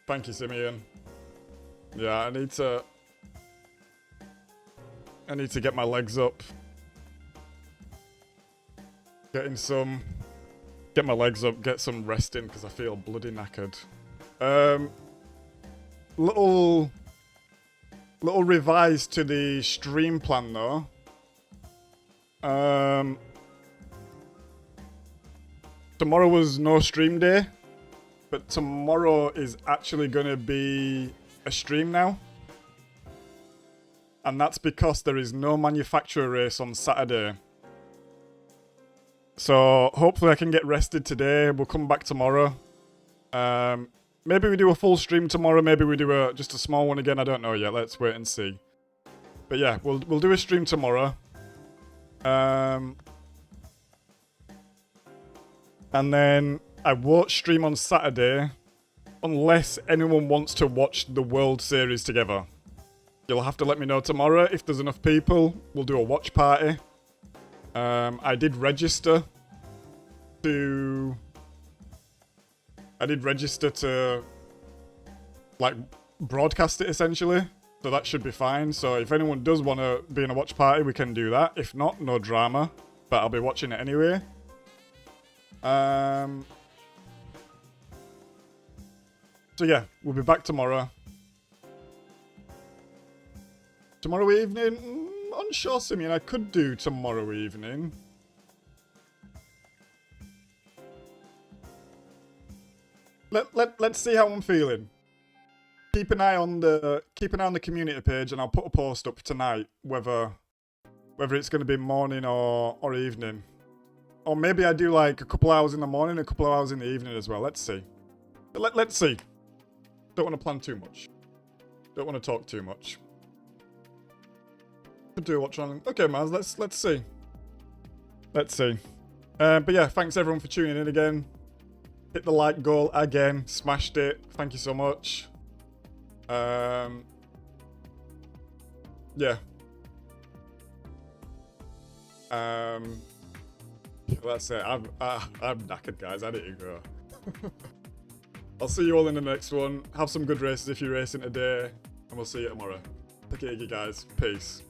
Thank you, Simeon. Yeah, I need to get my legs up. Getting some get my legs up, get some rest in because I feel bloody knackered. Little revise to the stream plan though. Tomorrow was no stream day, but tomorrow is actually going to be a stream now. And that's because there is no manufacturer race on Saturday. So hopefully I can get rested today. We'll come back tomorrow. Maybe we do a full stream tomorrow. Maybe we do just a small one again. I don't know yet. Let's wait and see. But yeah, we'll do a stream tomorrow. And then I won't stream on Saturday unless anyone wants to watch the World Series together. You'll have to let me know tomorrow. If there's enough people, we'll do a watch party. I did register to like broadcast it essentially. So that should be fine. So if anyone does want to be in a watch party, we can do that. If not, no drama. But I'll be watching it anyway. So yeah, we'll be back tomorrow. Tomorrow evening? Unsure, Simeon. I could do tomorrow evening. Let's see how I'm feeling. Keep an eye on the community page, and I'll put a post up tonight whether it's going to be morning or evening. Or maybe I do like a couple hours in the morning, a couple of hours in the evening as well. Let's see. Let's see. Don't want to plan too much. Don't want to talk too much. Could do a watch on. Okay, Maz. Let's see. Let's see. But yeah, thanks everyone for tuning in again. Hit the like goal again. Smashed it. Thank you so much. Yeah. That's it. I'm knackered, guys. I need to go. I'll see you all in the next one. Have some good races if you're racing today, and we'll see you tomorrow. Take it easy, guys. Peace.